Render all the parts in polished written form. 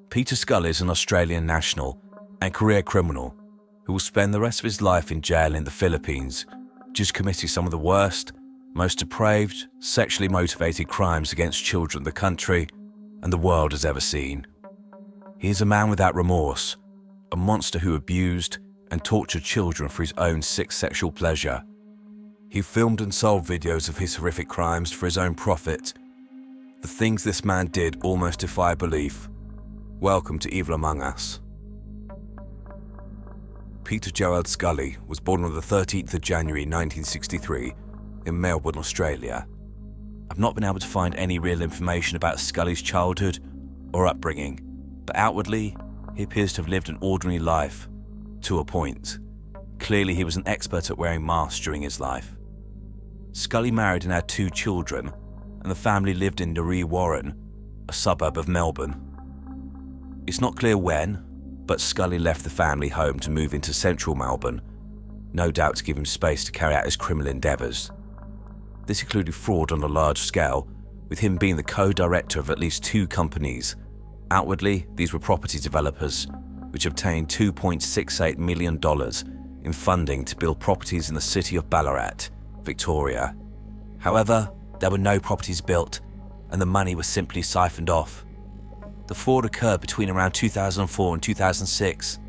Peter Scully is an Australian national and career criminal who will spend the rest of his life in jail in the Philippines, just committing some of the worst, most depraved, sexually motivated crimes against children the country and the world has ever seen. He is a man without remorse, a monster who abused and tortured children for his own sick sexual pleasure. He filmed and sold videos of his horrific crimes for his own profit. The things this man did almost defy belief. Welcome to Evil Among Us. Peter Gerald Scully was born on the 13th of January 1963 in Melbourne, Australia. I've not been able to find any real information about Scully's childhood or upbringing, but outwardly, he appears to have lived an ordinary life, to a point. Clearly, he was an expert at wearing masks during his life. Scully married and had 2 children, and the family lived in Naree Warren, a suburb of Melbourne. It's not clear when, but Scully left the family home to move into central Melbourne, no doubt to give him space to carry out his criminal endeavours. This included fraud on a large scale, with him being the co-director of at least 2 companies. Outwardly, these were property developers, which obtained $2.68 million in funding to build properties in the city of Ballarat, Victoria. However, there were no properties built, and the money was simply siphoned off. The fraud occurred between around 2004 and 2006,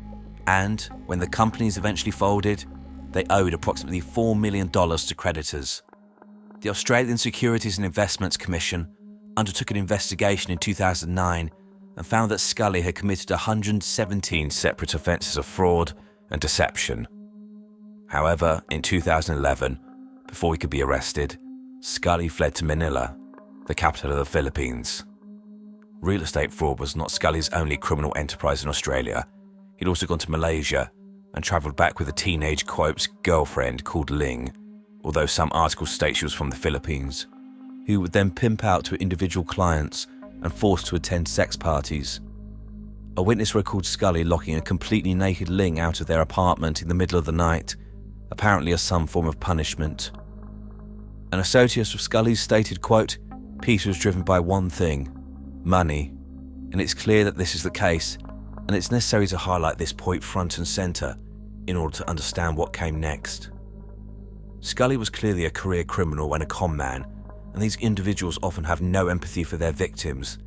and when the companies eventually folded, they owed approximately $4 million to creditors. The Australian Securities and Investments Commission undertook an investigation in 2009 and found that Scully had committed 117 separate offences of fraud and deception. However, in 2011, before he could be arrested, Scully fled to Manila, the capital of the Philippines. Real estate fraud was not Scully's only criminal enterprise in Australia. He'd also gone to Malaysia and travelled back with a teenage, quote, girlfriend called Ling, although some articles state she was from the Philippines, who would then pimp out to individual clients and forced to attend sex parties. A witness recalled Scully locking a completely naked Ling out of their apartment in the middle of the night, apparently as some form of punishment. An associate of Scully's stated, quote, Peter was driven by one thing, money, and it's clear that this is the case, and it's necessary to highlight this point front and centre in order to understand what came next. Scully was clearly a career criminal and a con man, and these individuals often have no empathy for their victims.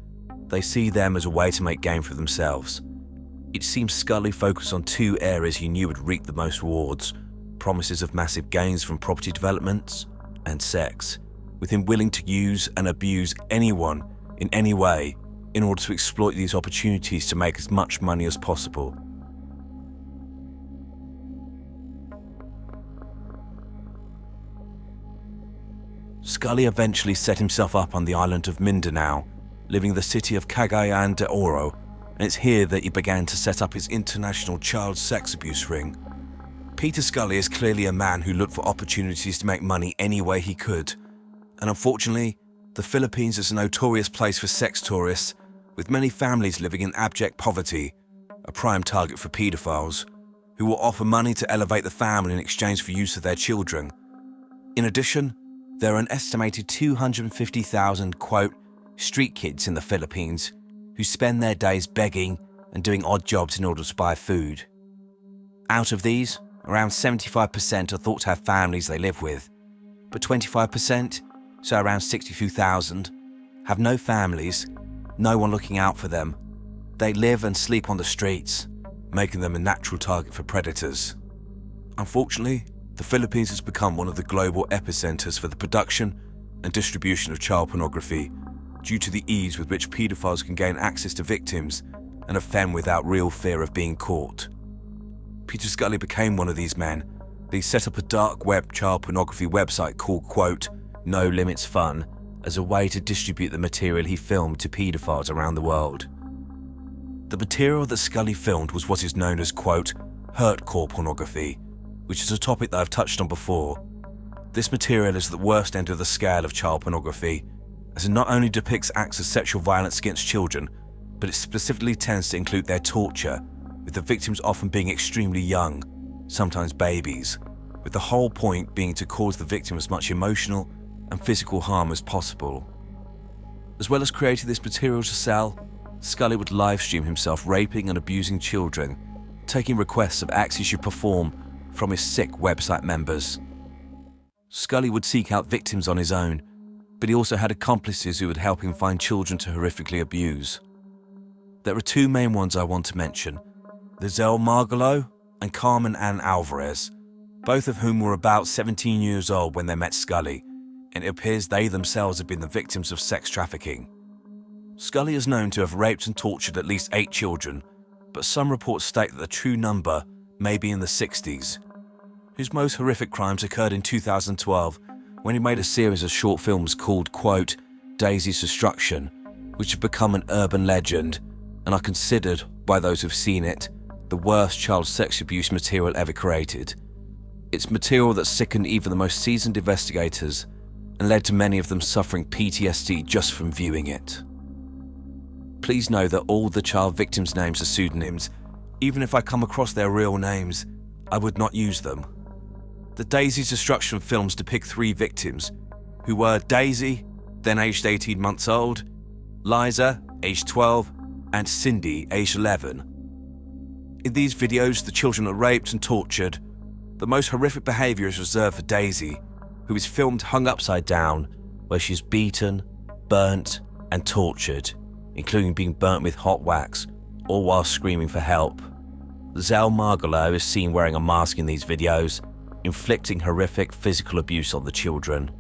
They see them as a way to make gain for themselves. It seems Scully focused on 2 areas he knew would reap the most rewards: promises of massive gains from property developments and sex, with him willing to use and abuse anyone in any way in order to exploit these opportunities to make as much money as possible. Scully eventually set himself up on the island of Mindanao, leaving the city of Cagayan de Oro, and it's here that he began to set up his international child sex abuse ring. Peter Scully is clearly a man who looked for opportunities to make money any way he could, and unfortunately, the Philippines is a notorious place for sex tourists, with many families living in abject poverty, a prime target for paedophiles, who will offer money to elevate the family in exchange for use of their children. In addition, there are an estimated 250,000, quote, street kids in the Philippines who spend their days begging and doing odd jobs in order to buy food. Out of these, around 75% are thought to have families they live with, but 25%, so around 62,000, have no families, no one looking out for them. They live and sleep on the streets, making them a natural target for predators. Unfortunately, the Philippines has become one of the global epicenters for the production and distribution of child pornography due to the ease with which paedophiles can gain access to victims and offend without real fear of being caught. Peter Scully became one of these men. He set up a dark web child pornography website called, quote, No Limits Fun, as a way to distribute the material he filmed to paedophiles around the world. The material that Scully filmed was what is known as, quote, hurtcore pornography, which is a topic that I've touched on before. This material is the worst end of the scale of child pornography, as it not only depicts acts of sexual violence against children, but it specifically tends to include their torture, with the victims often being extremely young, sometimes babies, with the whole point being to cause the victim as much emotional and physical harm as possible. As well as creating this material to sell, Scully would livestream himself raping and abusing children, taking requests of acts he should perform from his sick website members. Scully would seek out victims on his own, but he also had accomplices who would help him find children to horrifically abuse. There are two main ones I want to mention: Lizelle Margolo and Carmen Ann Alvarez, both of whom were about 17 years old when they met Scully, and it appears they themselves have been the victims of sex trafficking. Scully is known to have raped and tortured at least 8 children, but some reports state that the true number may be in the 60s. His most horrific crimes occurred in 2012 when he made a series of short films called, quote, Daisy's Destruction, which have become an urban legend and are considered, by those who've seen it, the worst child sex abuse material ever created. It's material that sickened even the most seasoned investigators and led to many of them suffering PTSD just from viewing it. Please know that all the child victims' names are pseudonyms. Even if I come across their real names, I would not use them. The Daisy's Destruction films depict 3 victims, who were Daisy, then aged 18 months old, Liza, aged 12, and Cindy, aged 11. In these videos, the children are raped and tortured. The most horrific behaviour is reserved for Daisy, who is filmed hung upside down, where she is beaten, burnt, and tortured, including being burnt with hot wax, all while screaming for help. Lizelle Margolo is seen wearing a mask in these videos, inflicting horrific physical abuse on the children.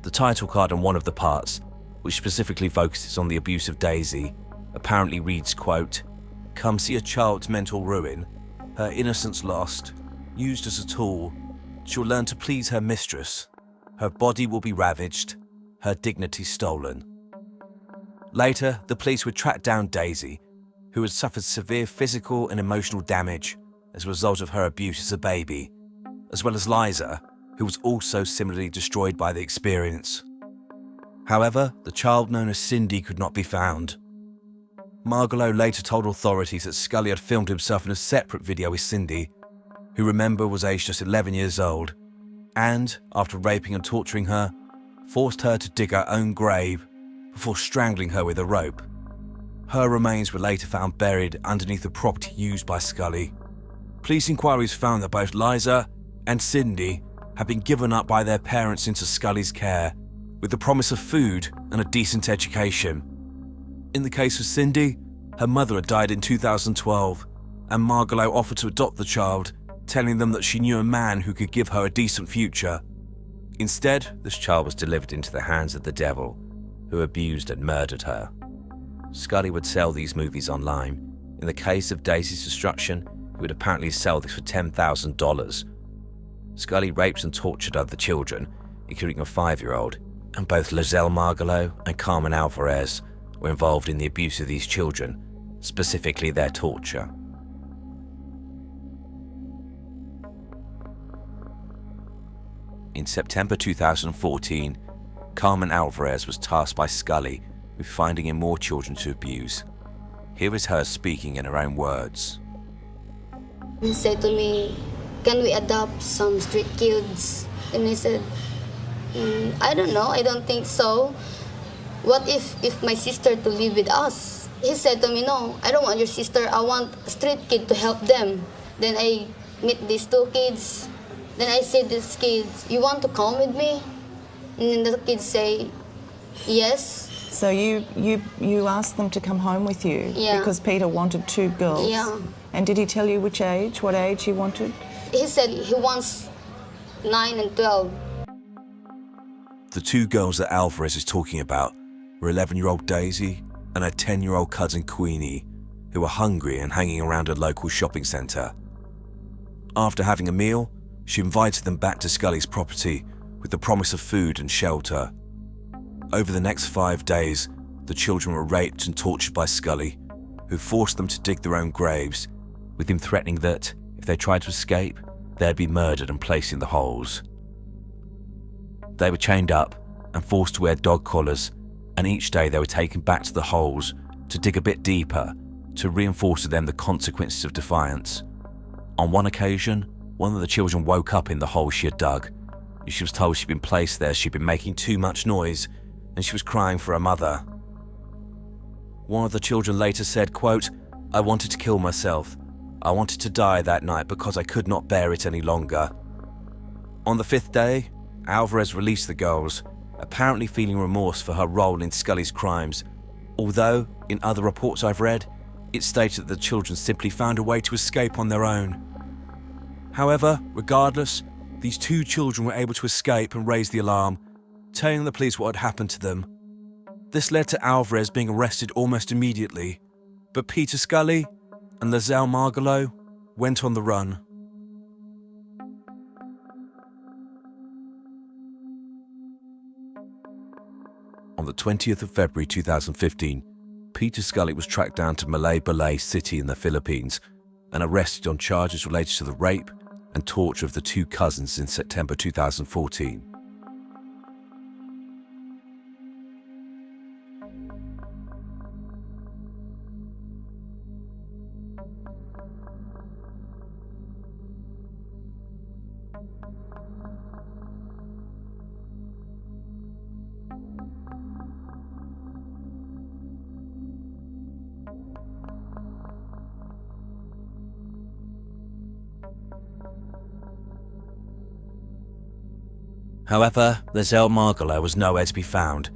The title card on one of the parts, which specifically focuses on the abuse of Daisy, apparently reads, quote, Come see a child's mental ruin, her innocence lost, used as a tool. She'll learn to please her mistress. Her body will be ravaged, her dignity stolen. Later, the police would track down Daisy, who had suffered severe physical and emotional damage as a result of her abuse as a baby, as well as Liza, who was also similarly destroyed by the experience. However, the child known as Cindy could not be found. Margolo later told authorities that Scully had filmed himself in a separate video with Cindy, who, remember, was aged just 11 years old, and, after raping and torturing her, forced her to dig her own grave before strangling her with a rope. Her remains were later found buried underneath the property used by Scully. Police inquiries found that both Liza and Cindy had been given up by their parents into Scully's care, with the promise of food and a decent education. In the case of Cindy, her mother had died in 2012, and Margolo offered to adopt the child, telling them that she knew a man who could give her a decent future. Instead, this child was delivered into the hands of the devil, who abused and murdered her. Scully would sell these movies online. In the case of Daisy's Destruction, he would apparently sell this for $10,000. Scully raped and tortured other children, including a 5-year-old, and both Lizelle Margolo and Carmen Alvarez were involved in the abuse of these children, specifically their torture. In September 2014, Carmen Alvarez was tasked by Scully with finding him more children to abuse. Here is her speaking in her own words. He said to me, can we adopt some street kids? And I said, I don't know, I don't think so. What if my sister to live with us? He said to me, no, I don't want your sister, I want a street kid to help them. Then I meet these 2 kids. Then I said to these kids, you want to come with me? And then the kids say, yes. So you asked them to come home with you? Yeah. Because Peter wanted 2 girls? Yeah. And did he tell you which age, what age he wanted? He said he wants 9 and 12. The 2 girls that Alvarez is talking about were 11-year-old Daisy and her 10-year-old cousin Queenie, who were hungry and hanging around a local shopping centre. After having a meal, she invited them back to Scully's property with the promise of food and shelter. Over the next 5 days, the children were raped and tortured by Scully, who forced them to dig their own graves, with him threatening that, if they tried to escape, they'd be murdered and placed in the holes. They were chained up and forced to wear dog collars, and each day they were taken back to the holes to dig a bit deeper to reinforce to them the consequences of defiance. On one occasion, one of the children woke up in the hole she had dug. She was told she'd been placed there, she'd been making too much noise, and she was crying for her mother. One of the children later said, quote, "I wanted to kill myself. I wanted to die that night because I could not bear it any longer." On the fifth day, Alvarez released the girls, apparently feeling remorse for her role in Scully's crimes, although, in other reports I've read, it stated that the children simply found a way to escape on their own. However, regardless, these two children were able to escape and raise the alarm, telling the police what had happened to them. This led to Alvarez being arrested almost immediately, but Peter Scully and Lizelle Margolo went on the run. On the 20th of February 2015, Peter Scully was tracked down to Balay City in the Philippines and arrested on charges related to the rape and torture of the two cousins in September 2014. However, Lizelle Margolo was nowhere to be found,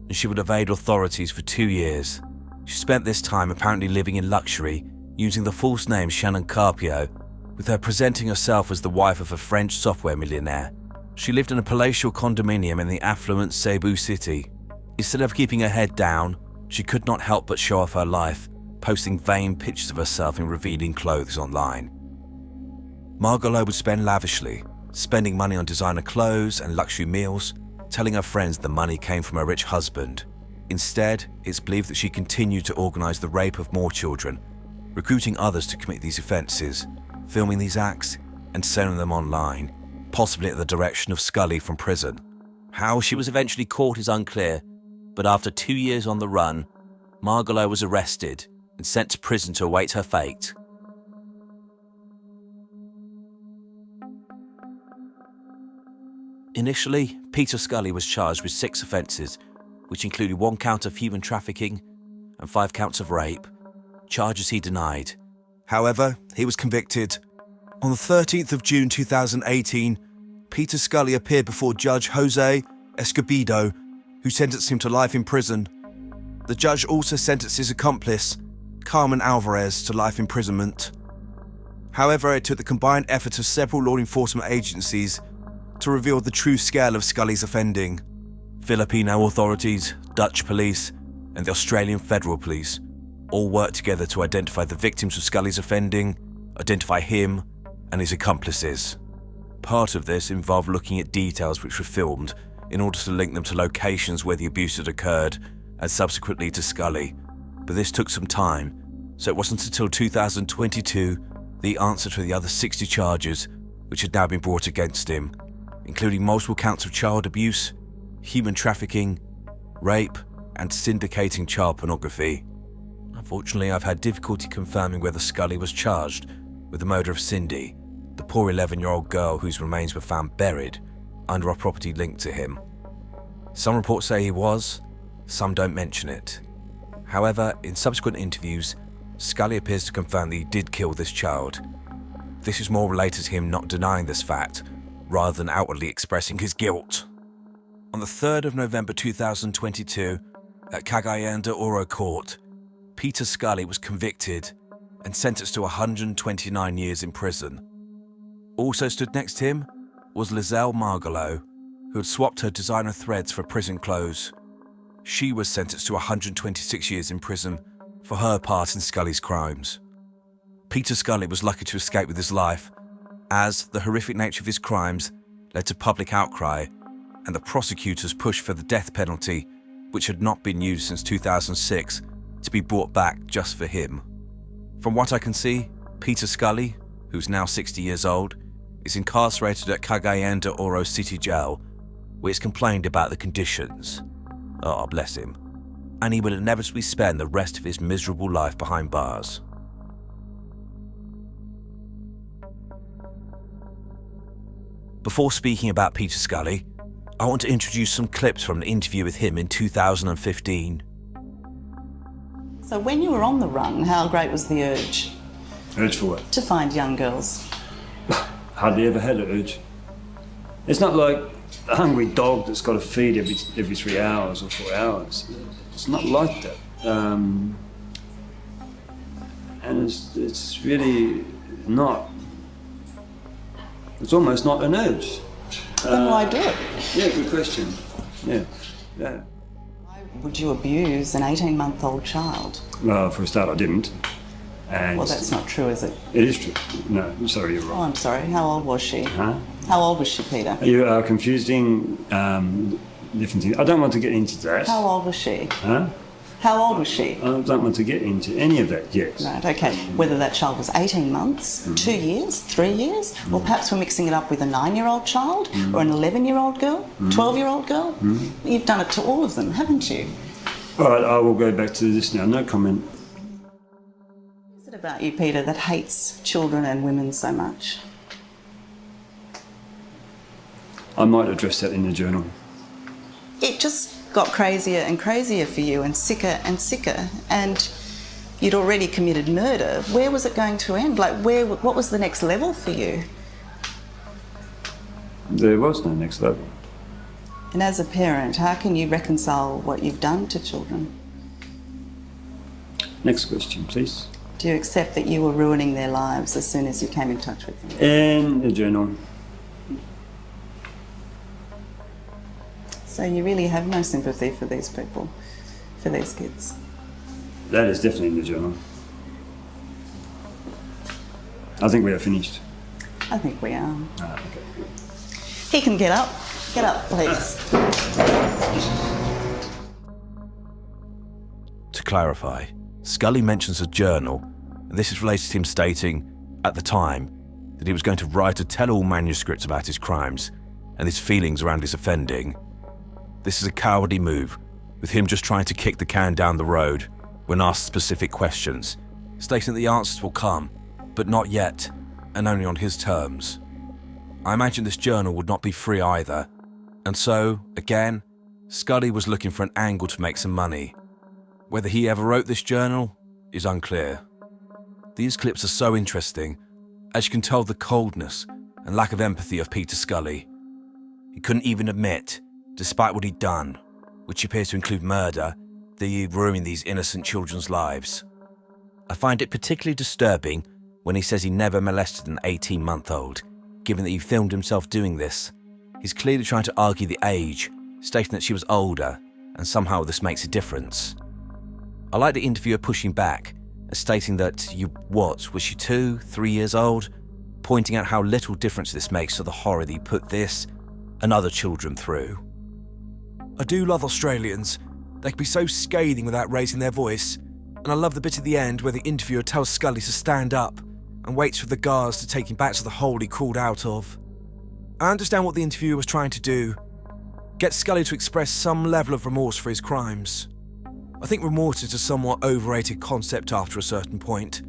and she would evade authorities for 2 years. She spent this time apparently living in luxury, using the false name Shannon Carpio, with her presenting herself as the wife of a French software millionaire. She lived in a palatial condominium in the affluent Cebu city. Instead of keeping her head down, she could not help but show off her life, posting vain pictures of herself in revealing clothes online. Margolo would spend lavishly, spending money on designer clothes and luxury meals, telling her friends the money came from her rich husband. Instead, it's believed that she continued to organize the rape of more children, recruiting others to commit these offenses, filming these acts, and selling them online, possibly at the direction of Scully from prison. How she was eventually caught is unclear, but after 2 years on the run, Margolo was arrested and sent to prison to await her fate. Initially, Peter Scully was charged with 6 offences, which included 1 count of human trafficking and 5 counts of rape, charges he denied. However, he was convicted. On the 13th of June 2018, Peter Scully appeared before Judge Jose Escobedo, who sentenced him to life in prison. The judge also sentenced his accomplice, Carmen Alvarez, to life imprisonment. However, it took the combined effort of several law enforcement agencies to reveal the true scale of Scully's offending. Filipino authorities, Dutch police, and the Australian Federal Police all worked together to identify the victims of Scully's offending, identify him and his accomplices. Part of this involved looking at details which were filmed in order to link them to locations where the abuse had occurred and subsequently to Scully, but this took some time, so it wasn't until 2022 the answer to the other 60 charges which had now been brought against him, including multiple counts of child abuse, human trafficking, rape, and syndicating child pornography. Unfortunately, I've had difficulty confirming whether Scully was charged with the murder of Cindy, the poor 11-year-old girl whose remains were found buried under a property linked to him. Some reports say he was, some don't mention it. However, in subsequent interviews, Scully appears to confirm that he did kill this child. This is more related to him not denying this fact, rather than outwardly expressing his guilt. On the 3rd of November 2022, at Cagayan de Oro Court, Peter Scully was convicted and sentenced to 129 years in prison. Also stood next to him was Lizelle Margolo, who had swapped her designer threads for prison clothes. She was sentenced to 126 years in prison for her part in Scully's crimes. Peter Scully was lucky to escape with his life, as the horrific nature of his crimes led to public outcry and the prosecutors pushed for the death penalty, which had not been used since 2006, to be brought back just for him. From what I can see, Peter Scully, who's now 60 years old, is incarcerated at Cagayan de Oro City Jail, where he's complained about the conditions. Oh, bless him. And he will inevitably spend the rest of his miserable life behind bars. Before speaking about Peter Scully, I want to introduce some clips from an interview with him in 2015. So when you were on the run, how great was the urge? Urge for what? To find young girls. Hardly ever had an urge. It's not like a hungry dog that's got to feed every 3 hours or 4 hours. It's not like that. And it's really not. It's almost not an urge. Then why do it? Yeah, good question. Yeah. Why would you abuse an 18-month-old child? Well, for a start, I didn't. And Well, that's not true, is it? It is true. No, I'm sorry, you're Oh, wrong. I'm sorry. How old was she? Huh? How old was she, Peter? You are confusing different things. I don't want to get into that. How old was she? Huh? How old was she? I don't want to get into any of that yet. Right, okay. Whether that child was 18 months, 2 years, 3 years, or perhaps we're mixing it up with a 9-year-old child or an 11-year-old girl, 12-year-old girl. You've done it to all of them, haven't you? All right, I will go back to this now. No comment. What is it about you, Peter, that hates children and women so much? I might address that in the journal. It just got crazier and crazier for you and sicker, and you'd already committed murder. Where was it going to end? Like, what was the next level for you? There was no next level. And as a parent, how can you reconcile what you've done to children? Next question, please. Do you accept that you were ruining their lives as soon as you came in touch with them? In the journal. So you really have no sympathy for these people, for these kids? That is definitely in the journal. I think we are finished. I think we are. Okay. He can get up. Get up, please. To clarify, Scully mentions a journal, and this is related to him stating, at the time, that he was going to write a tell-all manuscript about his crimes and his feelings around his offending. This is a cowardly move, with him just trying to kick the can down the road when asked specific questions, stating that the answers will come, but not yet, and only on his terms. I imagine this journal would not be free either, and so, again, Scully was looking for an angle to make some money. Whether he ever wrote this journal is unclear. These clips are so interesting, as you can tell the coldness and lack of empathy of Peter Scully. He couldn't even admit, despite what he'd done, which appears to include murder, that he'd ruined these innocent children's lives. I find it particularly disturbing when he says he never molested an 18-month-old, given that he filmed himself doing this. He's clearly trying to argue the age, stating that she was older, and somehow this makes a difference. I like the interviewer pushing back and stating that was she 2, 3 years old? Pointing out how little difference this makes to the horror that he put this and other children through. I do love Australians. They can be so scathing without raising their voice, and I love the bit at the end where the interviewer tells Scully to stand up and waits for the guards to take him back to the hole he crawled out of. I understand what the interviewer was trying to do, get Scully to express some level of remorse for his crimes. I think remorse is a somewhat overrated concept after a certain point.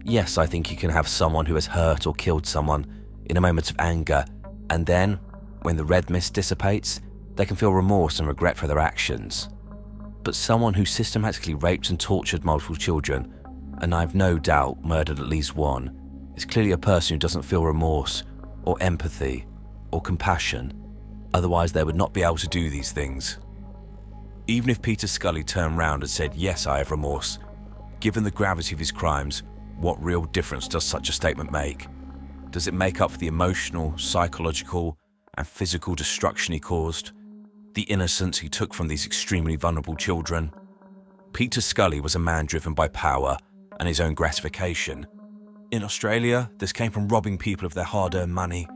Yes, I think you can have someone who has hurt or killed someone in a moment of anger, and then, when the red mist dissipates, they can feel remorse and regret for their actions. But someone who systematically raped and tortured multiple children, and I've no doubt murdered at least one, is clearly a person who doesn't feel remorse, or empathy, or compassion. Otherwise they would not be able to do these things. Even if Peter Scully turned round and said, yes, I have remorse, given the gravity of his crimes, what real difference does such a statement make? Does it make up for the emotional, psychological, and physical destruction he caused? The innocence he took from these extremely vulnerable children? Peter Scully was a man driven by power and his own gratification. In Australia, this came from robbing people of their hard-earned money.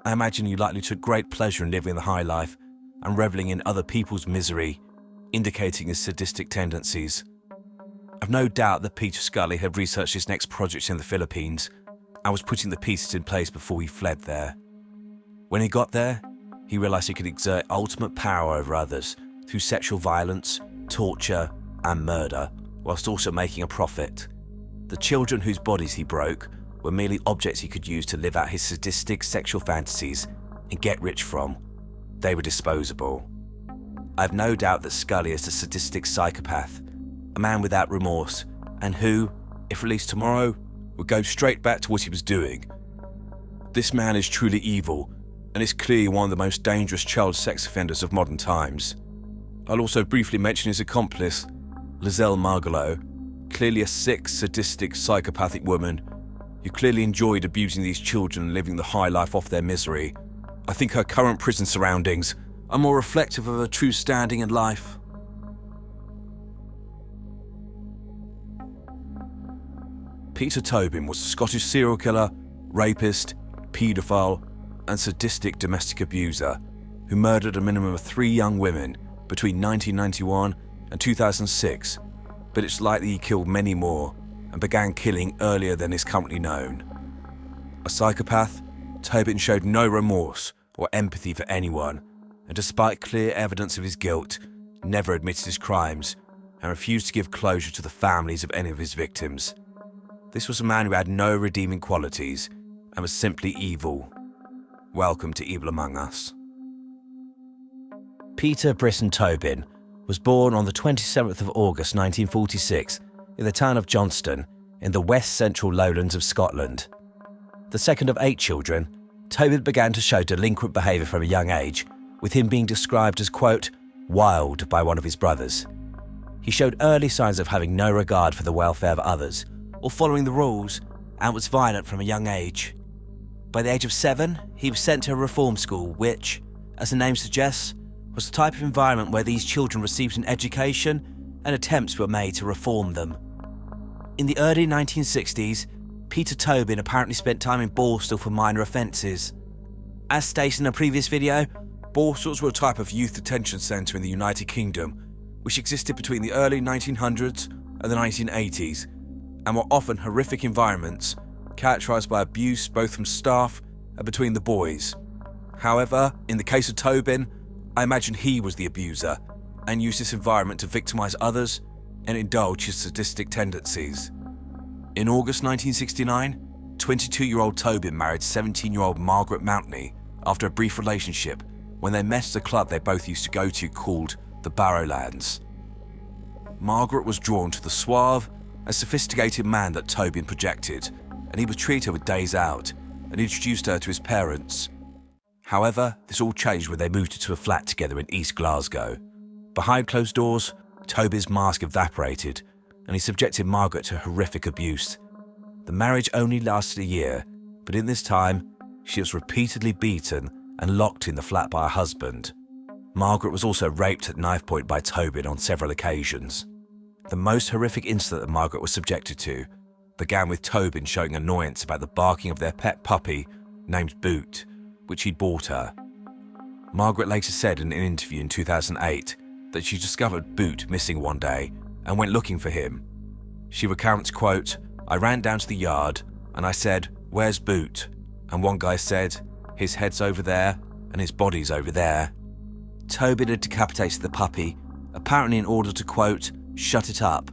I imagine he likely took great pleasure in living the high life and reveling in other people's misery, indicating his sadistic tendencies. I've no doubt that Peter Scully had researched his next project in the Philippines and was putting the pieces in place before he fled there. When he got there, he realised he could exert ultimate power over others through sexual violence, torture, and murder, whilst also making a profit. The children whose bodies he broke were merely objects he could use to live out his sadistic sexual fantasies and get rich from. They were disposable. I have no doubt that Scully is a sadistic psychopath, a man without remorse, and who, if released tomorrow, would go straight back to what he was doing. This man is truly evil, and is clearly one of the most dangerous child sex offenders of modern times. I'll also briefly mention his accomplice, Lizelle Margolo, clearly a sick, sadistic, psychopathic woman who clearly enjoyed abusing these children and living the high life off their misery. I think her current prison surroundings are more reflective of her true standing in life. Peter Tobin was a Scottish serial killer, rapist, paedophile, and sadistic domestic abuser who murdered a minimum of 3 young women between 1991 and 2006, but it's likely he killed many more and began killing earlier than is currently known. A psychopath, Tobin showed no remorse or empathy for anyone, and despite clear evidence of his guilt, never admitted his crimes and refused to give closure to the families of any of his victims. This was a man who had no redeeming qualities and was simply evil. Welcome to Evil Among Us. Peter Brisson Tobin was born on the 27th of August 1946 in the town of Johnston in the west central lowlands of Scotland. The second of 8 children, Tobin began to show delinquent behaviour from a young age, with him being described as, quote, wild by one of his brothers. He showed early signs of having no regard for the welfare of others or following the rules, and was violent from a young age. By the age of 7, he was sent to a reform school which, as the name suggests, was the type of environment where these children received an education and attempts were made to reform them. In the early 1960s, Peter Tobin apparently spent time in Borstal for minor offences. As stated in a previous video, Borstals were a type of youth detention centre in the United Kingdom, which existed between the early 1900s and the 1980s, and were often horrific environments, characterised by abuse both from staff and between the boys. However, in the case of Tobin, I imagine he was the abuser and used this environment to victimise others and indulge his sadistic tendencies. In August 1969, 22-year-old Tobin married 17-year-old Margaret Mountney after a brief relationship when they met at a club they both used to go to called the Barrowlands. Margaret was drawn to the suave and sophisticated man that Tobin projected, and he would treat her with days out and introduced her to his parents. However, this all changed when they moved into a flat together in East Glasgow. Behind closed doors, Tobin's mask evaporated and he subjected Margaret to horrific abuse. The marriage only lasted a year, but in this time, she was repeatedly beaten and locked in the flat by her husband. Margaret was also raped at knife point by Tobin on several occasions. The most horrific incident that Margaret was subjected to began with Tobin showing annoyance about the barking of their pet puppy named Boot, which he'd bought her. Margaret later said in an interview in 2008 that she discovered Boot missing one day and went looking for him. She recounts, quote, I ran down to the yard and I said, where's Boot? And one guy said, his head's over there and his body's over there. Tobin had decapitated the puppy, apparently in order to, quote, shut it up.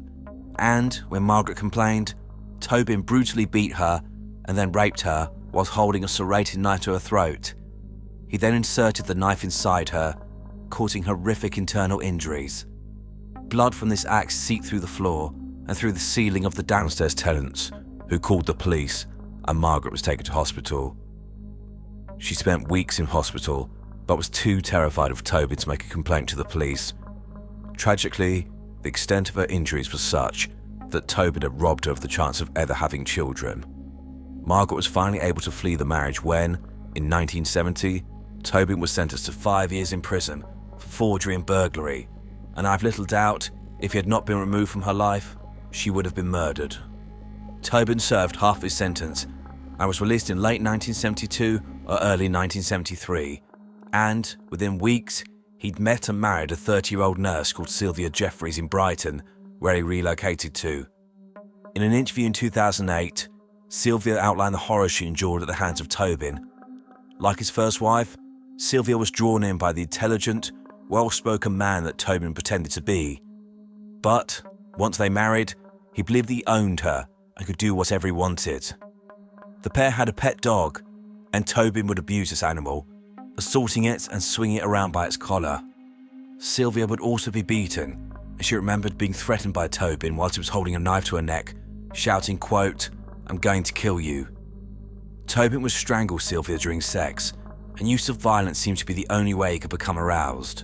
And, when Margaret complained, Tobin brutally beat her and then raped her whilst holding a serrated knife to her throat. He then inserted the knife inside her, causing horrific internal injuries. Blood from this act seeped through the floor and through the ceiling of the downstairs tenants, who called the police, and Margaret was taken to hospital. She spent weeks in hospital, but was too terrified of Tobin to make a complaint to the police. Tragically, the extent of her injuries was such that Tobin had robbed her of the chance of ever having children. Margaret was finally able to flee the marriage when, in 1970, Tobin was sentenced to 5 years in prison for forgery and burglary, and I've little doubt, if he had not been removed from her life, she would have been murdered. Tobin served half his sentence and was released in late 1972 or early 1973, and, within weeks, he'd met and married a 30-year-old nurse called Sylvia Jeffries in Brighton, where he relocated to. In an interview in 2008, Sylvia outlined the horror she endured at the hands of Tobin. Like his first wife, Sylvia was drawn in by the intelligent, well-spoken man that Tobin pretended to be. But, once they married, he believed that he owned her and could do whatever he wanted. The pair had a pet dog, and Tobin would abuse this animal, assaulting it and swinging it around by its collar. Sylvia would also be beaten, and she remembered being threatened by Tobin whilst he was holding a knife to her neck, shouting, quote, "I'm going to kill you." Tobin would strangle Sylvia during sex, and use of violence seemed to be the only way he could become aroused.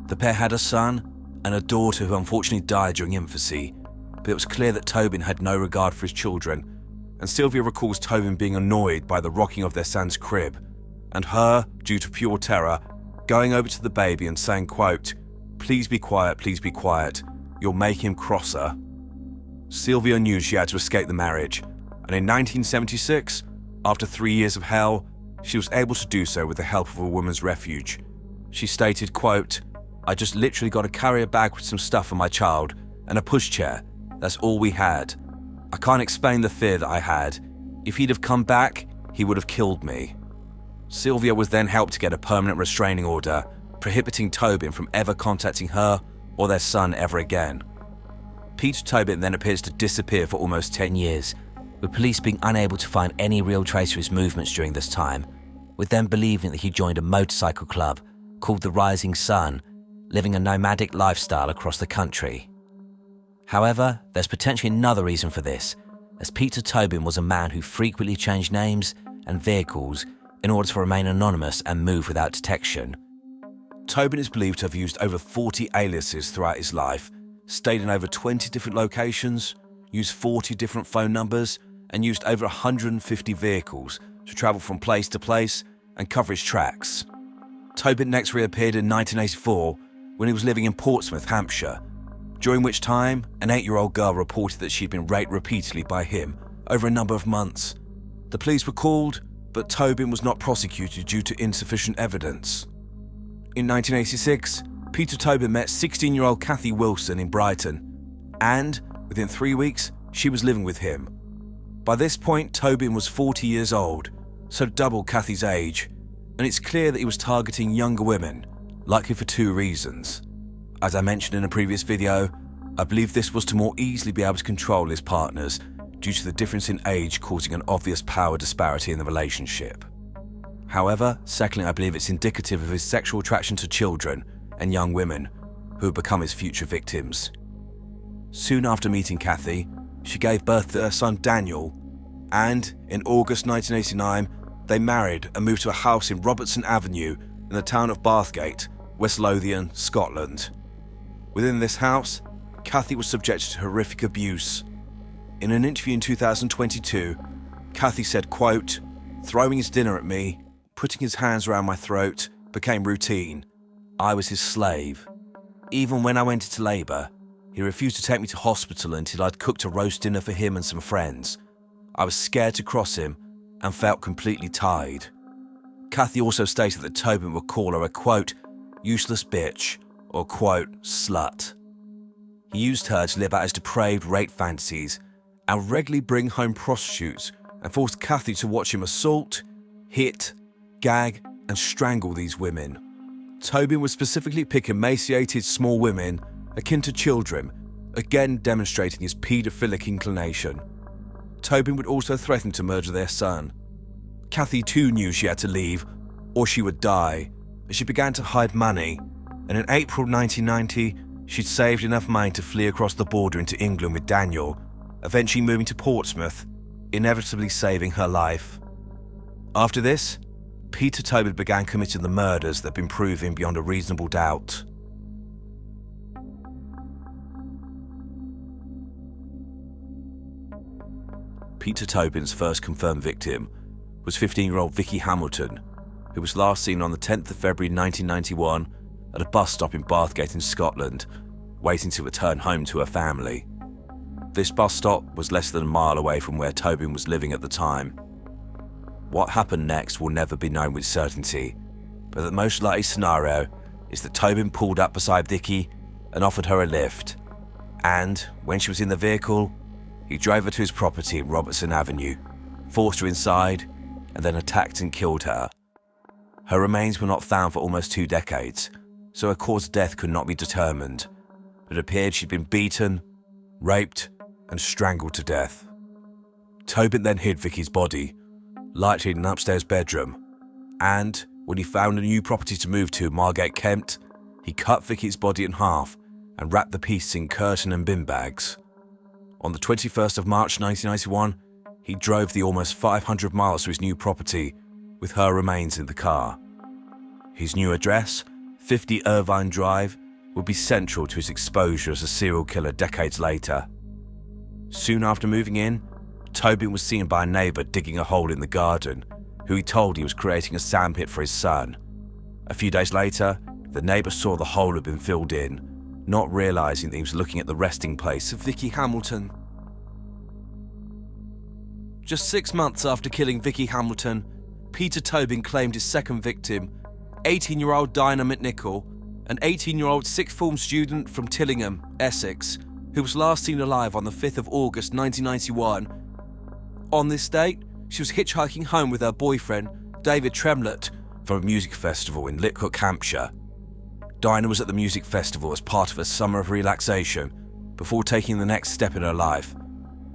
The pair had a son and a daughter who unfortunately died during infancy, but it was clear that Tobin had no regard for his children, and Sylvia recalls Tobin being annoyed by the rocking of their son's crib, and her, due to pure terror, going over to the baby and saying, quote, please be quiet, you'll make him crosser." Sylvia knew she had to escape the marriage, and in 1976, after 3 years of hell, she was able to do so with the help of a women's refuge. She stated, quote, "I just literally got to carry a bag with some stuff for my child and a pushchair. That's all we had. I can't explain the fear that I had. If he'd have come back, he would have killed me." Sylvia was then helped to get a permanent restraining order, prohibiting Tobin from ever contacting her or their son ever again. Peter Tobin then appears to disappear for almost 10 years, with police being unable to find any real trace of his movements during this time, with them believing that he joined a motorcycle club called the Rising Sun, living a nomadic lifestyle across the country. However, there's potentially another reason for this, as Peter Tobin was a man who frequently changed names and vehicles in order to remain anonymous and move without detection. Tobin is believed to have used over 40 aliases throughout his life, stayed in over 20 different locations, used 40 different phone numbers, and used over 150 vehicles to travel from place to place and cover his tracks. Tobin next reappeared in 1984 when he was living in Portsmouth, Hampshire, during which time an 8-year-old girl reported that she'd been raped repeatedly by him over a number of months. The police were called, but Tobin was not prosecuted due to insufficient evidence. In 1986, Peter Tobin met 16-year-old Kathy Wilson in Brighton, and within 3 weeks, she was living with him. By this point, Tobin was 40 years old, so double Kathy's age, and it's clear that he was targeting younger women, likely for 2 reasons. As I mentioned in a previous video, I believe this was to more easily be able to control his partners due to the difference in age causing an obvious power disparity in the relationship. However, secondly, I believe it's indicative of his sexual attraction to children and young women who would become his future victims. Soon after meeting Kathy, she gave birth to her son Daniel, and in August 1989, they married and moved to a house in Robertson Avenue in the town of Bathgate, West Lothian, Scotland. Within this house, Kathy was subjected to horrific abuse. In an interview in 2022, Kathy said, quote, "Throwing his dinner at me, putting his hands around my throat became routine. I was his slave. Even when I went into labour, he refused to take me to hospital until I'd cooked a roast dinner for him and some friends. I was scared to cross him and felt completely tied." Kathy also stated that Tobin would call her a, quote, "useless bitch," or, quote, "slut." He used her to live out his depraved rape fantasies and regularly bring home prostitutes and forced Kathy to watch him assault, hit, gag, and strangle these women. Tobin would specifically pick emaciated small women akin to children, again demonstrating his paedophilic inclination. Tobin would also threaten to murder their son. Kathy too knew she had to leave or she would die, as she began to hide money, and in April 1990, she'd saved enough money to flee across the border into England with Daniel, eventually moving to Portsmouth, inevitably saving her life. After this, Peter Tobin began committing the murders that had been proven beyond a reasonable doubt. Peter Tobin's first confirmed victim was 15-year-old Vicky Hamilton, who was last seen on the 10th of February 1991 at a bus stop in Bathgate in Scotland, waiting to return home to her family. This bus stop was less than a mile away from where Tobin was living at the time. What happened next will never be known with certainty, but the most likely scenario is that Tobin pulled up beside Vicky and offered her a lift, and when she was in the vehicle, he drove her to his property in Robertson Avenue, forced her inside, and then attacked and killed her. Her remains were not found for almost 2 decades, so her cause of death could not be determined. It appeared she'd been beaten, raped, and strangled to death. Tobin then hid Vicky's body, likely in an upstairs bedroom, and when he found a new property to move to, Margate, Kent, he cut Vicky's body in half and wrapped the pieces in curtain and bin bags. On the 21st of March 1991, he drove the almost 500 miles to his new property with her remains in the car. His new address, 50 Irvine Drive, would be central to his exposure as a serial killer decades later. Soon after moving in, Tobin was seen by a neighbour digging a hole in the garden, who he told he was creating a sandpit for his son. A few days later, the neighbour saw the hole had been filled in, not realising that he was looking at the resting place of Vicky Hamilton. Just 6 months after killing Vicky Hamilton, Peter Tobin claimed his second victim, 18-year-old Dinah McNichol, an 18-year-old sixth form student from Tillingham, Essex, who was last seen alive on the 5th of August 1991. On this date, she was hitchhiking home with her boyfriend, David Tremlett, from a music festival in Litchcote, Hampshire. Dinah was at the music festival as part of a summer of relaxation before taking the next step in her life.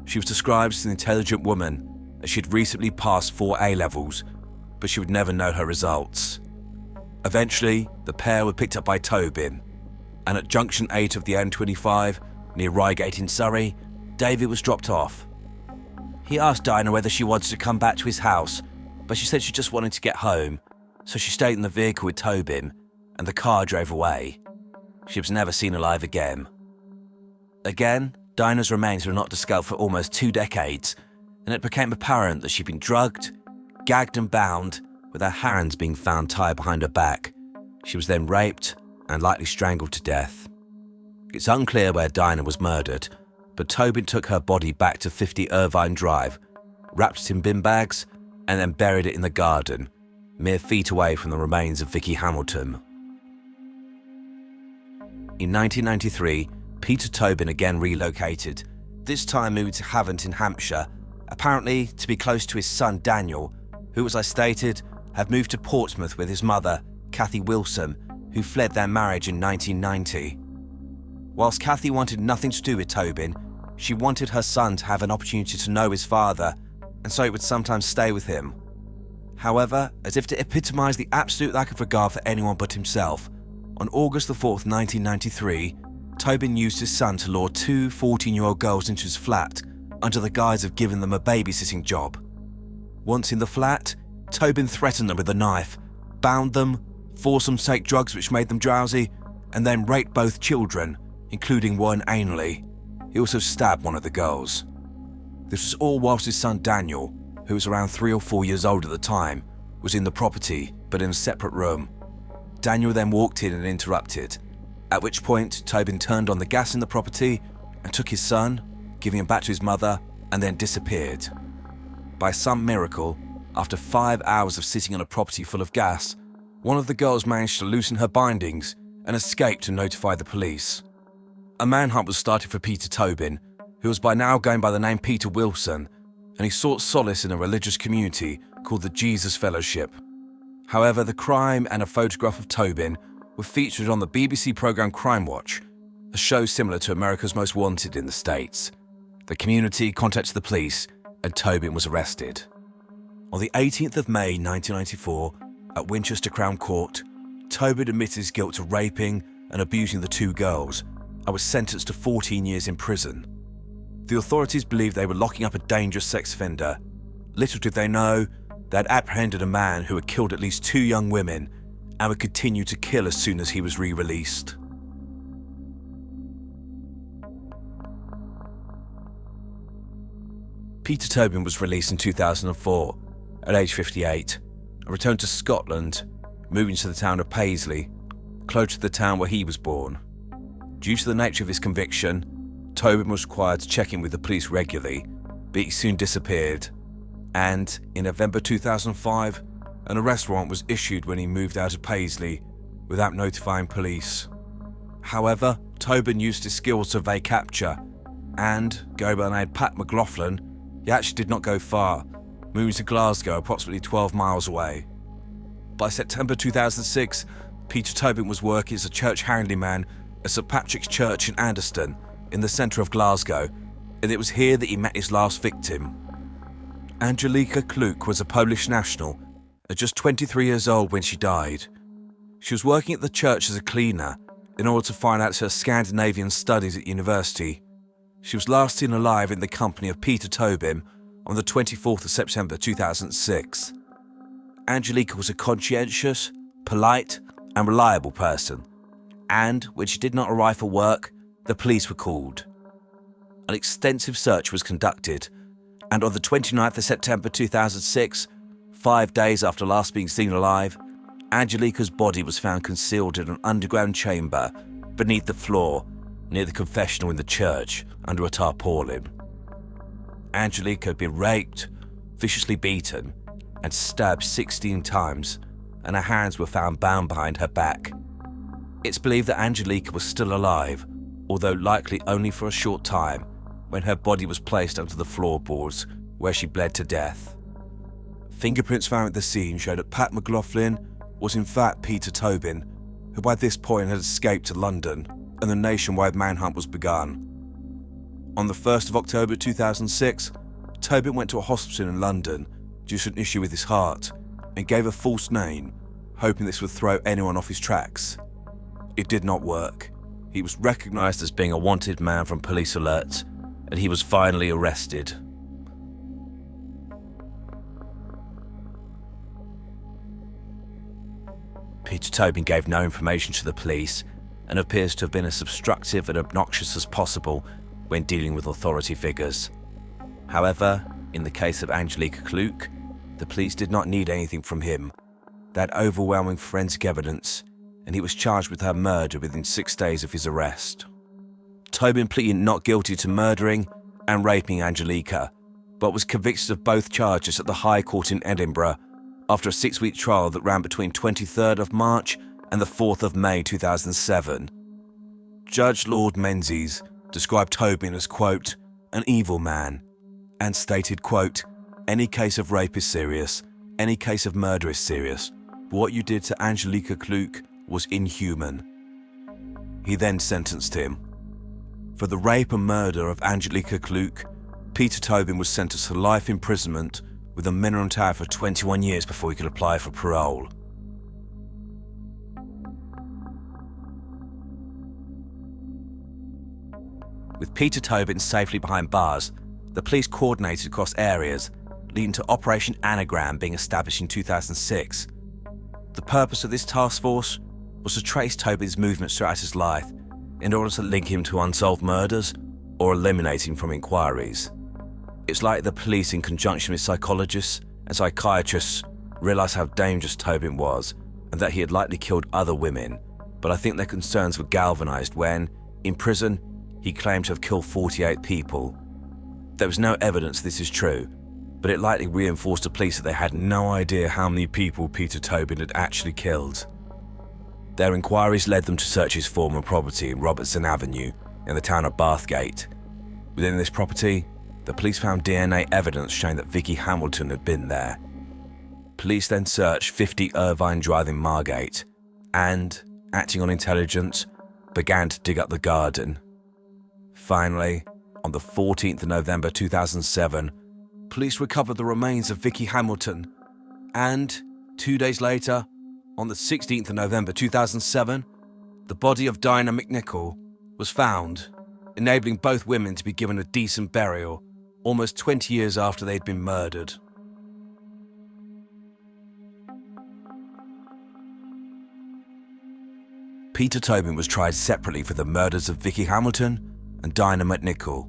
She was described as an intelligent woman, as she had recently passed 4 A-levels, but she would never know her results. Eventually, the pair were picked up by Tobin, and at junction 8 of the N25, near Reigate in Surrey, David was dropped off. He asked Dinah whether she wanted to come back to his house, but she said she just wanted to get home, so she stayed in the vehicle with Tobin, and the car drove away. She was never seen alive again. Again, Dinah's remains were not discovered for almost 2 decades, and it became apparent that she'd been drugged, gagged and bound, with her hands being found tied behind her back. She was then raped and likely strangled to death. It's unclear where Dinah was murdered, but Tobin took her body back to 50 Irvine Drive, wrapped it in bin bags, and then buried it in the garden, mere feet away from the remains of Vicky Hamilton. In 1993, Peter Tobin again relocated, this time moving to Havant in Hampshire, apparently to be close to his son Daniel, who, as I stated, had moved to Portsmouth with his mother, Kathy Wilson, who fled their marriage in 1990. Whilst Kathy wanted nothing to do with Tobin, she wanted her son to have an opportunity to know his father, and so he would sometimes stay with him. However, as if to epitomise the absolute lack of regard for anyone but himself, on August 4th, 1993, Tobin used his son to lure 2 14-year-old girls into his flat under the guise of giving them a babysitting job. Once in the flat, Tobin threatened them with a knife, bound them, forced them to take drugs which made them drowsy, and then raped both children, including one anally. He also stabbed one of the girls. This was all whilst his son Daniel, who was around 3 or 4 years old at the time, was in the property but in a separate room. Daniel then walked in and interrupted, at which point Tobin turned on the gas in the property and took his son, giving him back to his mother, and then disappeared. By some miracle, after 5 hours of sitting on a property full of gas, one of the girls managed to loosen her bindings and escape to notify the police. A manhunt was started for Peter Tobin, who was by now going by the name Peter Wilson, and he sought solace in a religious community called the Jesus Fellowship. However, the crime and a photograph of Tobin were featured on the BBC programme Crime Watch, a show similar to America's Most Wanted in the States. The community contacted the police, and Tobin was arrested. On the 18th of May 1994, at Winchester Crown Court, Tobin admitted his guilt to raping and abusing the 2 girls and was sentenced to 14 years in prison. The authorities believed they were locking up a dangerous sex offender. Little did they know, they had apprehended a man who had killed at least 2 young women and would continue to kill as soon as he was re-released. Peter Tobin was released in 2004, at age 58, and returned to Scotland, moving to the town of Paisley, close to the town where he was born. Due to the nature of his conviction, Tobin was required to check in with the police regularly, but he soon disappeared, and in November 2005, an arrest warrant was issued when he moved out of Paisley without notifying police. However, Tobin used his skills to evade capture, and, going by the name Pat McLaughlin, he actually did not go far, moving to Glasgow, approximately 12 miles away. By September 2006, Peter Tobin was working as a church handyman at St Patrick's Church in Anderston, in the centre of Glasgow, and it was here that he met his last victim. Angelika Kluk was a Polish national, at just 23 years old when she died. She was working at the church as a cleaner, in order to finance her Scandinavian studies at university. She was last seen alive in the company of Peter Tobin on the 24th of September 2006. Angelica was a conscientious, polite, and reliable person, and when she did not arrive for work, the police were called. An extensive search was conducted, and on the 29th of September 2006, 5 days after last being seen alive, Angelica's body was found concealed in an underground chamber beneath the floor near the confessional in the church under a tarpaulin. Angelica had been raped, viciously beaten, and stabbed 16 times, and her hands were found bound behind her back. It's believed that Angelica was still alive, although likely only for a short time, when her body was placed onto the floorboards, where she bled to death. Fingerprints found at the scene showed that Pat McLaughlin was in fact Peter Tobin, who by this point had escaped to London, and the nationwide manhunt was begun. On the 1st of October 2006, Tobin went to a hospital in London due to an issue with his heart and gave a false name, hoping this would throw anyone off his tracks. It did not work. He was recognised as being a wanted man from police alerts, and he was finally arrested. Peter Tobin gave no information to the police and appears to have been as obstructive and obnoxious as possible when dealing with authority figures. However, in the case of Angelica Kluk, the police did not need anything from him. They had overwhelming forensic evidence, and he was charged with her murder within 6 days of his arrest. Tobin pleaded not guilty to murdering and raping Angelica, but was convicted of both charges at the High Court in Edinburgh after a 6-week trial that ran between 23rd of March and the 4th of May 2007. Judge Lord Menzies described Tobin as, quote, an evil man, and stated, quote, any case of rape is serious, any case of murder is serious, but what you did to Angelica Kluk was inhuman. He then sentenced him. For the rape and murder of Angelica Kluk, Peter Tobin was sentenced to life imprisonment with a minimum term for 21 years before he could apply for parole. With Peter Tobin safely behind bars, the police coordinated across areas, leading to Operation Anagram being established in 2006. The purpose of this task force was to trace Tobin's movements throughout his life in order to link him to unsolved murders or eliminate him from inquiries. It's like the police, in conjunction with psychologists and psychiatrists, realised how dangerous Tobin was and that he had likely killed other women, but I think their concerns were galvanised when, in prison, he claimed to have killed 48 people. There was no evidence this is true, but it likely reinforced the police that they had no idea how many people Peter Tobin had actually killed. Their inquiries led them to search his former property in Robertson Avenue in the town of Bathgate. Within this property, the police found DNA evidence showing that Vicky Hamilton had been there. Police then searched 50 Irvine Drive in Margate and, acting on intelligence, began to dig up the garden. Finally, on the 14th of November 2007, police recovered the remains of Vicky Hamilton, and 2 days later, on the 16th of November 2007, the body of Dinah McNichol was found, enabling both women to be given a decent burial almost 20 years after they'd been murdered. Peter Tobin was tried separately for the murders of Vicky Hamilton and Dinah McNichol.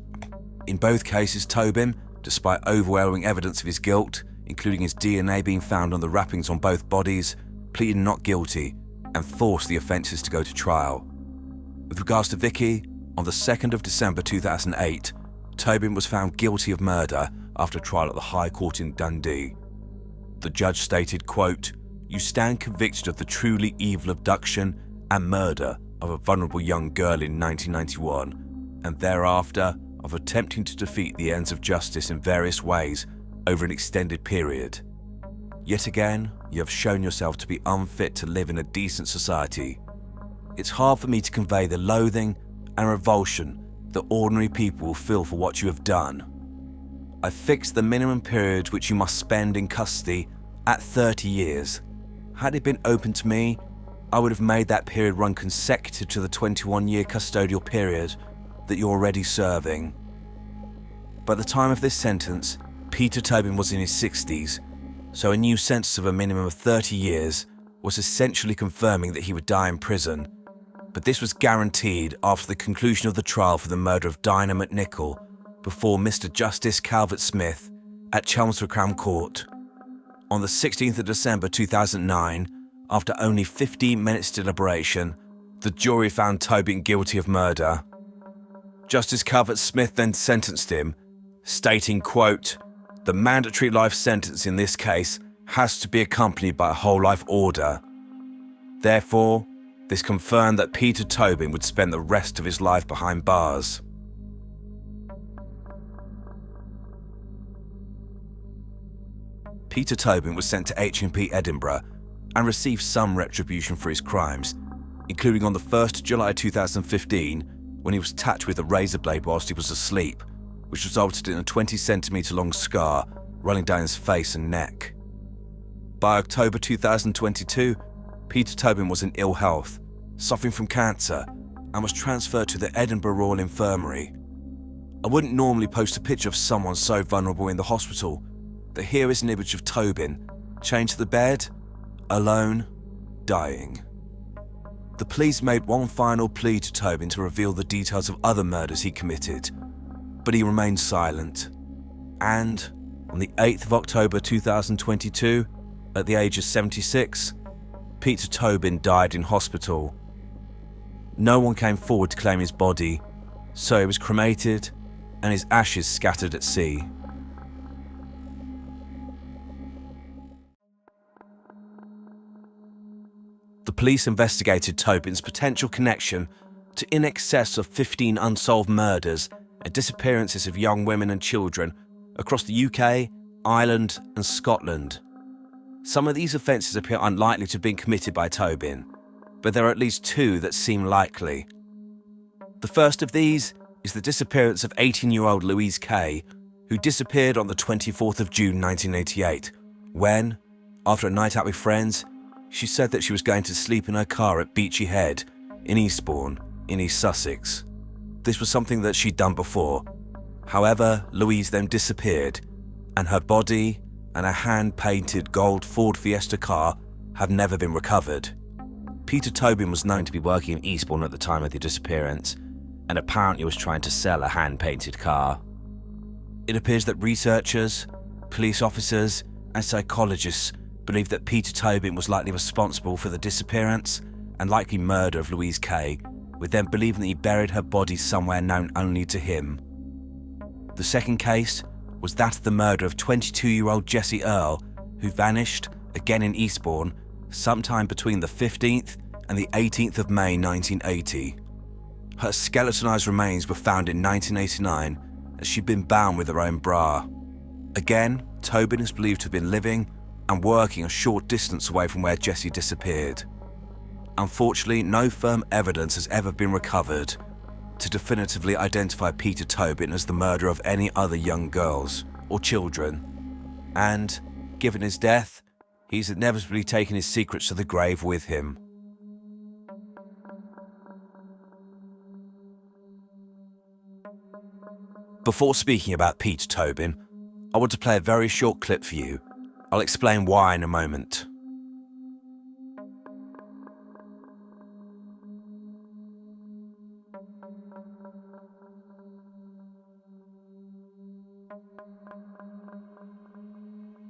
In both cases, Tobin, despite overwhelming evidence of his guilt, including his DNA being found on the wrappings on both bodies, pleaded not guilty and forced the offences to go to trial. With regards to Vicky, on the 2nd of December 2008, Tobin was found guilty of murder after trial at the High Court in Dundee. The judge stated, quote, you stand convicted of the truly evil abduction and murder of a vulnerable young girl in 1991, and thereafter of attempting to defeat the ends of justice in various ways over an extended period. Yet again, you have shown yourself to be unfit to live in a decent society. It's hard for me to convey the loathing and revulsion that ordinary people will feel for what you have done. I fixed the minimum period which you must spend in custody at 30 years. Had it been open to me, I would have made that period run consecutive to the 21-year custodial period that you're already serving. By the time of this sentence, Peter Tobin was in his 60s, so a new sentence of a minimum of 30 years was essentially confirming that he would die in prison. But this was guaranteed after the conclusion of the trial for the murder of Dinah McNichol before Mr. Justice Calvert Smith at Chelmsford Crown Court. On the 16th of December 2009, after only 15 minutes deliberation, the jury found Tobin guilty of murder. Justice Calvert Smith then sentenced him, stating, quote, "The mandatory life sentence in this case has to be accompanied by a whole life order. Therefore, this confirmed that Peter Tobin would spend the rest of his life behind bars." Peter Tobin was sent to HMP Edinburgh and received some retribution for his crimes, including on the 1st of July 2015 when he was attacked with a razor blade whilst he was asleep, which resulted in a 20cm long scar running down his face and neck. By October 2022, Peter Tobin was in ill health, suffering from cancer, and was transferred to the Edinburgh Royal Infirmary. I wouldn't normally post a picture of someone so vulnerable in the hospital, but here is an image of Tobin, chained to the bed, alone, dying. The police made one final plea to Tobin to reveal the details of other murders he committed, but he remained silent. And on the 8th of October 2022, at the age of 76, Peter Tobin died in hospital. No one came forward to claim his body, so he was cremated and his ashes scattered at sea. The police investigated Tobin's potential connection to in excess of 15 unsolved murders and disappearances of young women and children across the UK, Ireland and Scotland. Some of these offences appear unlikely to have been committed by Tobin, but there are at least two that seem likely. The first of these is the disappearance of 18-year-old Louise Kay, who disappeared on the 24th of June 1988, when, after a night out with friends, she said that she was going to sleep in her car at Beachy Head in Eastbourne, in East Sussex. This was something that she'd done before. However, Louise then disappeared, and her body and a hand-painted gold Ford Fiesta car have never been recovered. Peter Tobin was known to be working in Eastbourne at the time of the disappearance, and apparently was trying to sell a hand-painted car. It appears that researchers, police officers, and psychologists believe that Peter Tobin was likely responsible for the disappearance and likely murder of Louise Kay, with them believing that he buried her body somewhere known only to him. The second case was that of the murder of 22-year-old Jessie Earle, who vanished, again in Eastbourne, sometime between the 15th and the 18th of May 1980. Her skeletonized remains were found in 1989 as she'd been bound with her own bra. Again, Tobin is believed to have been living and working a short distance away from where Jessie disappeared. Unfortunately, no firm evidence has ever been recovered to definitively identify Peter Tobin as the murderer of any other young girls or children. And, given his death, he's inevitably taken his secrets to the grave with him. Before speaking about Peter Tobin, I want to play a very short clip for you. I'll explain why in a moment.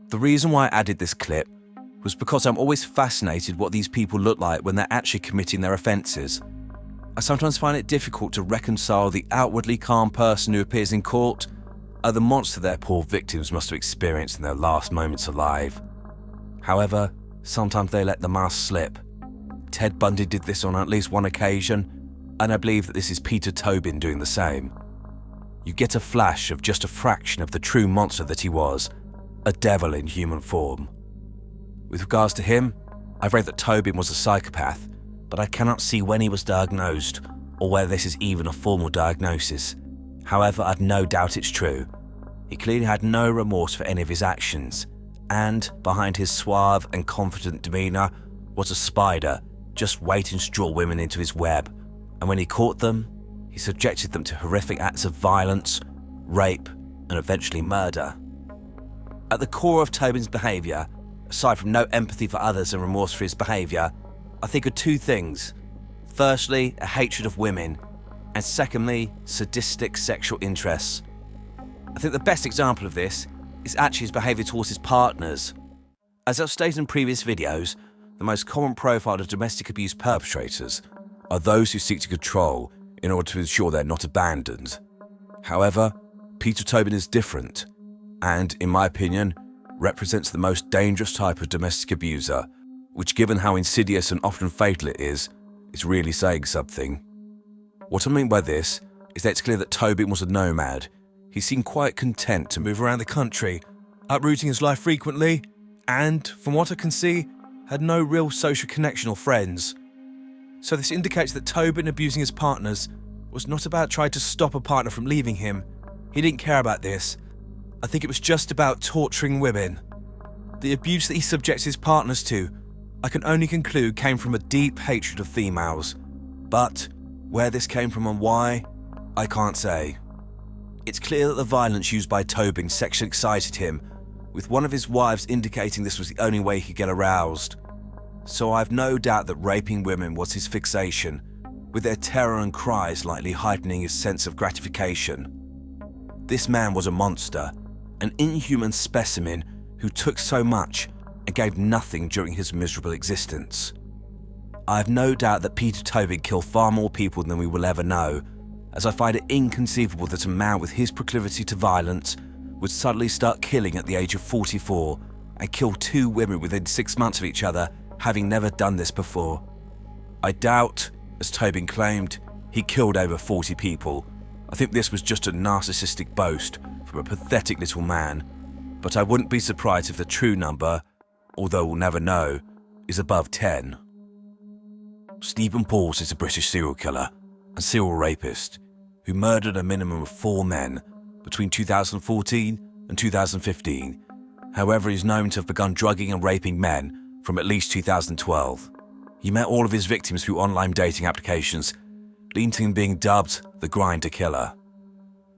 The reason why I added this clip was because I'm always fascinated what these people look like when they're actually committing their offences. I sometimes find it difficult to reconcile the outwardly calm person who appears in court and the monster their poor victims must have experienced in their last moments alive. However, sometimes they let the mask slip. Ted Bundy did this on at least one occasion, and I believe that this is Peter Tobin doing the same. You get a flash of just a fraction of the true monster that he was, a devil in human form. With regards to him, I've read that Tobin was a psychopath, but I cannot see when he was diagnosed or whether this is even a formal diagnosis. However, I've no doubt it's true. He clearly had no remorse for any of his actions, and behind his suave and confident demeanour was a spider just waiting to draw women into his web, and when he caught them, he subjected them to horrific acts of violence, rape, and eventually murder. At the core of Tobin's behaviour, aside from no empathy for others and remorse for his behaviour, I think of two things. Firstly, a hatred of women, and secondly, sadistic sexual interests. I think the best example of this is actually his behaviour towards his partners. As I've stated in previous videos, the most common profile of domestic abuse perpetrators are those who seek to control in order to ensure they're not abandoned. However, Peter Tobin is different, and, in my opinion, represents the most dangerous type of domestic abuser, which, given how insidious and often fatal it is really saying something. What I mean by this is that it's clear that Tobin was a nomad. He seemed quite content to move around the country, uprooting his life frequently, and, from what I can see, had no real social connection or friends. So this indicates that Tobin abusing his partners was not about trying to stop a partner from leaving him. He didn't care about this. I think it was just about torturing women. The abuse that he subjects his partners to, I can only conclude came from a deep hatred of females. But where this came from and why, I can't say. It's clear that the violence used by Tobin sexually excited him, with one of his wives indicating this was the only way he could get aroused. So I have no doubt that raping women was his fixation, with their terror and cries likely heightening his sense of gratification. This man was a monster, an inhuman specimen who took so much and gave nothing during his miserable existence. I have no doubt that Peter Tobin killed far more people than we will ever know, as I find it inconceivable that a man with his proclivity to violence would suddenly start killing at the age of 44 and kill 2 women within 6 months of each other, having never done this before. I doubt, as Tobin claimed, he killed over 40 people. I think this was just a narcissistic boast from a pathetic little man, but I wouldn't be surprised if the true number, although we'll never know, is above 10. Stephen Pauls is a British serial killer and serial rapist who murdered a minimum of 4 men between 2014 and 2015. However, he's known to have begun drugging and raping men from at least 2012. He met all of his victims through online dating applications, leading to him being dubbed the Grinder Killer.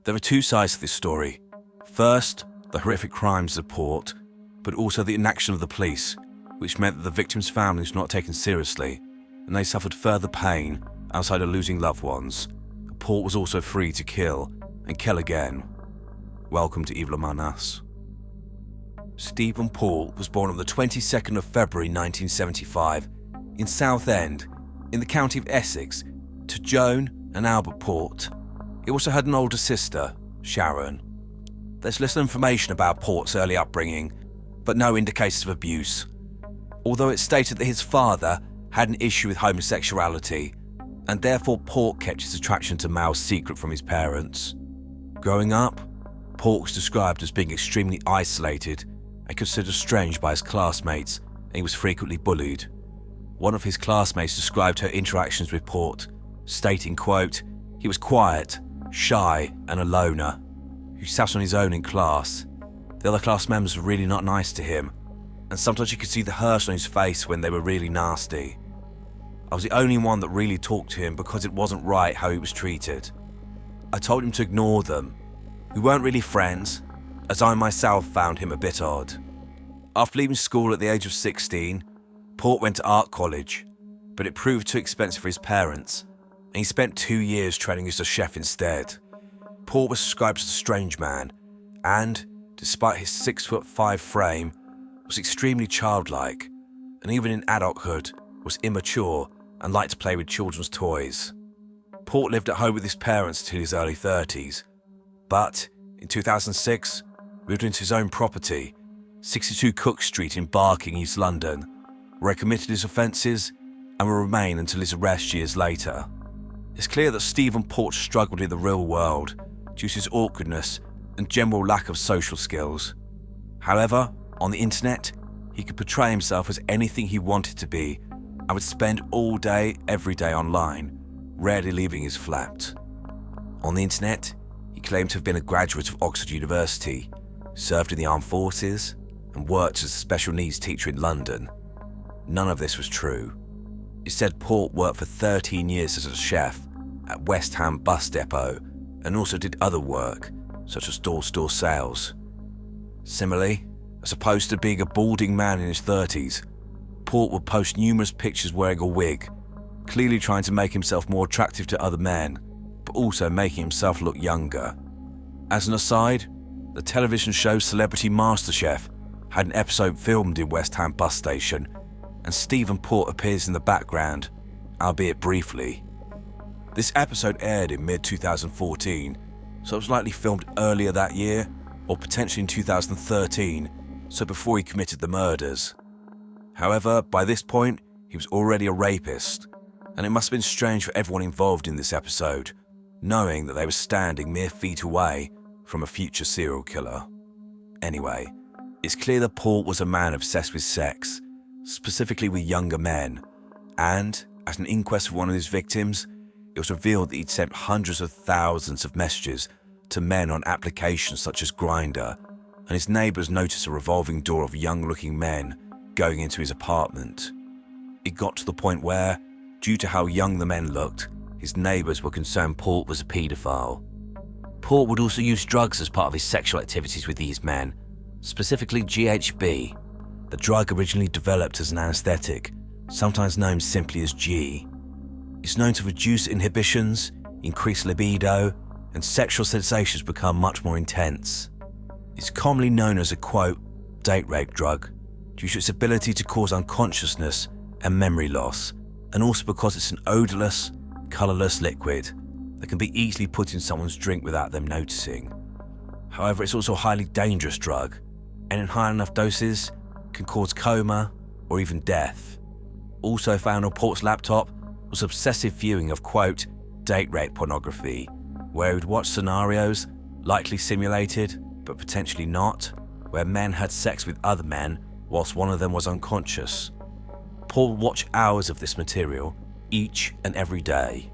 There are 2 sides to this story. First, the horrific crimes of Port, but also the inaction of the police, which meant that the victims' families were not taken seriously, and they suffered further pain outside of losing loved ones. Port was also free to kill and kill again. Welcome to Evil Among Us. Stephen Paul was born on the 22nd of February 1975 in Southend, in the county of Essex, to Joan and Albert Port. He also had an older sister, Sharon. There's little information about Port's early upbringing, but no indicators of abuse, although it's stated that his father had an issue with homosexuality, and therefore Port kept his attraction to males secret from his parents. Growing up, Port was described as being extremely isolated and considered strange by his classmates, and he was frequently bullied. One of his classmates described her interactions with Port, stating, quote, "He was quiet, shy, and a loner, who sat on his own in class. The other class members were really not nice to him, and sometimes you could see the hurt on his face when they were really nasty. I was the only one that really talked to him because it wasn't right how he was treated. I told him to ignore them. We weren't really friends, as I myself found him a bit odd." After leaving school at the age of 16, Port went to art college, but it proved too expensive for his parents, and he spent 2 years training as a chef instead. Port was described as a strange man, and, despite his 6'5" frame, was extremely childlike, and even in adulthood was immature and liked to play with children's toys. Port lived at home with his parents until his early 30s, but in 2006 moved into his own property, 62 Cook Street in Barking, East London, where he committed his offences and will remain until his arrest years later. It's clear that Stephen Port struggled in the real world due to his awkwardness and general lack of social skills. However, on the internet, he could portray himself as anything he wanted to be and would spend all day, every day online, rarely leaving his flat. On the internet, he claimed to have been a graduate of Oxford University, served in the armed forces, and worked as a special needs teacher in London. None of this was true. It said Port worked for 13 years as a chef at West Ham bus depot and also did other work, such as door-to-door sales. Similarly, as opposed to being a balding man in his 30s, Port would post numerous pictures wearing a wig, clearly trying to make himself more attractive to other men, but also making himself look younger. As an aside, the television show Celebrity MasterChef had an episode filmed in West Ham bus station, and Stephen Port appears in the background, albeit briefly. This episode aired in mid-2014, so it was likely filmed earlier that year, or potentially in 2013, so before he committed the murders. However, by this point, he was already a rapist, and it must have been strange for everyone involved in this episode, knowing that they were standing mere feet away from a future serial killer. Anyway, it's clear that Port was a man obsessed with sex, specifically with younger men, and at an inquest of one of his victims, it was revealed that he'd sent hundreds of thousands of messages to men on applications such as Grindr, and his neighbours noticed a revolving door of young-looking men going into his apartment. It got to the point where, due to how young the men looked, his neighbours were concerned Port was a paedophile. Port would also use drugs as part of his sexual activities with these men, specifically GHB, the drug originally developed as an anaesthetic, sometimes known simply as G. It's known to reduce inhibitions, increase libido, and sexual sensations become much more intense. It's commonly known as a, quote, date rape drug, due to its ability to cause unconsciousness and memory loss, and also because it's an odourless, colourless liquid that can be easily put in someone's drink without them noticing. However, it's also a highly dangerous drug, and in high enough doses can cause coma or even death. Also found on Port's laptop was obsessive viewing of, quote, date rape pornography, where he would watch scenarios, likely simulated, but potentially not, where men had sex with other men whilst one of them was unconscious. Port would watch hours of this material each and every day.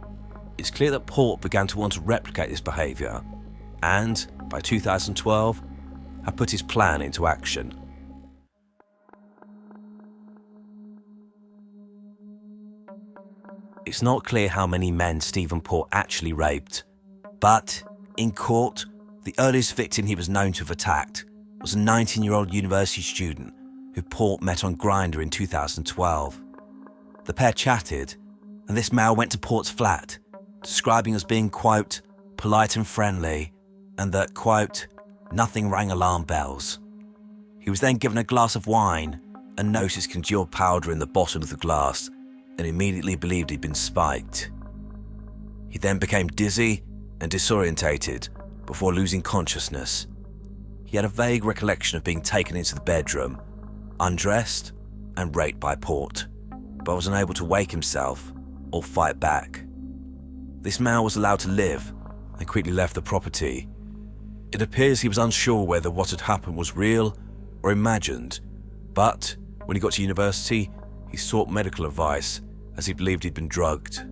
It's clear that Port began to want to replicate this behaviour, and by 2012, had put his plan into action. It's not clear how many men Stephen Port actually raped, but in court, the earliest victim he was known to have attacked was a 19-year-old university student who Port met on Grindr in 2012. The pair chatted, and this male went to Port's flat, describing as being, quote, polite and friendly, and that, quote, nothing rang alarm bells. He was then given a glass of wine and noticed congealed powder in the bottom of the glass and immediately believed he'd been spiked. He then became dizzy and disorientated before losing consciousness. He had a vague recollection of being taken into the bedroom, undressed and raped by Port, but was unable to wake himself or fight back. This male was allowed to live and quickly left the property. It appears he was unsure whether what had happened was real or imagined, but when he got to university, he sought medical advice as he believed he'd been drugged.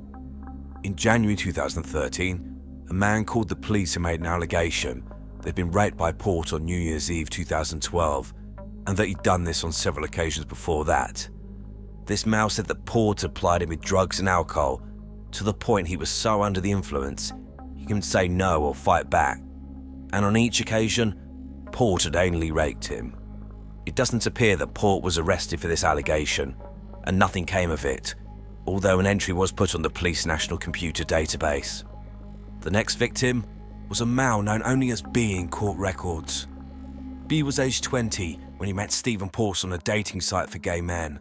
In January 2013, a man called the police and made an allegation that he'd been raped by Port on New Year's Eve 2012, and that he'd done this on several occasions before that. This male said that Port had plied him with drugs and alcohol to the point he was so under the influence he couldn't say no or fight back, and on each occasion, Port had anally raped him. It doesn't appear that Port was arrested for this allegation, and nothing came of it, although an entry was put on the police national computer database. The next victim was a male known only as B in court records. B was aged 20 when he met Stephen Port on a dating site for gay men.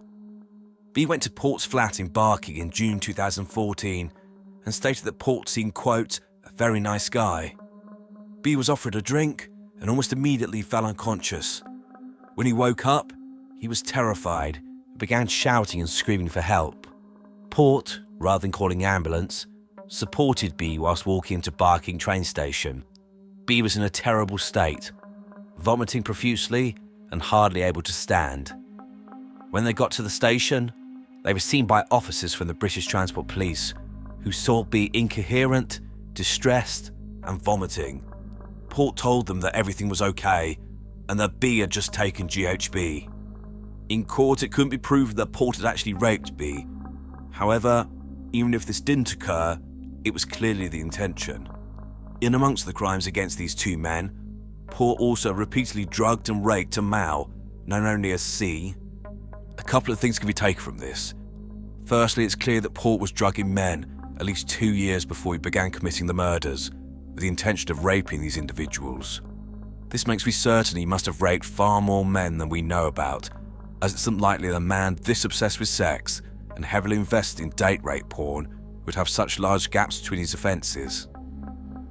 B went to Port's flat in Barking in June 2014 and stated that Port seemed, quote, a very nice guy. B was offered a drink and almost immediately fell unconscious. When he woke up, he was terrified and began shouting and screaming for help. Port, rather than calling ambulance, supported B whilst walking into Barking train station. B was in a terrible state, vomiting profusely and hardly able to stand. When they got to the station, they were seen by officers from the British Transport Police, who saw B incoherent, distressed and vomiting. Port told them that everything was okay and that B had just taken GHB. In court, it couldn't be proven that Port had actually raped B, However, even if this didn't occur, it was clearly the intention. In amongst the crimes against these two men, Port also repeatedly drugged and raped a male, known only as C. A couple of things can be taken from this. Firstly, it's clear that Port was drugging men at least 2 years before he began committing the murders, with the intention of raping these individuals. This makes me certain he must have raped far more men than we know about, as it's unlikely that a man this obsessed with sex and heavily invested in date rape porn would have such large gaps between his offences.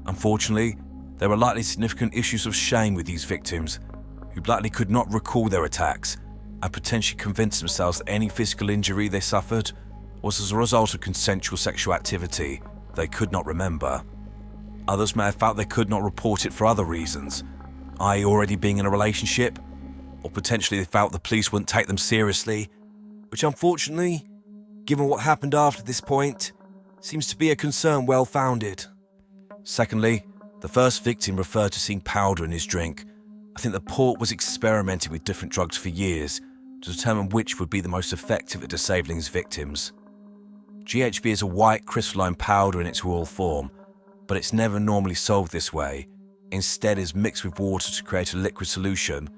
Unfortunately, there were likely significant issues of shame with these victims, who likely could not recall their attacks and potentially convince themselves that any physical injury they suffered was as a result of consensual sexual activity they could not remember. Others may have felt they could not report it for other reasons, i.e. already being in a relationship, or potentially they felt the police wouldn't take them seriously, which unfortunately, given what happened after this point, seems to be a concern well founded. Secondly, the first victim referred to seeing powder in his drink. I think that Port was experimenting with different drugs for years to determine which would be the most effective at disabling his victims. GHB is a white crystalline powder in its raw form, but it's never normally solved this way. Instead, it's mixed with water to create a liquid solution.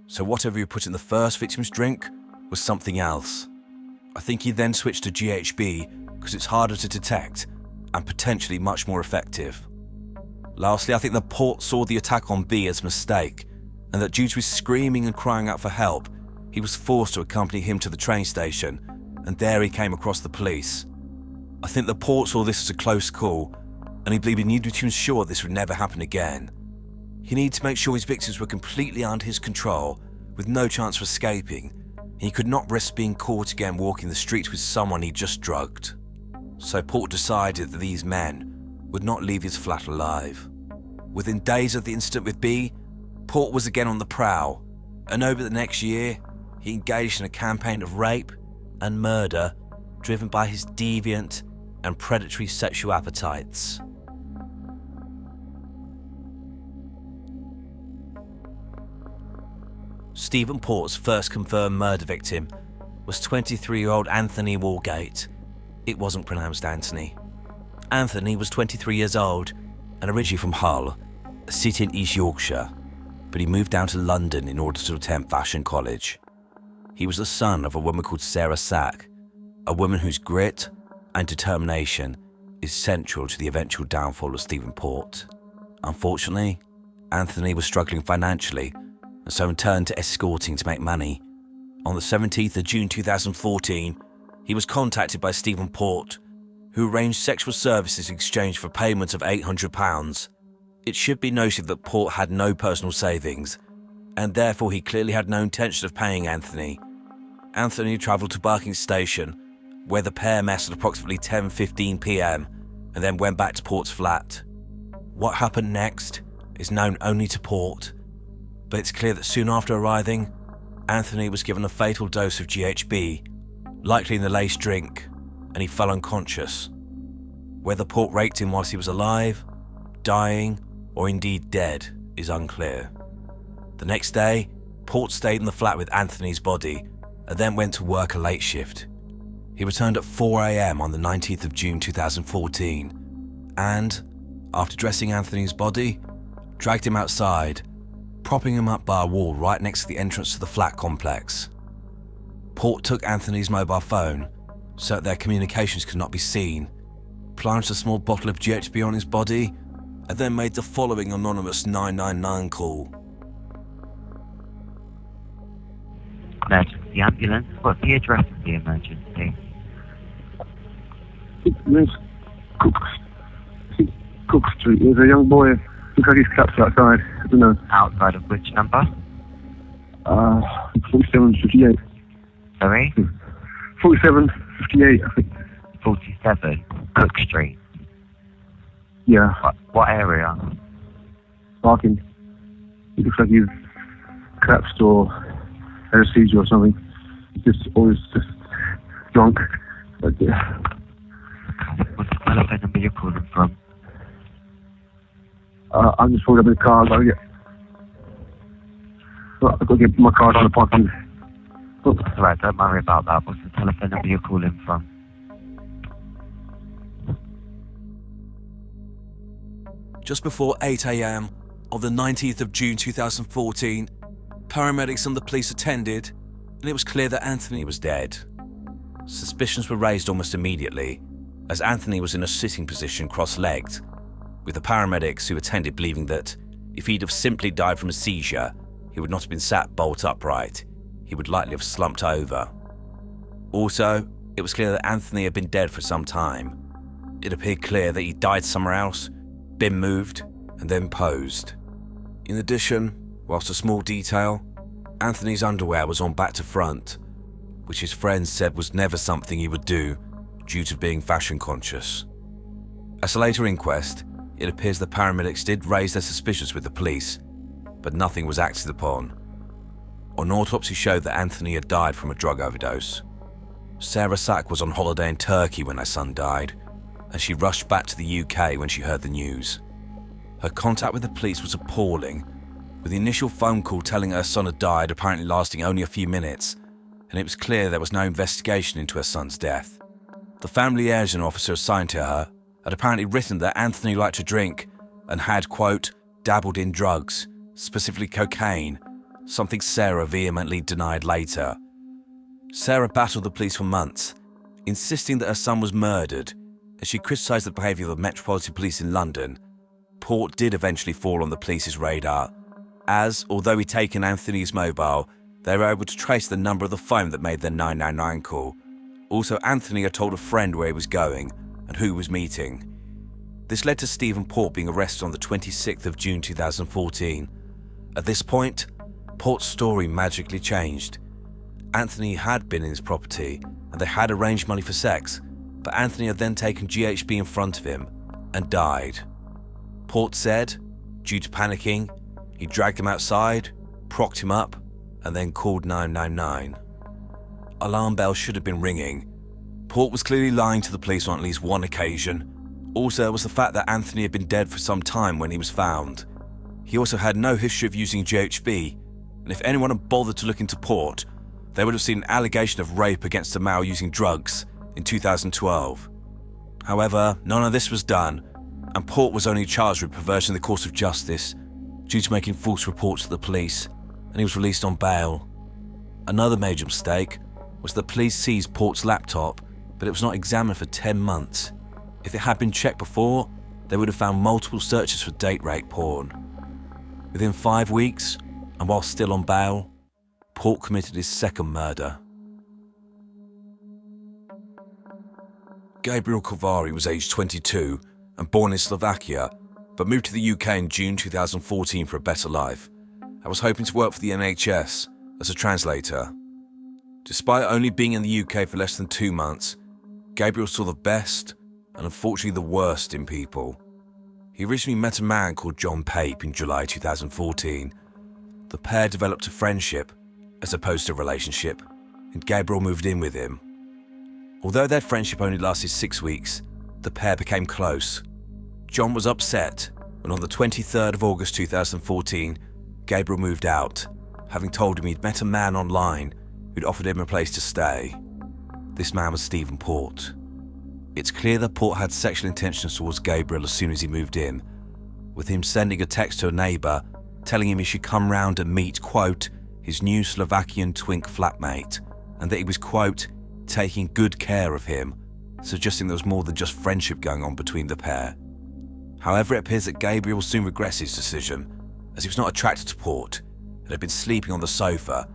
So whatever you put in the first victim's drink was something else. I think he then switched to GHB because it's harder to detect and potentially much more effective. Lastly, I think that Port saw the attack on B as a mistake, and that due to his screaming and crying out for help, he was forced to accompany him to the train station, and there he came across the police. I think that Port saw this as a close call, and he believed he needed to ensure this would never happen again. He needed to make sure his victims were completely under his control, with no chance of escaping. He could not risk being caught again walking the streets with someone he just drugged. So Port decided that these men would not leave his flat alive. Within days of the incident with B, Port was again on the prowl, and over the next year, he engaged in a campaign of rape and murder driven by his deviant and predatory sexual appetites. Stephen Port's first confirmed murder victim was 23-year-old Anthony Walgate. It wasn't pronounced Anthony. Anthony was 23 years old and originally from Hull, a city in East Yorkshire, but he moved down to London in order to attend fashion college. He was the son of a woman called Sarah Sack, a woman whose grit and determination is central to the eventual downfall of Stephen Port. Unfortunately, Anthony was struggling financially and so turned to escorting to make money. On the 17th of June 2014, he was contacted by Stephen Port, who arranged sexual services in exchange for payment of £800. It should be noted that Port had no personal savings, and therefore he clearly had no intention of paying Anthony. Anthony travelled to Barking Station, where the pair met at approximately 10:15 p.m, and then went back to Port's flat. What happened next is known only to Port, but it's clear that soon after arriving, Anthony was given a fatal dose of GHB, likely in the laced drink, and he fell unconscious. Whether Port raped him whilst he was alive, dying, or indeed dead is unclear. The next day, Port stayed in the flat with Anthony's body and then went to work a late shift. He returned at 4 a.m. on the 19th of June 2014 and, after dressing Anthony's body, dragged him outside, propping him up by a wall right next to the entrance to the flat complex. Port took Anthony's mobile phone so that their communications could not be seen, plunged a small bottle of GHB on his body, and then made the following anonymous 999 call. Emergency ambulance. What's the address of the emergency? It's Cook Street. There's a young boy. Looks like he's collapsed outside. I don't know. Outside of which number? 4758. Sorry? 4758, I think. 47 Cook Street. Yeah. What area? Barking. It looks like he's collapsed or had a seizure or something. He's just always just drunk. But yeah. What's the telephone number you're calling from? I'm just pulled up in the car. I've got to get my card on the parking. That's alright, don't worry about that. What's the telephone number you're calling from? Just before 8 a.m. on the 19th of June 2014, paramedics and the police attended, and it was clear that Anthony was dead. Suspicions were raised almost immediately, as Anthony was in a sitting position cross-legged, with the paramedics who attended believing that if he'd have simply died from a seizure, he would not have been sat bolt upright. He would likely have slumped over. Also, it was clear that Anthony had been dead for some time. It appeared clear that he died somewhere else, been moved, and then posed. In addition, whilst a small detail, Anthony's underwear was on back to front, which his friends said was never something he would do due to being fashion conscious. At a later inquest, it appears the paramedics did raise their suspicions with the police, but nothing was acted upon. An autopsy showed that Anthony had died from a drug overdose. Sarah Sack was on holiday in Turkey when her son died, and she rushed back to the UK when she heard the news. Her contact with the police was appalling, with the initial phone call telling her son had died apparently lasting only a few minutes, and it was clear there was no investigation into her son's death. The family liaison officer assigned to her had apparently written that Anthony liked to drink and had, quote, dabbled in drugs, specifically cocaine, something Sarah vehemently denied later. Sarah battled the police for months, insisting that her son was murdered, and she criticised the behaviour of the Metropolitan Police in London. Port did eventually fall on the police's radar, as, although he'd taken Anthony's mobile, they were able to trace the number of the phone that made their 999 call. Also, Anthony had told a friend where he was going and who he was meeting. This led to Stephen Port being arrested on the 26th of June 2014. At this point, Port's story magically changed. Anthony had been in his property and they had arranged money for sex, but Anthony had then taken GHB in front of him and died. Port said, due to panicking, he dragged him outside, propped him up, and then called 999. Alarm bells should have been ringing. Port was clearly lying to the police on at least one occasion. Also, there was the fact that Anthony had been dead for some time when he was found. He also had no history of using GHB, and if anyone had bothered to look into Port, they would have seen an allegation of rape against a male using drugs in 2012. However, none of this was done, and Port was only charged with perverting the course of justice due to making false reports to the police, and he was released on bail. Another major mistake was that police seized Port's laptop, but it was not examined for 10 months. If it had been checked before, they would have found multiple searches for date rape porn. Within 5 weeks, and while still on bail, Port committed his second murder. Gabriel Kovari was aged 22 and born in Slovakia, but moved to the UK in June 2014 for a better life. I was hoping to work for the NHS as a translator. Despite only being in the UK for less than 2 months, Gabriel saw the best and unfortunately the worst in people. He originally met a man called John Pape in July 2014. The pair developed a friendship as opposed to a relationship, and Gabriel moved in with him. Although their friendship only lasted 6 weeks, the pair became close. John was upset when on the 23rd of August 2014, Gabriel moved out, having told him he'd met a man online who'd offered him a place to stay. This man was Stephen Port. It's clear that Port had sexual intentions towards Gabriel as soon as he moved in, with him sending a text to a neighbour telling him he should come round and meet, quote, his new Slovakian twink flatmate, and that he was, quote, taking good care of him, suggesting there was more than just friendship going on between the pair. However, it appears that Gabriel soon regressed his decision, as he was not attracted to Port and had been sleeping on the sofa,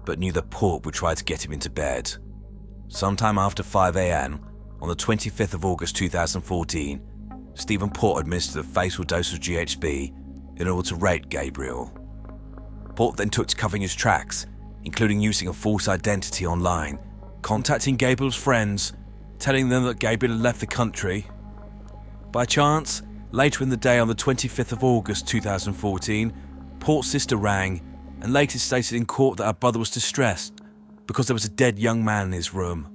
but knew that Port would try to get him into bed. Sometime after 5 a.m, on the 25th of August 2014, Stephen Port administered a fatal dose of GHB in order to rape Gabriel. Port then took to covering his tracks, including using a false identity online, contacting Gabriel's friends, telling them that Gabriel had left the country. By chance, later in the day on the 25th of August 2014, Port's sister rang and later stated in court that her brother was distressed because there was a dead young man in his room.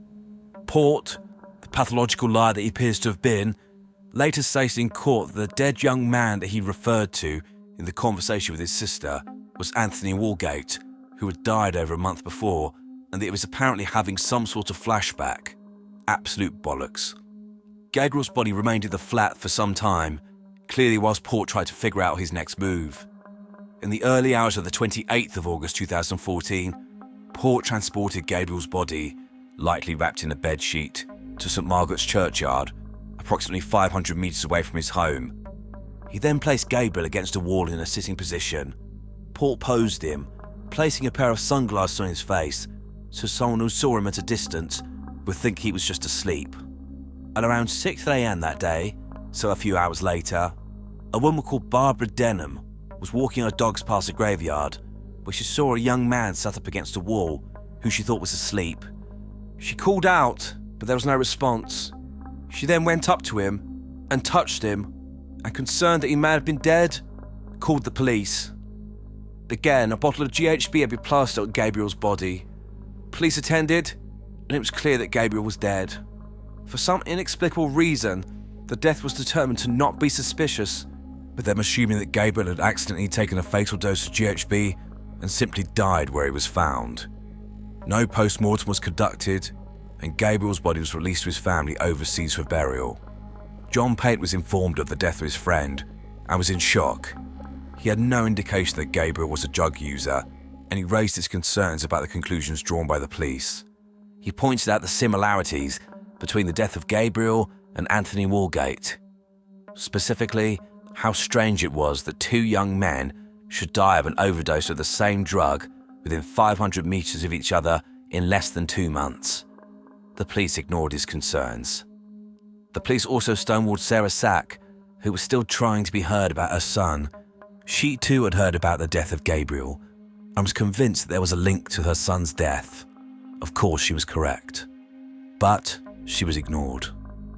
Port, the pathological liar that he appears to have been, later stated in court that the dead young man that he referred to in the conversation with his sister was Anthony Walgate, who had died over a month before, and that he was apparently having some sort of flashback. Absolute bollocks. Gabriel's body remained in the flat for some time, clearly whilst Port tried to figure out his next move. In the early hours of the 28th of August 2014, Port transported Gabriel's body, likely wrapped in a bedsheet, to St Margaret's churchyard, approximately 500 metres away from his home. He then placed Gabriel against a wall in a sitting position. Port posed him, placing a pair of sunglasses on his face so someone who saw him at a distance would think he was just asleep. At around 6 AM that day, so a few hours later, a woman called Barbara Denham was walking her dogs past a graveyard where she saw a young man sat up against a wall who she thought was asleep. She called out, but there was no response. She then went up to him and touched him, and concerned that he may have been dead, called the police. Again, a bottle of GHB had been plastered on Gabriel's body. Police attended, and it was clear that Gabriel was dead. For some inexplicable reason, the death was determined to not be suspicious, with them assuming that Gabriel had accidentally taken a fatal dose of GHB and simply died where he was found. No post-mortem was conducted, and Gabriel's body was released to his family overseas for burial. John Pate was informed of the death of his friend and was in shock. He had no indication that Gabriel was a drug user, and he raised his concerns about the conclusions drawn by the police. He pointed out the similarities between the death of Gabriel and Anthony Walgate. Specifically, how strange it was that two young men should die of an overdose of the same drug within 500 metres of each other in less than 2 months. The police ignored his concerns. The police also stonewalled Sarah Sack, who was still trying to be heard about her son. She too had heard about the death of Gabriel and was convinced that there was a link to her son's death. Of course, she was correct. But she was ignored.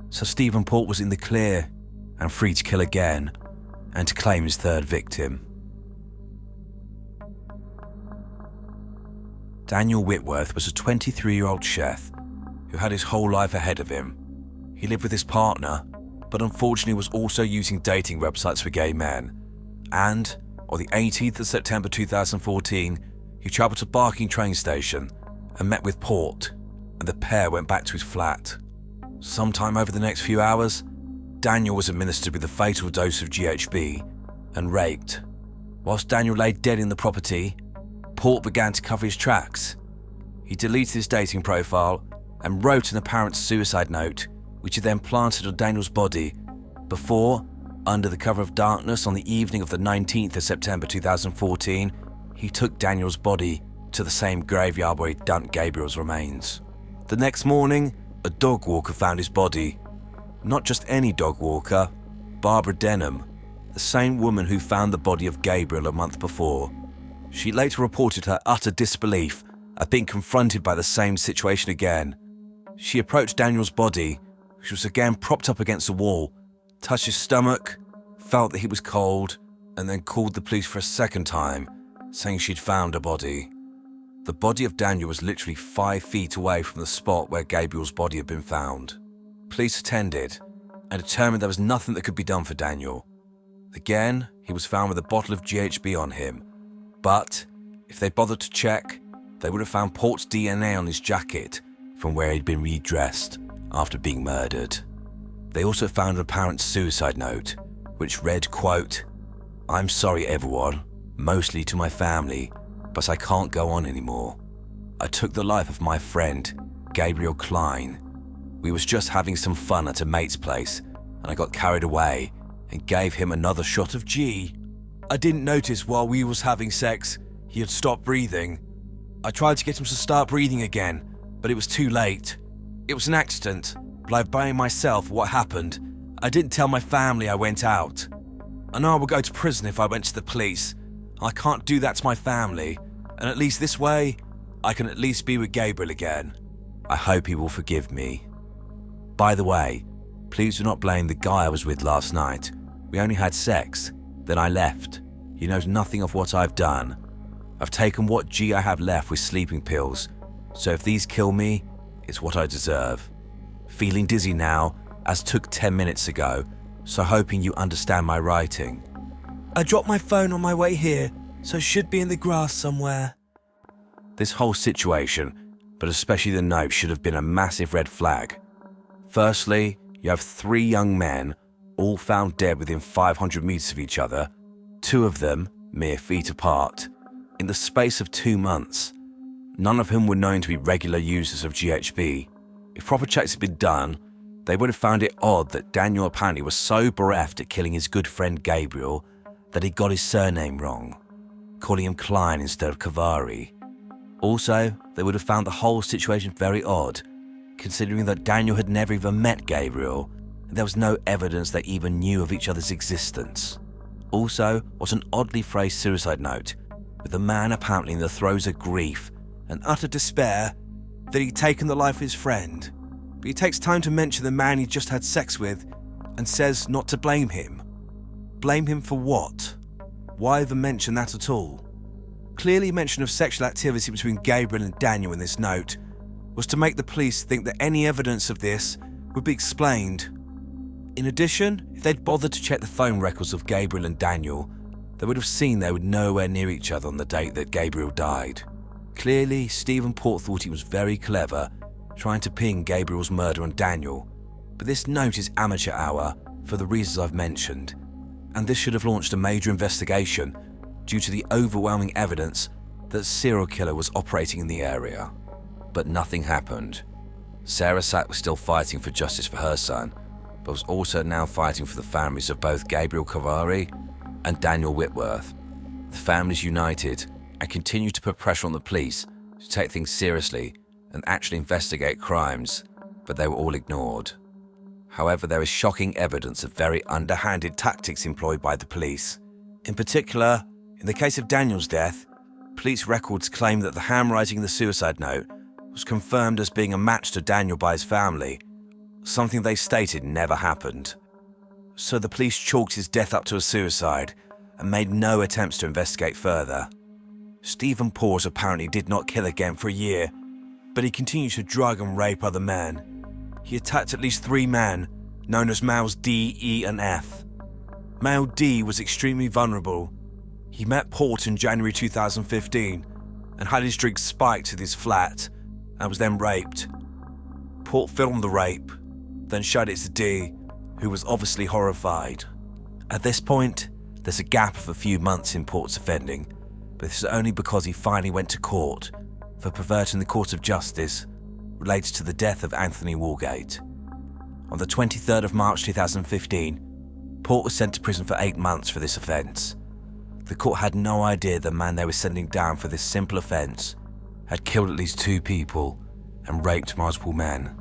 So Stephen Port was in the clear and free to kill again and to claim his third victim. Daniel Whitworth was a 23-year-old chef who had his whole life ahead of him. He lived with his partner, but unfortunately was also using dating websites for gay men. And on the 18th of September 2014, he travelled to Barking train station and met with Port, and the pair went back to his flat. Sometime over the next few hours, Daniel was administered with a fatal dose of GHB and raped. Whilst Daniel lay dead in the property, Port began to cover his tracks. He deleted his dating profile and wrote an apparent suicide note, which he then planted on Daniel's body before, under the cover of darkness on the evening of the 19th of September 2014, he took Daniel's body to the same graveyard where he dumped Gabriel's remains. The next morning, a dog walker found his body. Not just any dog walker, Barbara Denham, the same woman who found the body of Gabriel a month before. She later reported her utter disbelief at being confronted by the same situation again. She approached Daniel's body, which was again propped up against the wall, touched his stomach, felt that he was cold, and then called the police for a second time, saying she'd found a body. The body of Daniel was literally 5 feet away from the spot where Gabriel's body had been found. Police attended and determined there was nothing that could be done for Daniel. Again, he was found with a bottle of GHB on him, but if they bothered to check, they would have found Port's DNA on his jacket from where he'd been redressed after being murdered. They also found an apparent suicide note, which read, quote, "I'm sorry everyone, mostly to my family, but I can't go on anymore. I took the life of my friend, Gabriel Klein. We was just having some fun at a mate's place, and I got carried away and gave him another shot of G. I didn't notice while we was having sex, he had stopped breathing. I tried to get him to start breathing again, but it was too late. It was an accident, but I blamed myself for what happened. I didn't tell my family I went out. I know I would go to prison if I went to the police. I can't do that to my family, and at least this way, I can at least be with Gabriel again. I hope he will forgive me. By the way, please do not blame the guy I was with last night. We only had sex, then I left. He knows nothing of what I've done. I've taken what G I have left with sleeping pills, so if these kill me, it's what I deserve. Feeling dizzy now, as took 10 minutes ago, so hoping you understand my writing. I dropped my phone on my way here, so should be in the grass somewhere." This whole situation, but especially the note, should have been a massive red flag. Firstly, you have 3 young men, all found dead within 500 metres of each other, 2 of them mere feet apart, in the space of 2 months. None of whom were known to be regular users of GHB. If proper checks had been done, they would have found it odd that Daniel apparently was so bereft at killing his good friend Gabriel that he got his surname wrong, calling him Klein instead of Kavari. Also, they would have found the whole situation very odd, considering that Daniel had never even met Gabriel, and there was no evidence they even knew of each other's existence. Also, was an oddly phrased suicide note, with the man apparently in the throes of grief and utter despair that he'd taken the life of his friend, but he takes time to mention the man he just had sex with and says not to blame him. Blame him for what? Why even mention that at all? Clearly mention of sexual activity between Gabriel and Daniel in this note was to make the police think that any evidence of this would be explained. In addition, if they'd bothered to check the phone records of Gabriel and Daniel, they would have seen they were nowhere near each other on the date that Gabriel died. Clearly, Stephen Port thought he was very clever, trying to pin Gabriel's murder on Daniel, but this note is amateur hour for the reasons I've mentioned, and this should have launched a major investigation due to the overwhelming evidence that a serial killer was operating in the area. But nothing happened. Sarah Sack was still fighting for justice for her son, but was also now fighting for the families of both Gabriel Kavari and Daniel Whitworth. The families united and continued to put pressure on the police to take things seriously and actually investigate crimes, but they were all ignored. However, there is shocking evidence of very underhanded tactics employed by the police. In particular, in the case of Daniel's death, police records claim that the handwriting in the suicide note was confirmed as being a match to Daniel by his family, something they stated never happened. So the police chalked his death up to a suicide and made no attempts to investigate further. Stephen Port apparently did not kill again for a year, but he continued to drug and rape other men. He attacked at least 3 men, known as males D, E and F. Male D was extremely vulnerable. He met Port in January 2015 and had his drink spiked at his flat and was then raped. Port filmed the rape, then showed it to D, who was obviously horrified. At this point, there's a gap of a few months in Port's offending, but this is only because he finally went to court for perverting the court of justice related to the death of Anthony Walgate. On the 23rd of March 2015, Port was sent to prison for 8 months for this offence. The court had no idea the man they were sending down for this simple offence had killed at least 2 people and raped multiple men.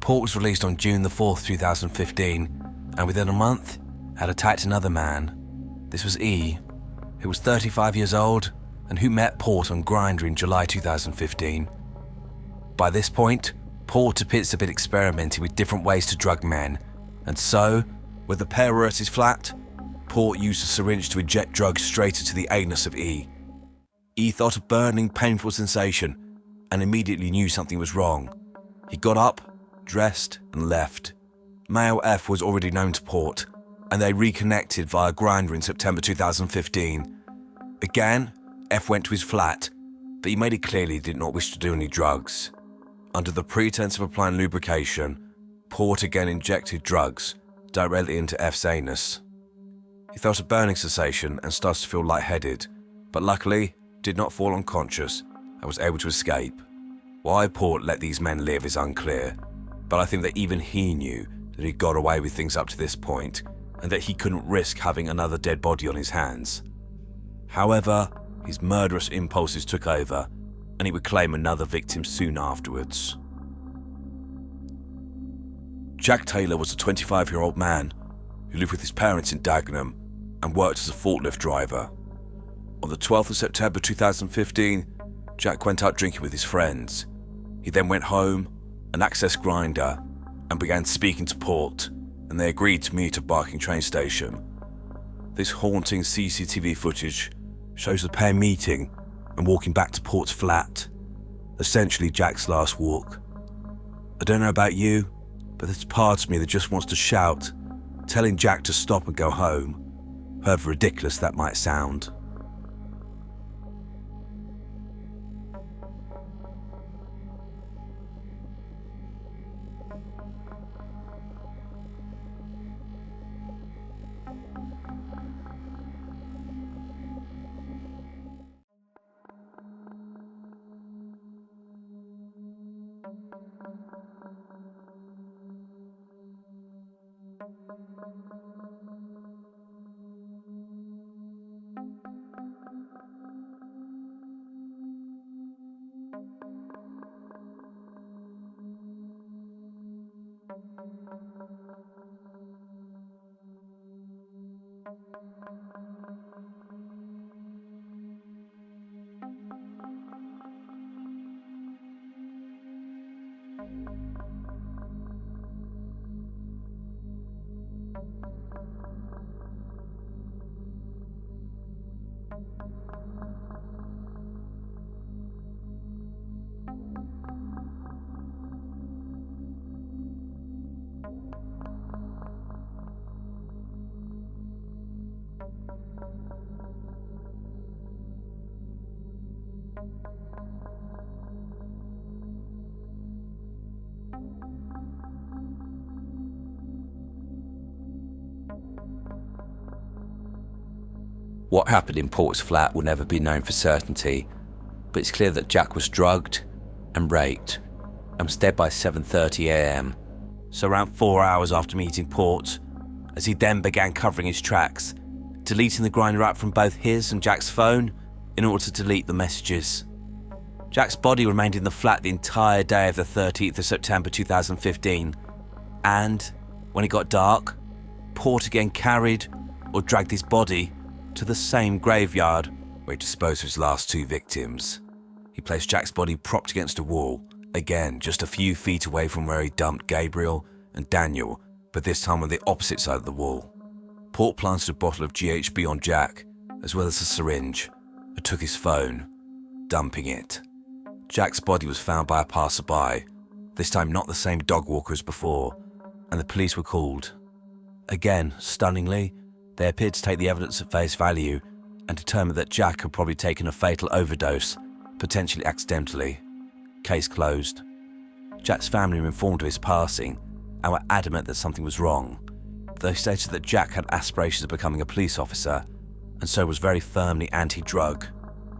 Port was released on June the 4th, 2015, and within a month had attacked another man. This was E, who was 35 years old and who met Port on Grindr in July 2015. By this point, Port appears to have been experimenting with different ways to drug men, and so, with the pair were at his flat, Port used a syringe to inject drugs straight into the anus of E. E felt a burning, painful sensation and immediately knew something was wrong. He got up, dressed, and left. Male F was already known to Port, and they reconnected via Grindr in September 2015. Again, F went to his flat, but he made it clear he did not wish to do any drugs. Under the pretense of applying lubrication, Port again injected drugs directly into F's anus. He felt a burning sensation and started to feel lightheaded, but luckily did not fall unconscious and was able to escape. Why Port let these men live is unclear, but I think that even he knew that he got away with things up to this point and that he couldn't risk having another dead body on his hands. However, his murderous impulses took over and he would claim another victim soon afterwards. Jack Taylor was a 25-year-old man who lived with his parents in Dagenham and worked as a forklift driver. On the 12th of September 2015, Jack went out drinking with his friends. He then went home and accessed Grindr and began speaking to Port, and they agreed to meet at Barking train station. This haunting CCTV footage shows the pair meeting and walking back to Port's flat, essentially Jack's last walk. I don't know about you, but there's part of me that just wants to shout, telling Jack to stop and go home, however ridiculous that might sound. What happened in Port's flat will never be known for certainty, but it's clear that Jack was drugged and raped and was dead by 7:30 a.m, so around 4 hours after meeting Port, as he then began covering his tracks, deleting the Grindr app from both his and Jack's phone in order to delete the messages. Jack's body remained in the flat the entire day of the 13th of September 2015, and when it got dark, Port again carried or dragged his body to the same graveyard where he disposed of his last two victims. He placed Jack's body propped against a wall, again just a few feet away from where he dumped Gabriel and Daniel, but this time on the opposite side of the wall. Port planted a bottle of GHB on Jack, as well as a syringe, and took his phone, dumping it. Jack's body was found by a passerby, this time not the same dog walker as before, and the police were called. Again, stunningly, they appeared to take the evidence at face value and determined that Jack had probably taken a fatal overdose, potentially accidentally. Case closed. Jack's family were informed of his passing and were adamant that something was wrong. They stated that Jack had aspirations of becoming a police officer and so was very firmly anti-drug.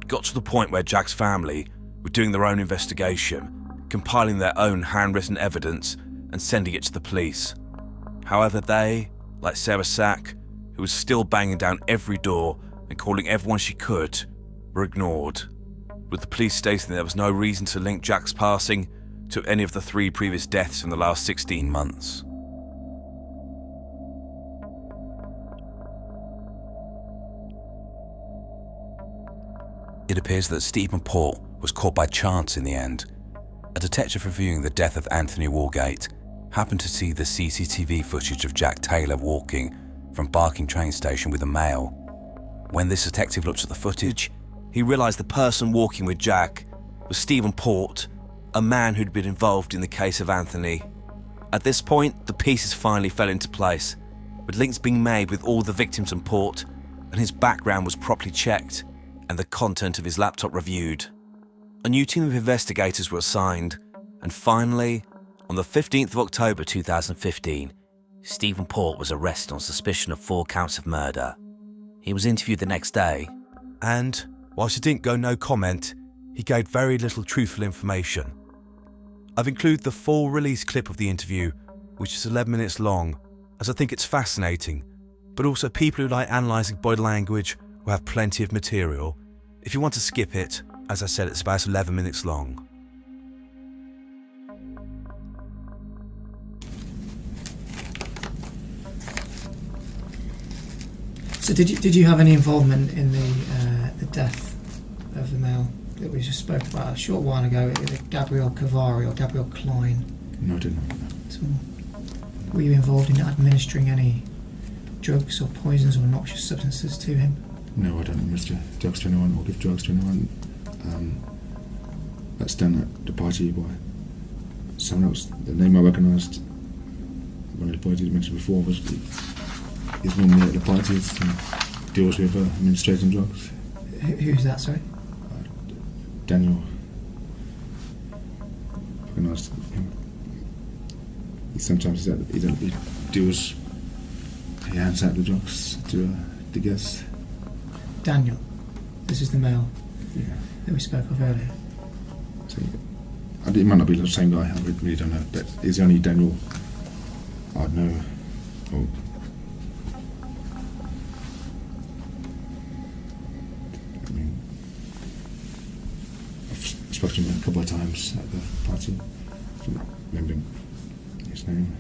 It got to the point where Jack's family were doing their own investigation, compiling their own handwritten evidence and sending it to the police. However, they, like Sarah Sack, who was still banging down every door and calling everyone she could, were ignored, with the police stating there was no reason to link Jack's passing to any of the 3 previous deaths in the last 16 months. It appears that Stephen Port was caught by chance in the end. A detective reviewing the death of Anthony Walgate happened to see the CCTV footage of Jack Taylor walking from Barking train station with a male. When this detective looked at the footage, he realised the person walking with Jack was Stephen Port, a man who'd been involved in the case of Anthony. At this point, the pieces finally fell into place, with links being made with all the victims and Port, and his background was properly checked and the content of his laptop reviewed. A new team of investigators were assigned, and finally, on the 15th of October 2015, Stephen Port was arrested on suspicion of 4 counts of murder. He was interviewed the next day, and whilst he didn't go no comment, he gave very little truthful information. I've included the full release clip of the interview, which is 11 minutes long, as I think it's fascinating, but also people who like analysing body language will have plenty of material. If you want to skip it, as I said, it's about 11 minutes long. So did you have any involvement in the death of the male that we just spoke about a short while ago, Gabriel Cavari or Gabriel Klein? No, I didn't know. So, were you involved in administering any drugs or poisons or noxious substances to him? No, I don't administer drugs to anyone or give drugs to anyone. That's done at the party by someone else. The name I recognised, one of the boys you mentioned before, was he's normally at the parties and deals with administrating drugs. Who's that, sorry? Daniel. Recognised him. He sometimes he deals, he hands out the drugs to the guests. Daniel. This is the male Yeah. that we spoke of earlier. So, it might not be the same guy, I really don't know, but he's the only Daniel I know, or spoke to him a couple of times at the party. I don't remember his name.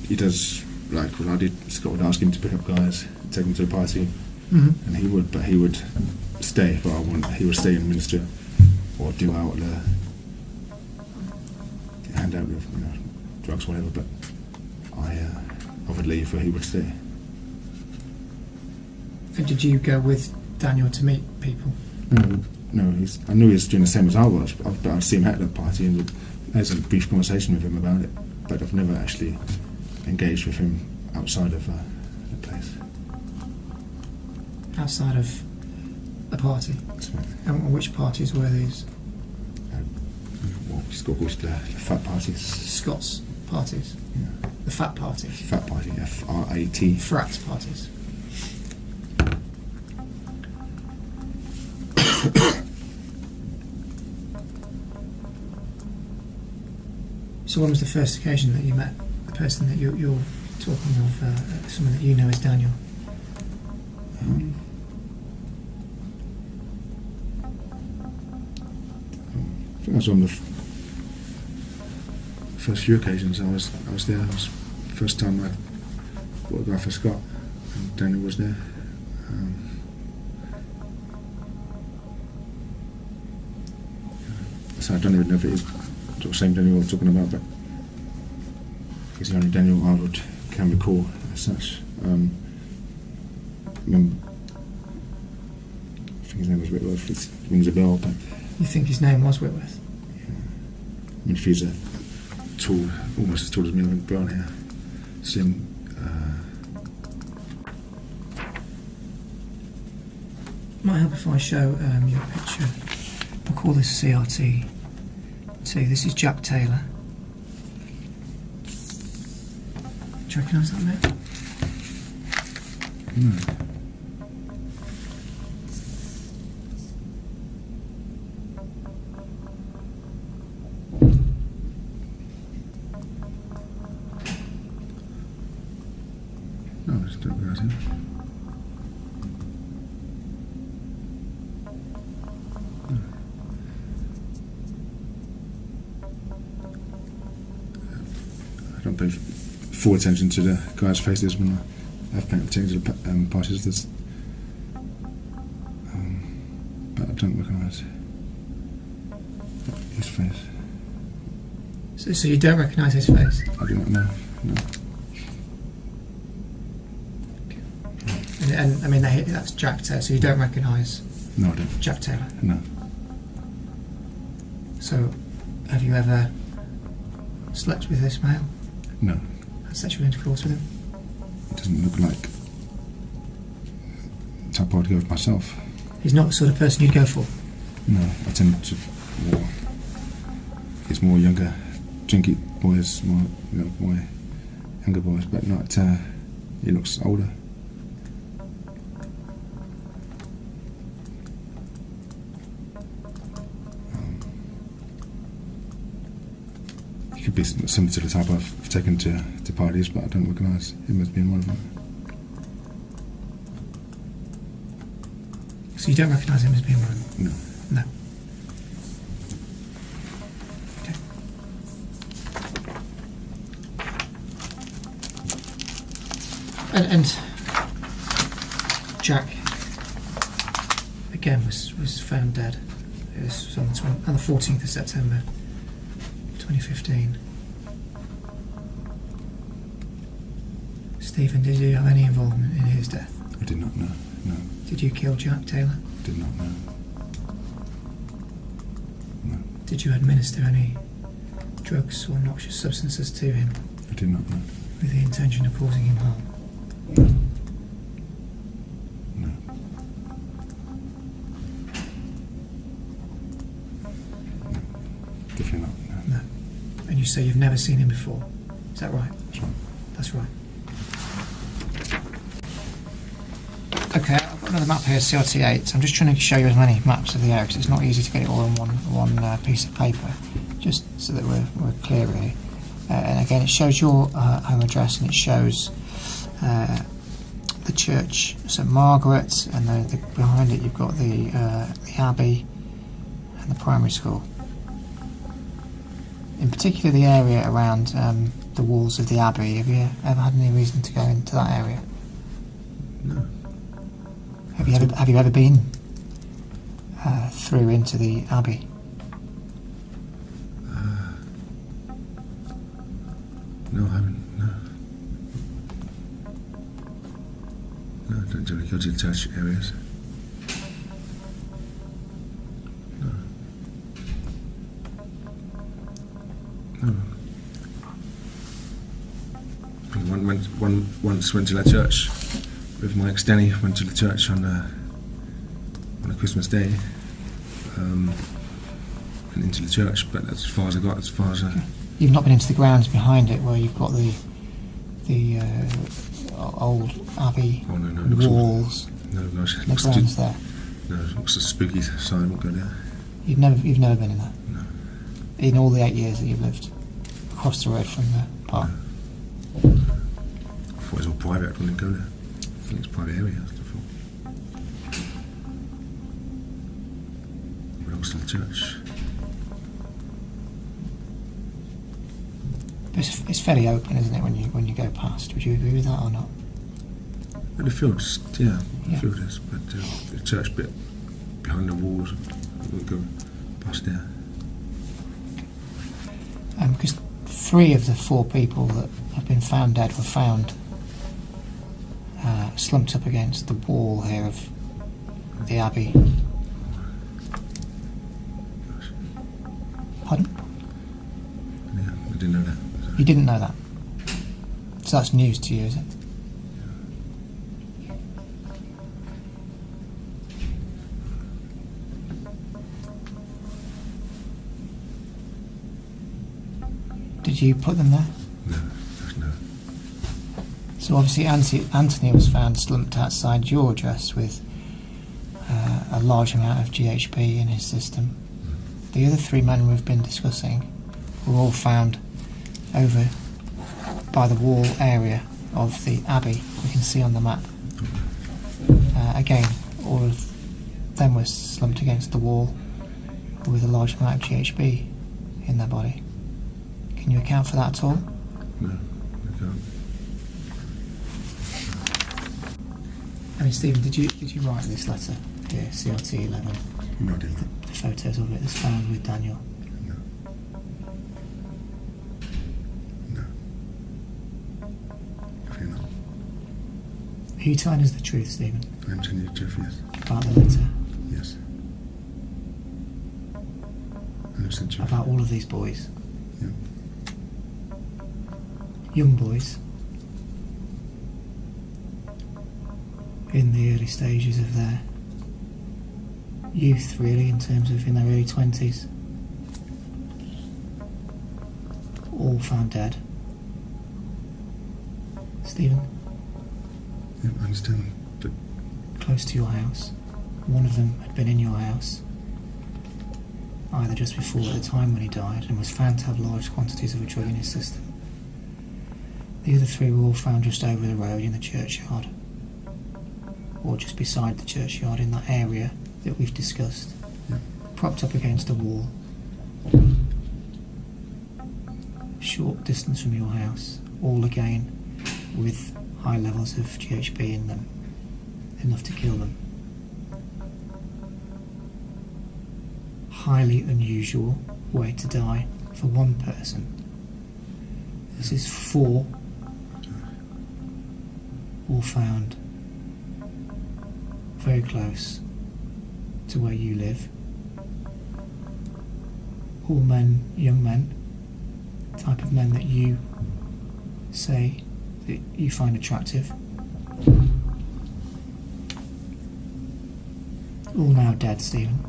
He does, like when I did, Scott would ask him to pick up guys, take them to the party, and he would stay, but he would stay and minister or do out the hand out of drugs or whatever, but I would leave, but he would stay. And did you go with Daniel to meet people? No, I knew he was doing the same as I was, but I'd see him at the party and had a brief conversation with him about it, but I've never actually engaged with him outside of the place. Outside of the party? And which parties were these? It's called the fat parties. Scots parties? Yeah. The fat party? Fat party, F-R-A-T. Frat parties? So when was the first occasion that you met the person that you're talking of, someone that you know as Daniel? I think I was on the first few occasions I was there. It was the first time I bought a guy for Scott, and Daniel was there. So I don't even know if it is the same Daniel we're talking about, but he's the only Daniel I can recall as such. I think his name was Whitworth. It rings a bell, but You think his name was Whitworth? yeah. I mean, if he's tall, almost as tall as me, with brown hair, slim. Might help if I show you a picture. We'll call this CRT. So this is Jack Taylor. Do you recognise that, mate? No. No, I just don't recognise him. I don't pay full attention to the guys' faces when I have paid attention to the parties. But I don't recognise his face. So you don't recognise his face? I do not know. No. And I mean, that's Jack Taylor, so you don't recognise No, I don't. Jack Taylor? No. So, have you ever slept with this male? No. Had sexual intercourse with him? It doesn't look like the type I would go with myself. He's not the sort of person you'd go for? No, I tend to it's more younger, drinky boys, more younger boys, but not. He looks older. He could be similar to the type I've taken to parties, but I don't recognise him as being one of them. So you don't recognise him as being one of them? No. No. Okay. And Jack, again, was found dead. This was on the 14th of September 2015. Stephen, did you have any involvement in his death? I did not know. No. Did you kill Jack Taylor? Did not know. No. Did you administer any drugs or noxious substances to him I did not know. with the intention of causing him harm? No. Definitely not. No. No. And you say you've never seen him before. Is that right? That's right. That's right. Okay, I've got another map here, CRT8. I'm just trying to show you as many maps of the area because it's not easy to get it all on one piece of paper, just so that we're clear really. And again, it shows your home address and it shows the church St Margaret, and behind it you've got the Abbey and the primary school. In particular, the area around the walls of the Abbey. Have you ever had any reason to go into that area? No. Have you ever been through into the Abbey? No, I haven't. No. No, I don't generally go to the church areas. No. No. Once went to the church with my ex-Danny. Went to the church on a Christmas day, and into the church. But that's as far as I got. As far as You've not been into the grounds behind it, where you've got the old Abbey walls. No, gosh, no grounds there. No, it looks a spooky, so I won't go there. You've never been in there. No. In all the 8 years that you've lived across the road from the park. I thought it was all private. I wouldn't go there. I think it's a private area. I thought. It belongs to the church. It's fairly open, isn't it, when you go past? Would you agree with that or not? But the field's, the field is, but the church bit behind the walls, we'll go past there. Because 3 of the 4 people that have been found dead were found slumped up against the wall here of the Abbey. Gosh. Pardon? Yeah, I didn't know that. You didn't know that? So that's news to you, is it? Did you put them there? No. So obviously Anthony was found slumped outside your address with a large amount of GHB in his system. The other 3 men we've been discussing were all found over by the wall area of the Abbey. We can see on the map. Again, all of them were slumped against the wall with a large amount of GHB in their body. Can you account for that at all? No, I can't. I mean, Stephen, did you write this letter here, CRT 11? No, I didn't. The photos of it that's found with Daniel. No. Definitely not. Are you telling us the truth, Stephen? I'm telling you the truth, yes. About the letter? Yes. 100% truth. About all of these boys? Yeah. Young boys? In the early stages of their youth, really, in terms of in their early 20s. All found dead. Stephen? Yeah, I understand, but Close to your house. One of them had been in your house, either just before or at the time when he died, and was found to have large quantities of a drug in his system. The other 3 were all found just over the road in the churchyard, or just beside the churchyard in that area that we've discussed, propped up against a wall, short distance from your house, all again with high levels of GHB in them, enough to kill them. Highly unusual way to die for one person. This is 4 all found very close to where you live. All men, young men, type of men that you say that you find attractive. All now dead, Stephen.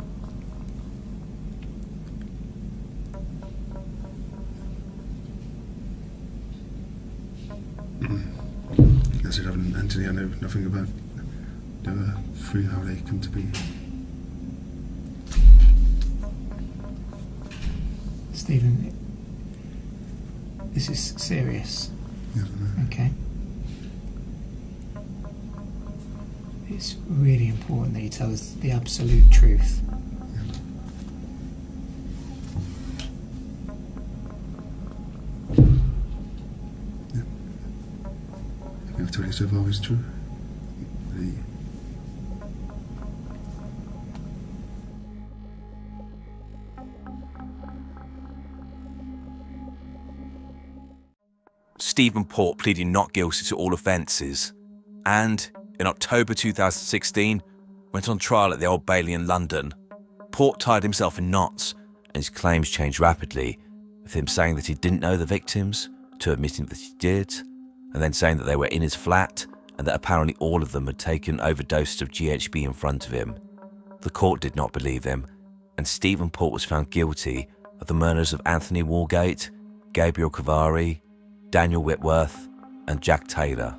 I said, Anthony, I know nothing about the other 3, how they come to be. Stephen, this is serious. Yes, I know. Okay. it's really important that you tell us the absolute truth. I've told you so far is true. Stephen Port pleaded not guilty to all offences and, in October 2016, went on trial at the Old Bailey in London. Port tied himself in knots, and his claims changed rapidly, with him saying that he didn't know the victims, to admitting that he did, and then saying that they were in his flat and that apparently all of them had taken overdoses of GHB in front of him. The court did not believe him, and Stephen Port was found guilty of the murders of Anthony Walgate, Gabriel Cavari, Daniel Whitworth, and Jack Taylor.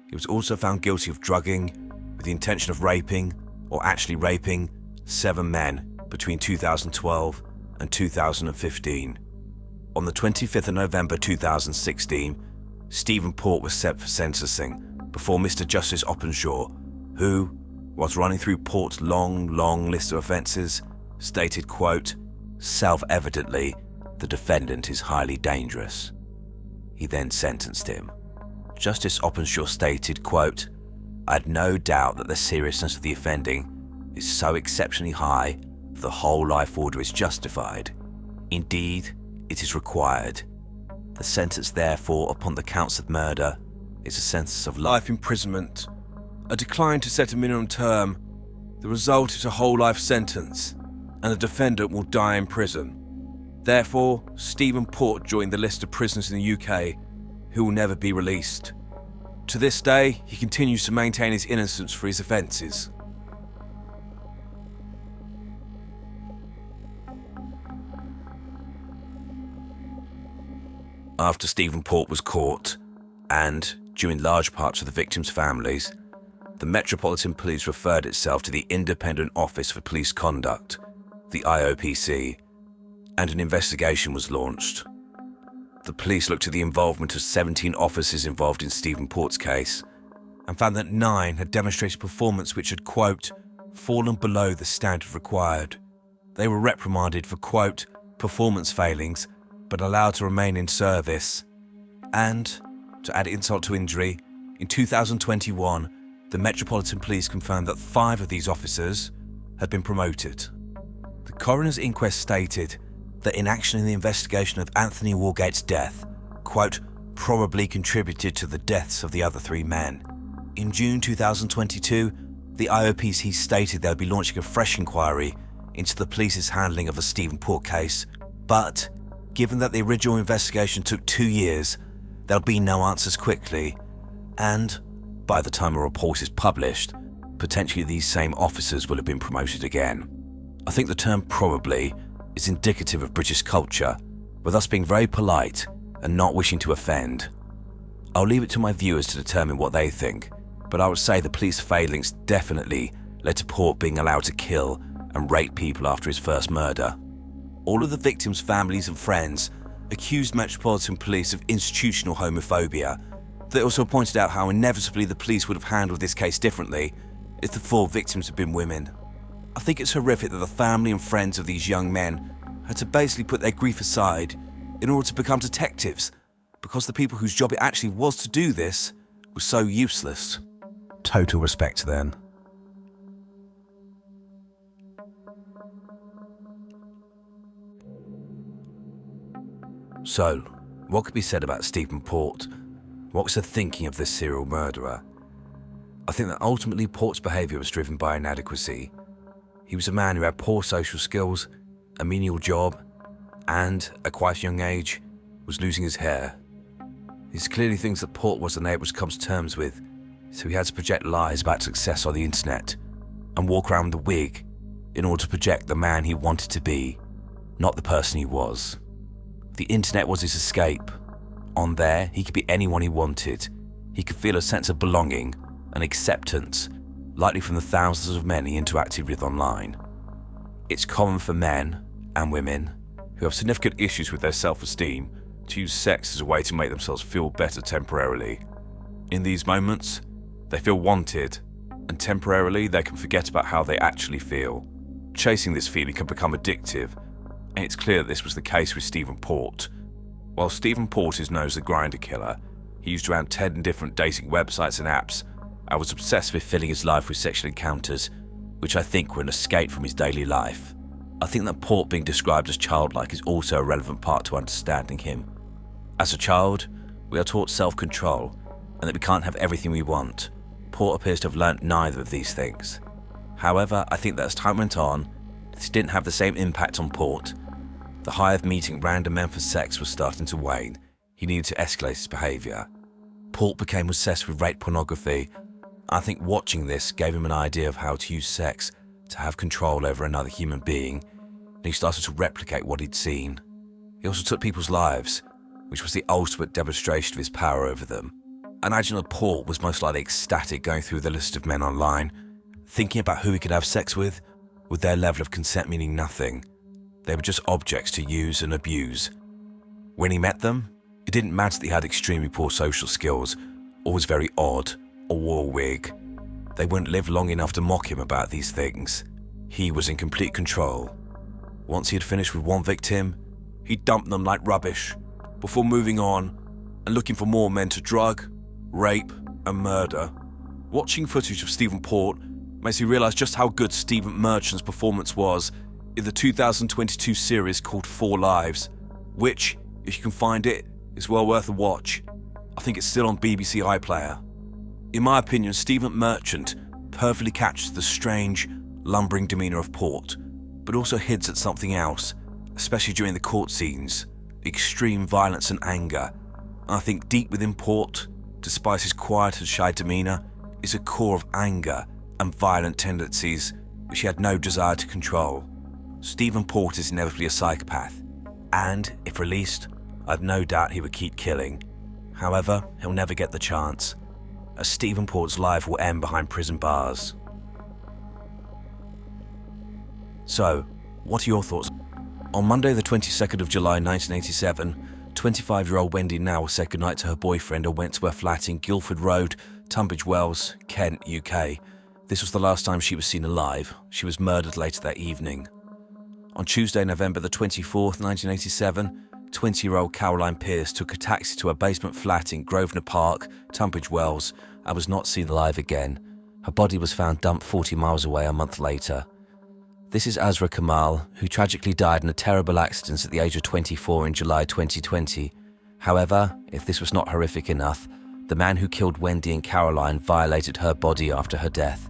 He was also found guilty of drugging with the intention of raping, or actually raping, 7 men between 2012 and 2015. On the 25th of November 2016, Stephen Port was set for sentencing before Mr. Justice Openshaw, who, whilst running through Port's long list of offences, stated, quote, "Self-evidently, the defendant is highly dangerous." He then sentenced him. Justice Openshaw stated, quote, "I had no doubt that the seriousness of the offending is so exceptionally high that the whole life order is justified. Indeed, it is required. The sentence therefore upon the counts of murder is a sentence of life imprisonment. A decline to set a minimum term. The result is a whole life sentence, and the defendant will die in prison. Therefore, Stephen Port joined the list of prisoners in the UK who will never be released. To this day, he continues to maintain his innocence for his offences." After Stephen Port was caught, and due in large part to the victims' families, the Metropolitan Police referred itself to the Independent Office for Police Conduct, the IOPC, and an investigation was launched. The police looked at the involvement of 17 officers involved in Stephen Port's case and found that 9 had demonstrated performance which had, quote, "fallen below the standard required." They were reprimanded for, quote, "performance failings, but allowed to remain in service." And, to add insult to injury, in 2021, the Metropolitan Police confirmed that 5 of these officers had been promoted. The coroner's inquest stated that inaction in the investigation of Anthony Walgate's death, quote, "probably contributed to the deaths of the other 3 men." In June 2022, the IOPC stated they would be launching a fresh inquiry into the police's handling of the Stephen Port case, but given that the original investigation took 2 years, there'll be no answers quickly, and by the time a report is published, potentially these same officers will have been promoted again. I think the term "probably" is indicative of British culture, with us being very polite and not wishing to offend. I'll leave it to my viewers to determine what they think, but I would say the police failings definitely led to Port being allowed to kill and rape people after his first murder. All of the victims' families and friends accused Metropolitan Police of institutional homophobia. They also pointed out how inevitably the police would have handled this case differently if the 4 victims had been women. I think it's horrific that the family and friends of these young men had to basically put their grief aside in order to become detectives, because the people whose job it actually was to do this were so useless. Total respect then. So, what could be said about Stephen Port? What was the thinking of this serial murderer? I think that ultimately Port's behaviour was driven by inadequacy. He was a man who had poor social skills, a menial job, and, at quite a young age, was losing his hair. These are clearly things that Port wasn't able to come to terms with, so he had to project lies about success on the internet and walk around with a wig in order to project the man he wanted to be, not the person he was. The internet was his escape. On there, he could be anyone he wanted. He could feel a sense of belonging and acceptance, likely from the thousands of men he interacted with online. It's common for men and women who have significant issues with their self-esteem to use sex as a way to make themselves feel better temporarily. In these moments, they feel wanted, and temporarily they can forget about how they actually feel. Chasing this feeling can become addictive, and it's clear this was the case with Stephen Port. While Stephen Port is known as the grinder killer, he used around 10 different dating websites and apps and was obsessed with filling his life with sexual encounters, which I think were an escape from his daily life. I think that Port being described as childlike is also a relevant part to understanding him. As a child, we are taught self-control and that we can't have everything we want. Port appears to have learnt neither of these things. However, I think that as time went on, this didn't have the same impact on Port. The high of meeting random men for sex was starting to wane. He needed to escalate his behaviour. Port became obsessed with rape pornography. I think watching this gave him an idea of how to use sex to have control over another human being, and he started to replicate what he'd seen. He also took people's lives, which was the ultimate demonstration of his power over them. I imagine that Port was most likely ecstatic going through the list of men online, thinking about who he could have sex with their level of consent meaning nothing. They were just objects to use and abuse. When he met them, it didn't matter that he had extremely poor social skills, or was very odd, or wore a wig. They wouldn't live long enough to mock him about these things. He was in complete control. Once he had finished with one victim, he dumped them like rubbish, before moving on and looking for more men to drug, rape, and murder. Watching footage of Stephen Port makes me realise just how good Stephen Merchant's performance was in the 2022 series called 4 Lives, which, if you can find it, is well worth a watch. I think it's still on BBC iPlayer. In my opinion, Stephen Merchant perfectly captures the strange, lumbering demeanour of Port, but also hints at something else, especially during the court scenes, extreme violence and anger. I think deep within Port, despite his quiet and shy demeanour, is a core of anger and violent tendencies which he had no desire to control. Stephen Port is inevitably a psychopath, and, if released, I've no doubt he would keep killing. However, he'll never get the chance, as Stephen Port's life will end behind prison bars. So, what are your thoughts? On Monday the 22nd of July 1987, 25-year-old Wendy Nell said goodnight to her boyfriend and went to her flat in Guildford Road, Tunbridge Wells, Kent, UK. This was the last time she was seen alive. She was murdered later that evening. On Tuesday, November the 24th, 1987, 20-year-old Caroline Pearce took a taxi to her basement flat in Grosvenor Park, Tunbridge Wells, and was not seen alive again. Her body was found dumped 40 miles away a month later. This is Azra Kamal, who tragically died in a terrible accident at the age of 24 in July 2020. However, if this was not horrific enough, the man who killed Wendy and Caroline violated her body after her death,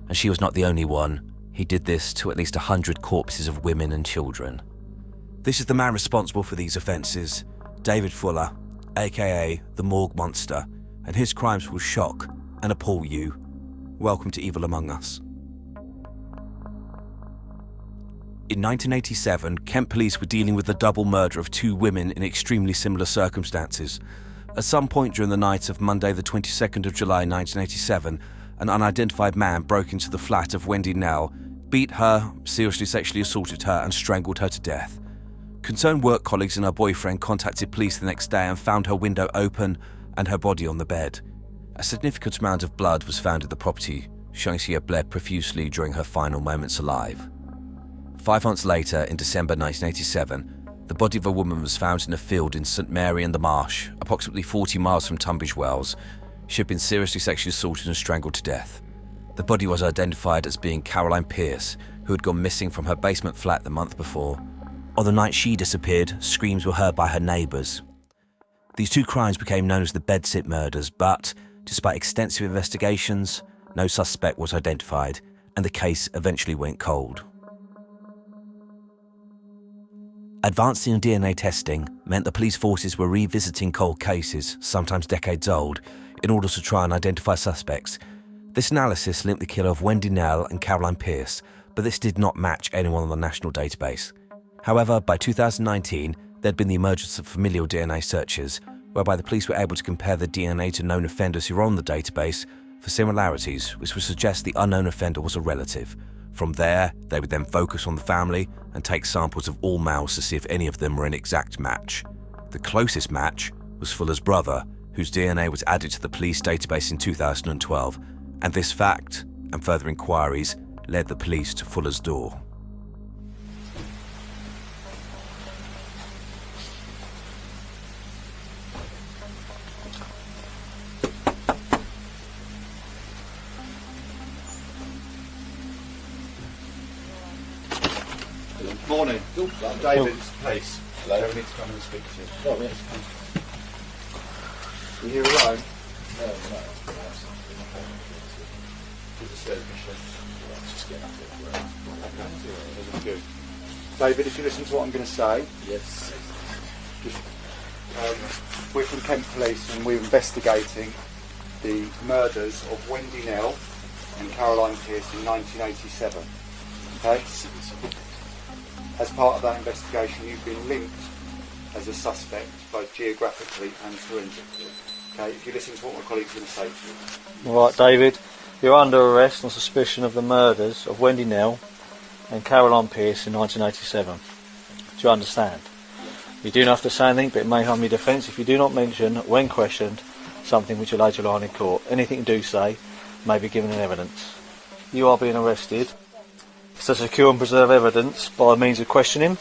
and she was not the only one. He did this to at least 100 corpses of women and children. This is the man responsible for these offences, David Fuller, aka the Morgue Monster, and his crimes will shock and appall you. Welcome to Evil Among Us. In 1987, Kent police were dealing with the double murder of 2 women in extremely similar circumstances. At some point during the night of Monday the 22nd of July 1987, an unidentified man broke into the flat of Wendy Nell, beat her, seriously sexually assaulted her and strangled her to death. Concerned work colleagues and her boyfriend contacted police the next day and found her window open and her body on the bed. A significant amount of blood was found at the property, showing she had bled profusely during her final moments alive. 5 months later, in December 1987, the body of a woman was found in a field in St Mary in the Marsh, approximately 40 miles from Tunbridge Wells. She had been seriously sexually assaulted and strangled to death. The body was identified as being Caroline Pearce, who had gone missing from her basement flat the month before. On the night she disappeared, screams were heard by her neighbours. These 2 crimes became known as the bedsit murders, but, despite extensive investigations, no suspect was identified, and the case eventually went cold. Advancing in DNA testing meant the police forces were revisiting cold cases, sometimes decades old, in order to try and identify suspects. This analysis linked the killer of Wendy Nell and Caroline Pearce, but this did not match anyone on the national database. However, by 2019, there had been the emergence of familial DNA searches, whereby the police were able to compare the DNA to known offenders who were on the database for similarities, which would suggest the unknown offender was a relative. From there, they would then focus on the family and take samples of all males to see if any of them were an exact match. The closest match was Fuller's brother, whose DNA was added to the police database in 2012, and this fact and further inquiries led the police to Fuller's door. Morning. David's place. Hello. We need to come and speak to you. Oh, yes. Are you here alone? No. Good. David, if you listen to what I'm going to say. Yes. We're from Kent Police and we're investigating the murders of Wendy Nell and Caroline Pierce in 1987. Okay? As part of that investigation, you've been linked as a suspect, both geographically and forensically. Okay, if you listen to what my colleague's going to say to you. Right, David, you're under arrest on suspicion of the murders of Wendy Nell and Caroline Pierce in 1987. Do you understand? You do not have to say anything, but it may harm your defence if you do not mention, when questioned, something which will later lie in court. Anything you do say may be given in evidence. You are being arrested to secure and preserve evidence by means of questioning,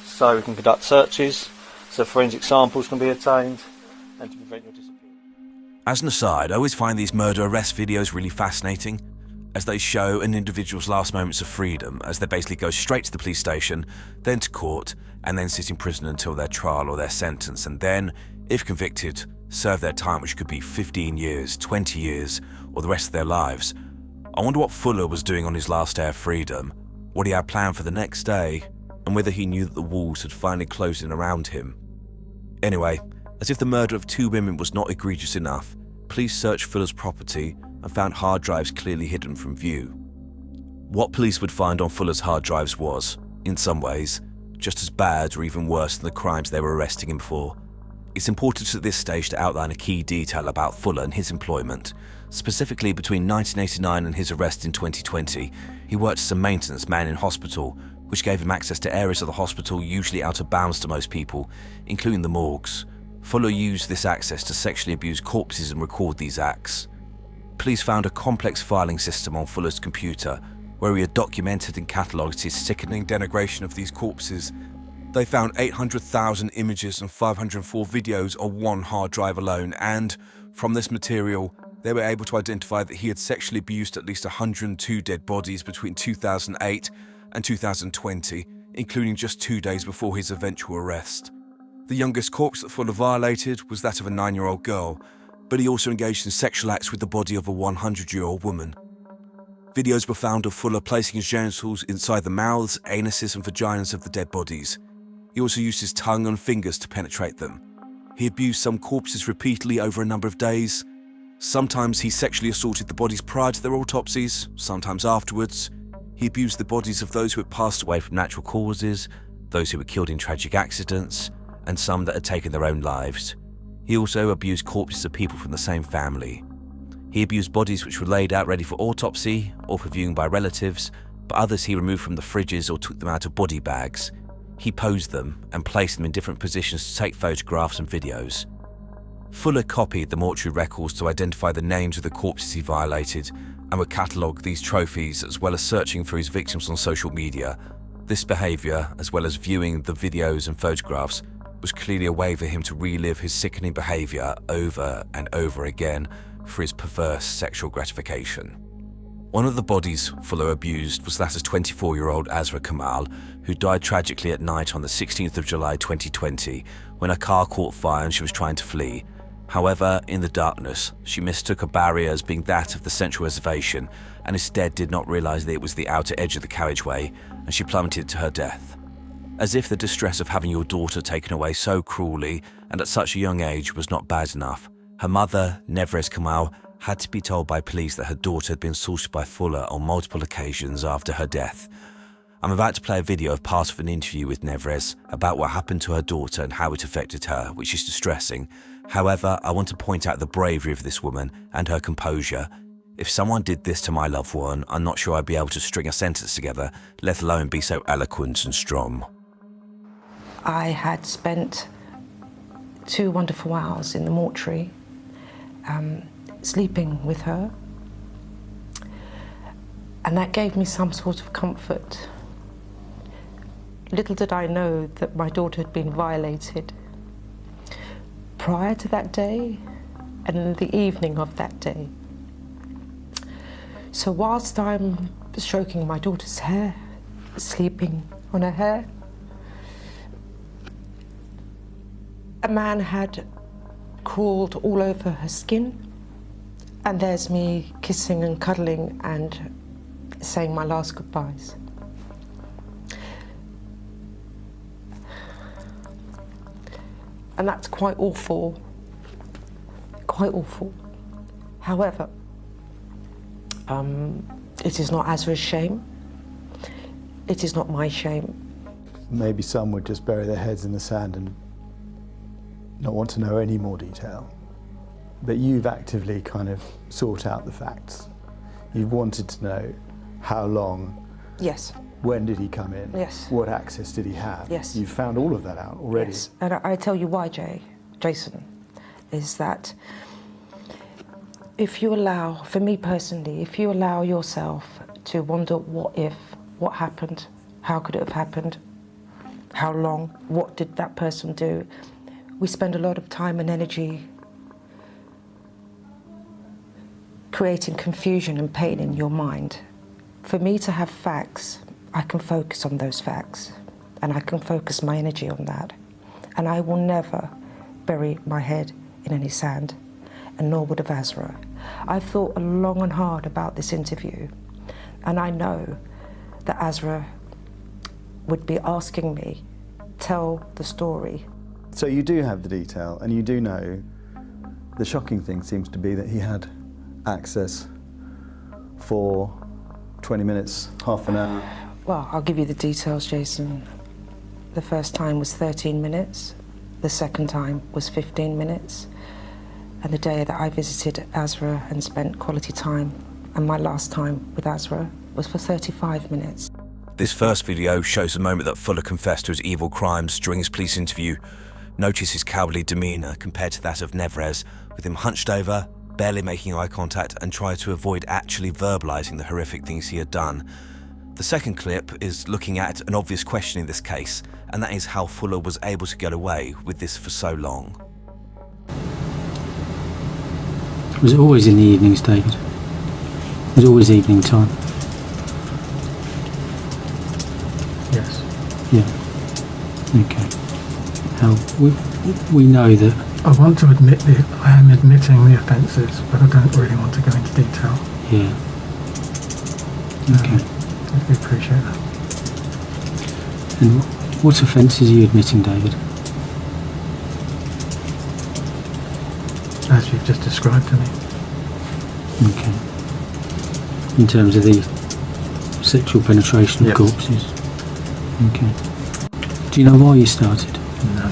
so we can conduct searches, so forensic samples can be obtained, and to prevent your disappearance. As an aside, I always find these murder arrest videos really fascinating, as they show an individual's last moments of freedom, as they basically go straight to the police station, then to court, and then sit in prison until their trial or their sentence, and then, if convicted, serve their time, which could be 15 years, 20 years, or the rest of their lives. I wonder what Fuller was doing on his last day of freedom, what he had planned for the next day, and whether he knew that the walls had finally closed in around him. Anyway, as if the murder of 2 women was not egregious enough, police searched Fuller's property and found hard drives clearly hidden from view. What police would find on Fuller's hard drives was, in some ways, just as bad or even worse than the crimes they were arresting him for. It's important at this stage to outline a key detail about Fuller and his employment. Specifically, between 1989 and his arrest in 2020, he worked as a maintenance man in hospital, which gave him access to areas of the hospital usually out of bounds to most people, including the morgues. Fuller used this access to sexually abuse corpses and record these acts. Police found a complex filing system on Fuller's computer, where he had documented and catalogued his sickening denigration of these corpses. They found 800,000 images and 504 videos on one hard drive alone, and from this material, they were able to identify that he had sexually abused at least 102 dead bodies between 2008 and 2020, including just 2 days before his eventual arrest. The youngest corpse that Fuller violated was that of a 9-year-old girl, but he also engaged in sexual acts with the body of a 100-year-old woman. Videos were found of Fuller placing his genitals inside the mouths, anuses and vaginas of the dead bodies. He also used his tongue and fingers to penetrate them. He abused some corpses repeatedly over a number of days. Sometimes he sexually assaulted the bodies prior to their autopsies, sometimes afterwards. He abused the bodies of those who had passed away from natural causes, those who were killed in tragic accidents, and some that had taken their own lives. He also abused corpses of people from the same family. He abused bodies which were laid out ready for autopsy or for viewing by relatives, but others he removed from the fridges or took them out of body bags. He posed them and placed them in different positions to take photographs and videos. Fuller copied the mortuary records to identify the names of the corpses he violated and would catalogue these trophies, as well as searching for his victims on social media. This behaviour, as well as viewing the videos and photographs, was clearly a way for him to relive his sickening behaviour over and over again for his perverse sexual gratification. One of the bodies Fuller abused was that of 24-year-old Azra Kamal, who died tragically at night on the 16th of July 2020 when a car caught fire and she was trying to flee. However, in the darkness, she mistook a barrier as being that of the central reservation and instead did not realise that it was the outer edge of the carriageway, and she plummeted to her death. As if the distress of having your daughter taken away so cruelly and at such a young age was not bad enough, her mother, Nevres Kamal, had to be told by police that her daughter had been assaulted by Fuller on multiple occasions after her death. I'm about to play a video of part of an interview with Nevres about what happened to her daughter and how it affected her, which is distressing. However, I want to point out the bravery of this woman and her composure. If someone did this to my loved one, I'm not sure I'd be able to string a sentence together, let alone be so eloquent and strong. I had spent 2 wonderful hours in the mortuary, sleeping with her And that gave me some sort of comfort. Little did I know that my daughter had been violated prior to that day and in the evening of that day. So whilst I'm stroking my daughter's hair, sleeping on her hair, a man had crawled all over her skin, and there's me kissing and cuddling and saying my last goodbyes. And that's quite awful, quite awful. However, it is not Azra's shame. It is not my shame. Maybe some would just bury their heads in the sand and not want to know any more detail. But you've actively kind of sought out the facts. You've wanted to know how long. Yes. When did he come in? Yes. What access did he have? Yes. You've found all of that out already. Yes. And I tell you why, Jason, is that if you allow, for me personally, if you allow yourself to wonder what if, what happened, how could it have happened, how long, what did that person do, we spend a lot of time and energy creating confusion and pain in your mind. For me to have facts, I can focus on those facts and I can focus my energy on that. And I will never bury my head in any sand, and nor would have Azra. I've thought long and hard about this interview, and I know that Azra would be asking me, tell the story. So you do have the detail, and you do know the shocking thing seems to be that he had access for 20 minutes, half an hour. Well, I'll give you the details, Jason. The first time was 13 minutes, the second time was 15 minutes, and the day that I visited Azra and spent quality time, and my last time with Azra, was for 35 minutes. This first video shows the moment that Fuller confessed to his evil crimes during his police interview. Notice his cowardly demeanour compared to that of Nevrez, with him hunched over, barely making eye contact, and trying to avoid actually verbalising the horrific things he had done. The second clip is looking at an obvious question in this case, and that is how Fuller was able to get away with this for so long. Was it always in the evenings, David? Was it always evening time? Yes. Yeah. Okay. How we know that. I want to admit that I am admitting the offences, but I don't really want to go into detail. Yeah. Okay. We appreciate that. And what offences are you admitting, David? As you've just described to me. Okay. In terms of the sexual penetration of corpses? Okay. Do you know why you started? No.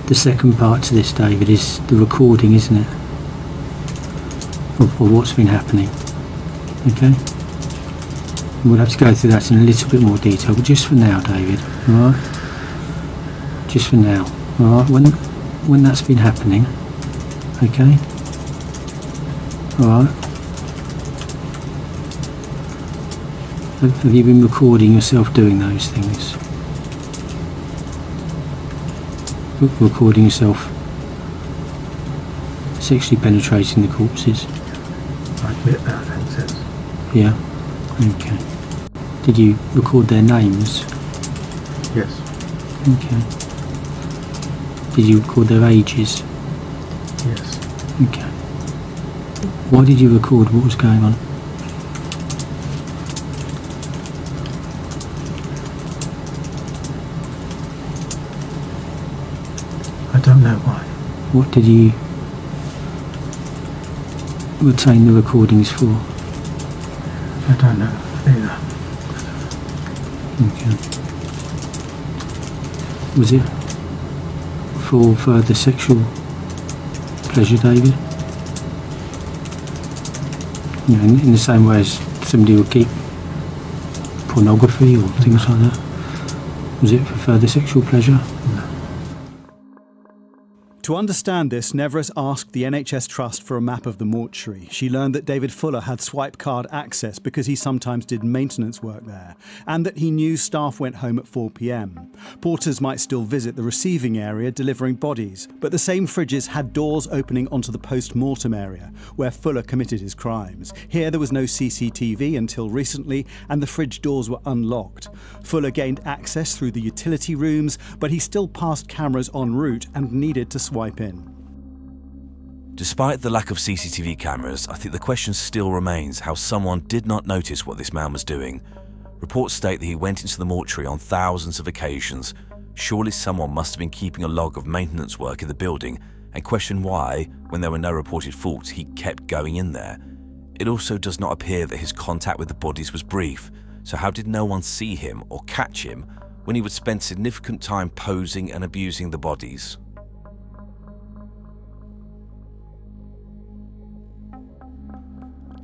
The second part to this, David, is the recording, isn't it? Of what's been happening. Okay? And we'll have to go through that in a little bit more detail, but just for now, David, alright? Just for now, alright? When that's been happening, okay? Alright? Have you been recording yourself doing those things? Recording yourself sexually penetrating the corpses? I admit that offences. Yeah? Okay. Did you record their names? Yes. Okay. Did you record their ages? Yes. Okay. Why did you record what was going on? I don't know why. What did you retain the recordings for? I don't know either. Okay. Was it for further sexual pleasure, David? You know, in the same way as somebody would keep pornography or things like that? Was it for further sexual pleasure? No. To understand this, Nevris asked the NHS Trust for a map of the mortuary. She learned that David Fuller had swipe card access because he sometimes did maintenance work there, and that he knew staff went home at 4 p.m. Porters might still visit the receiving area delivering bodies, but the same fridges had doors opening onto the post-mortem area, where Fuller committed his crimes. Here there was no CCTV until recently, and the fridge doors were unlocked. Fuller gained access through the utility rooms, but he still passed cameras en route and needed to swipe in. Despite the lack of CCTV cameras, I think the question still remains how someone did not notice what this man was doing. Reports state that he went into the mortuary on thousands of occasions. Surely someone must have been keeping a log of maintenance work in the building and question why, when there were no reported faults, he kept going in there. It also does not appear that his contact with the bodies was brief, so how did no one see him or catch him when he would spend significant time posing and abusing the bodies?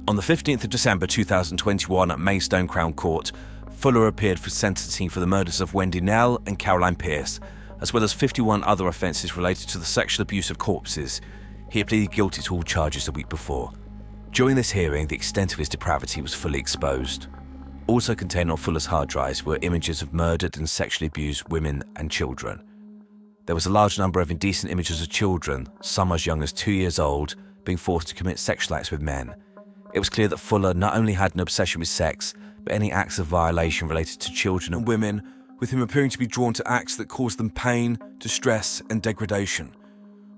On the 15th of December 2021 at Maidstone Crown Court, Fuller appeared for sentencing for the murders of Wendy Nell and Caroline Pierce, as well as 51 other offences related to the sexual abuse of corpses. He had pleaded guilty to all charges a week before. During this hearing, the extent of his depravity was fully exposed. Also contained on Fuller's hard drives were images of murdered and sexually abused women and children. There was a large number of indecent images of children, some as young as 2 years old, being forced to commit sexual acts with men. It was clear that Fuller not only had an obsession with sex, but any acts of violation related to children and women, with him appearing to be drawn to acts that caused them pain, distress, and degradation.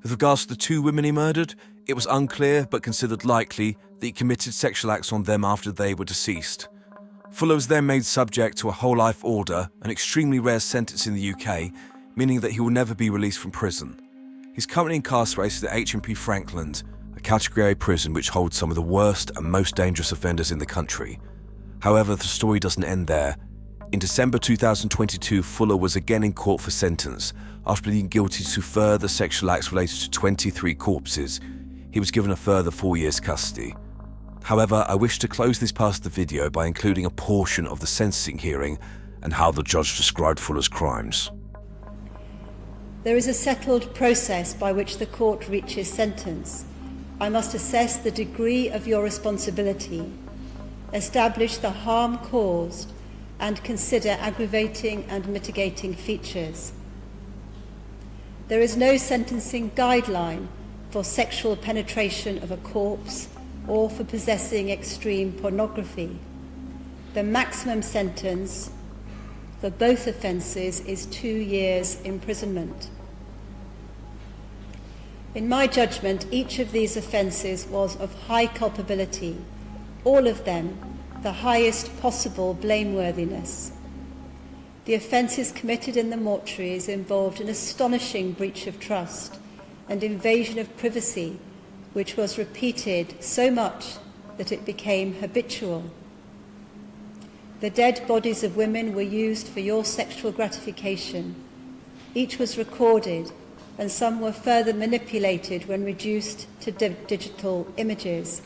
With regards to the 2 women he murdered, it was unclear but considered likely that he committed sexual acts on them after they were deceased. Fuller was then made subject to a whole life order, an extremely rare sentence in the UK, meaning that he will never be released from prison. He's currently incarcerated at HMP Frankland, a Category A prison which holds some of the worst and most dangerous offenders in the country. However, the story doesn't end there. In December 2022, Fuller was again in court for sentence after pleading guilty to further sexual acts related to 23 corpses. He was given a further 4 years custody. However, I wish to close this part of the video by including a portion of the sentencing hearing and how the judge described Fuller's crimes. There is a settled process by which the court reaches sentence. I must assess the degree of your responsibility, establish the harm caused, and consider aggravating and mitigating features. There is no sentencing guideline for sexual penetration of a corpse or for possessing extreme pornography. The maximum sentence for both offences is 2 years imprisonment. In my judgment, each of these offences was of high culpability, all of them the highest possible blameworthiness. The offences committed in the mortuaries involved an astonishing breach of trust and invasion of privacy, which was repeated so much that it became habitual. The dead bodies of women were used for your sexual gratification. Each was recorded, and some were further manipulated when reduced to digital images.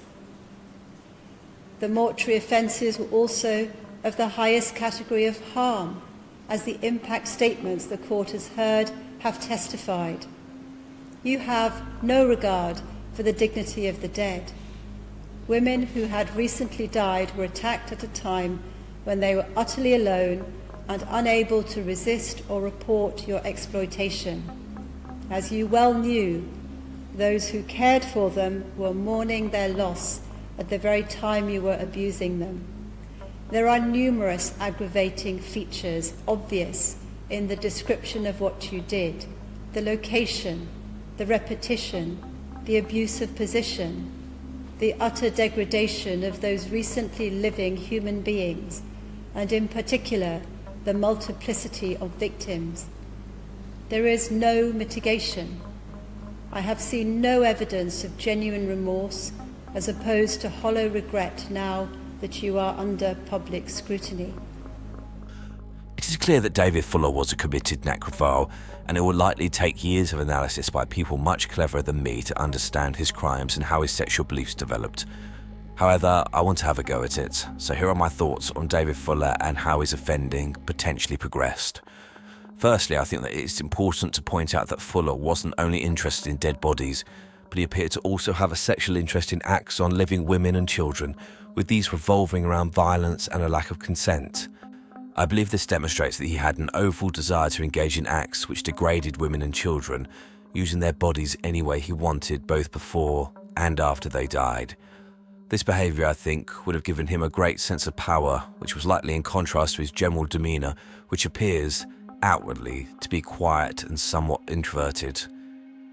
The mortuary offences were also of the highest category of harm, as the impact statements the court has heard have testified. You have no regard for the dignity of the dead. Women who had recently died were attacked at a time when they were utterly alone and unable to resist or report your exploitation. As you well knew, those who cared for them were mourning their loss at the very time you were abusing them. There are numerous aggravating features obvious in the description of what you did: the location, the repetition, the abusive position, the utter degradation of those recently living human beings, and in particular, the multiplicity of victims. There is no mitigation. I have seen no evidence of genuine remorse, as opposed to hollow regret now that you are under public scrutiny. It is clear that David Fuller was a committed necrophile, and it will likely take years of analysis by people much cleverer than me to understand his crimes and how his sexual beliefs developed. However, I want to have a go at it, so here are my thoughts on David Fuller and how his offending potentially progressed. Firstly, I think that it's important to point out that Fuller wasn't only interested in dead bodies, but he appeared to also have a sexual interest in acts on living women and children, with these revolving around violence and a lack of consent. I believe this demonstrates that he had an overall desire to engage in acts which degraded women and children, using their bodies any way he wanted, both before and after they died. This behaviour, I think, would have given him a great sense of power, which was likely in contrast to his general demeanour, which appears, outwardly, to be quiet and somewhat introverted.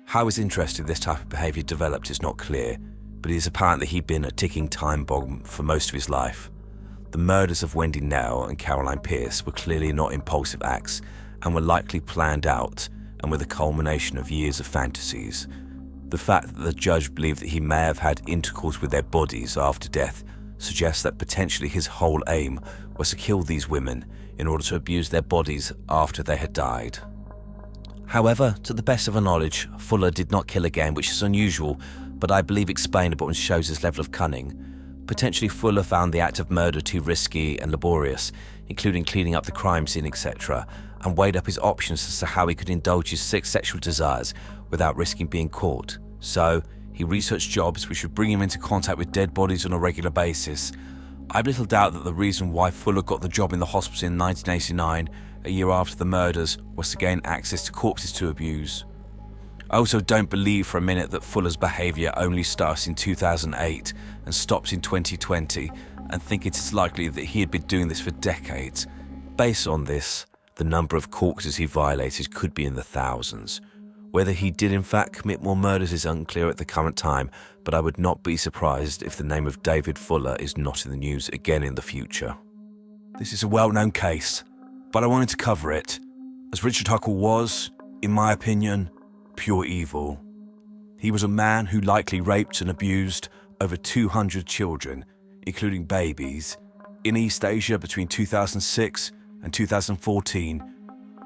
How his interest in this type of behaviour developed is not clear, but it is apparent that he'd been a ticking time bomb for most of his life. The murders of Wendy Nell and Caroline Pierce were clearly not impulsive acts and were likely planned out and were the culmination of years of fantasies. The fact that the judge believed that he may have had intercourse with their bodies after death suggests that potentially his whole aim was to kill these women in order to abuse their bodies after they had died. However, to the best of our knowledge, Fuller did not kill again, which is unusual, but I believe explainable and shows his level of cunning. Potentially Fuller found the act of murder too risky and laborious, including cleaning up the crime scene, etc., and weighed up his options as to how he could indulge his sick sexual desires without risking being caught. So, he researched jobs which would bring him into contact with dead bodies on a regular basis. I have little doubt that the reason why Fuller got the job in the hospital in 1989, a year after the murders, was to gain access to corpses to abuse. I also don't believe for a minute that Fuller's behaviour only starts in 2008 and stops in 2020, and think it is likely that he had been doing this for decades. Based on this, the number of corpses he violated could be in the thousands. Whether he did in fact commit more murders is unclear at the current time, but I would not be surprised if the name of David Fuller is not in the news again in the future. This is a well-known case, but I wanted to cover it, as Richard Huckle was, in my opinion, pure evil. He was a man who likely raped and abused over 200 children, including babies, in East Asia between 2006 and 2014,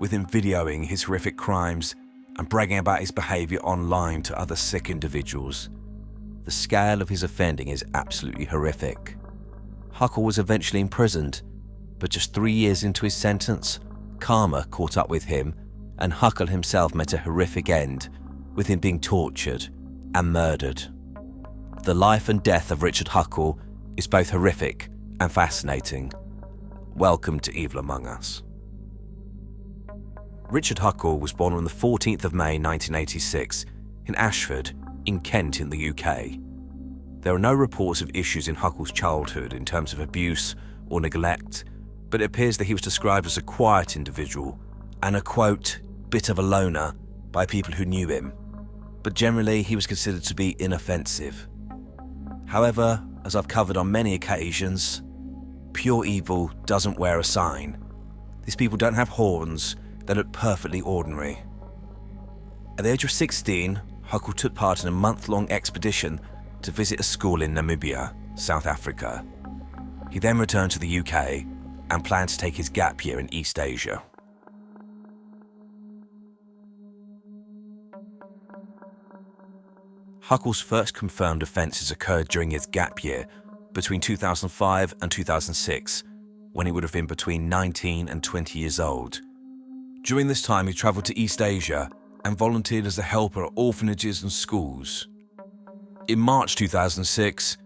with him videoing his horrific crimes and bragging about his behaviour online to other sick individuals. The scale of his offending is absolutely horrific. Huckle was eventually imprisoned, but just 3 years into his sentence, karma caught up with him, and Huckle himself met a horrific end, with him being tortured and murdered. The life and death of Richard Huckle is both horrific and fascinating. Welcome to Evil Among Us. Richard Huckle was born on the 14th of May 1986 in Ashford, in Kent in the UK. There are no reports of issues in Huckle's childhood in terms of abuse or neglect, but it appears that he was described as a quiet individual and a, quote, bit of a loner by people who knew him, but generally he was considered to be inoffensive. However, as I've covered on many occasions, pure evil doesn't wear a sign. These people don't have horns, they look perfectly ordinary. At the age of 16, Huckle took part in a month-long expedition to visit a school in Namibia, South Africa. He then returned to the UK and planned to take his gap year in East Asia. Huckle's first confirmed offences occurred during his gap year between 2005 and 2006, when he would have been between 19 and 20 years old. During this time, he travelled to East Asia and volunteered as a helper at orphanages and schools. In March 2006,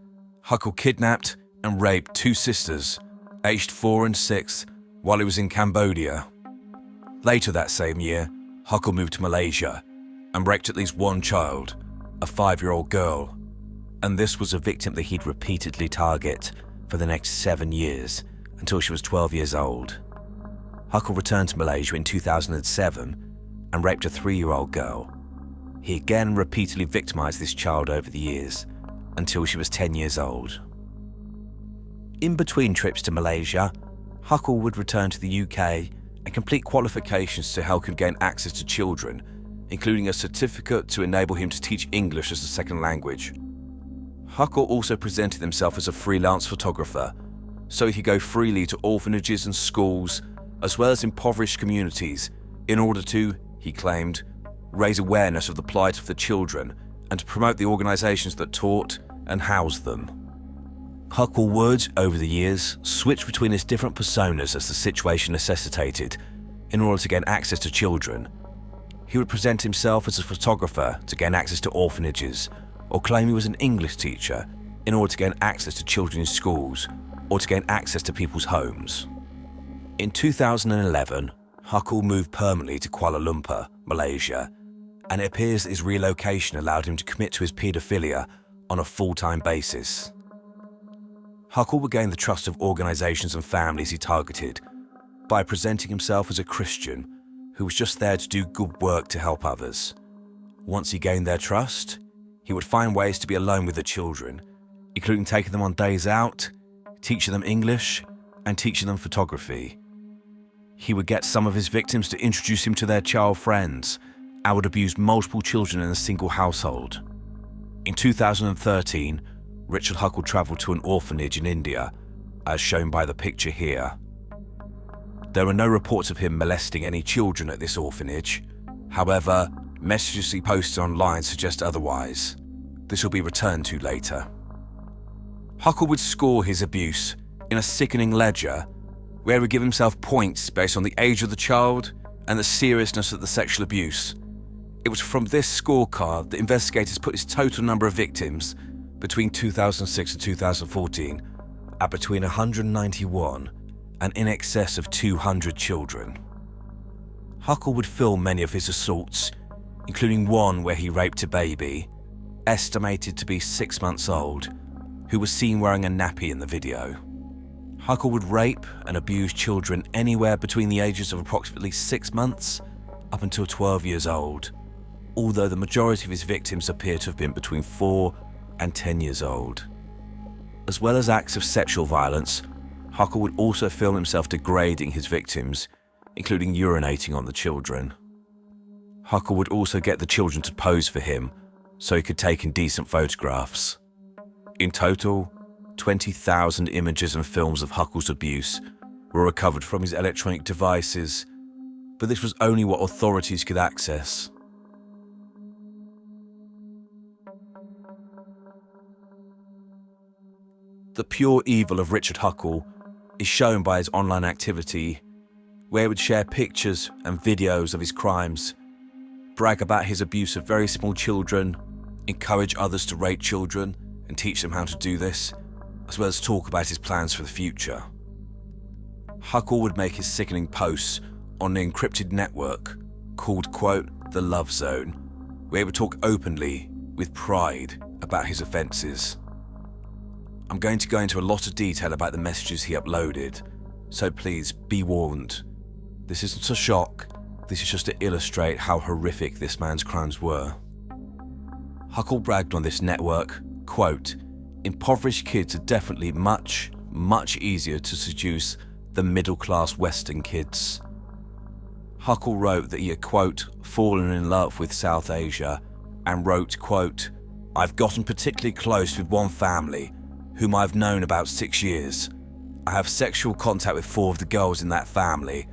Huckle kidnapped and raped 2 sisters, aged 4 and 6, while he was in Cambodia. Later that same year, Huckle moved to Malaysia and raped at least 1 child, a 5-year-old girl, and this was a victim that he'd repeatedly target for the next 7 years until she was 12 years old. Huckle returned to Malaysia in 2007 and raped a 3-year-old girl. He again repeatedly victimised this child over the years until she was 10 years old. In between trips to Malaysia, Huckle would return to the UK and complete qualifications to help him gain access to children, including a certificate to enable him to teach English as a second language. Huckle also presented himself as a freelance photographer, so he could go freely to orphanages and schools, as well as impoverished communities, in order to, he claimed, raise awareness of the plight of the children and to promote the organisations that taught and housed them. Huckle would, over the years, switch between his different personas as the situation necessitated, in order to gain access to children. He would present himself as a photographer to gain access to orphanages, or claim he was an English teacher in order to gain access to children's schools, or to gain access to people's homes. In 2011, Huckle moved permanently to Kuala Lumpur, Malaysia, and it appears that his relocation allowed him to commit to his paedophilia on a full-time basis. Huckle would gain the trust of organisations and families he targeted by presenting himself as a Christian who was just there to do good work to help others. Once he gained their trust, he would find ways to be alone with the children, including taking them on days out, teaching them English, and teaching them photography. He would get some of his victims to introduce him to their child friends and would abuse multiple children in a single household. In 2013, Richard Huckle travelled to an orphanage in India, as shown by the picture here. There are no reports of him molesting any children at this orphanage. However, messages he posted online suggest otherwise. This will be returned to later. Huckle would score his abuse in a sickening ledger, where he would give himself points based on the age of the child and the seriousness of the sexual abuse. It was from this scorecard that investigators put his total number of victims between 2006 and 2014 at between 191 and in excess of 200 children. Huckle would film many of his assaults, including one where he raped a baby, estimated to be 6 months old, who was seen wearing a nappy in the video. Huckle would rape and abuse children anywhere between the ages of approximately 6 months up until 12 years old, although the majority of his victims appear to have been between 4 and 10 years old. As well as acts of sexual violence, Huckle would also film himself degrading his victims, including urinating on the children. Huckle would also get the children to pose for him so he could take indecent photographs. In total, 20,000 images and films of Huckle's abuse were recovered from his electronic devices, but this was only what authorities could access. The pure evil of Richard Huckle is shown by his online activity, where he would share pictures and videos of his crimes, brag about his abuse of very small children, encourage others to rape children and teach them how to do this, as well as talk about his plans for the future. Huckle would make his sickening posts on an encrypted network called, quote, the Love Zone, where he would talk openly, with pride, about his offences. I'm going to go into a lot of detail about the messages he uploaded, so please be warned. This isn't a shock, this is just to illustrate how horrific this man's crimes were. Huckle bragged on this network, quote, impoverished kids are definitely much, much easier to seduce than middle-class Western kids. Huckle wrote that he had, quote, fallen in love with South Asia, and wrote, quote, I've gotten particularly close with one family, whom I've known about 6 years. I have sexual contact with 4 of the girls in that family,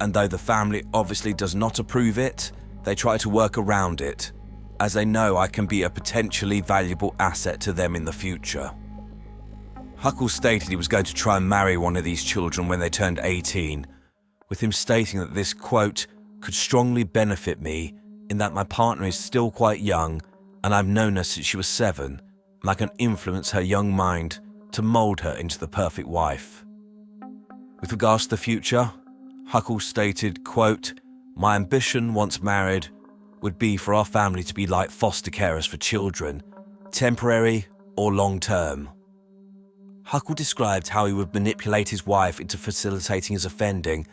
and though the family obviously does not approve it, they try to work around it, as they know I can be a potentially valuable asset to them in the future. Huckle stated he was going to try and marry one of these children when they turned 18, with him stating that this, quote, could strongly benefit me in that my partner is still quite young and I've known her since she was 7, and I can influence her young mind to mould her into the perfect wife. With regards to the future, Huckle stated, quote, my ambition once married would be for our family to be like foster carers for children, temporary or long-term. Huckle described how he would manipulate his wife into facilitating his offending,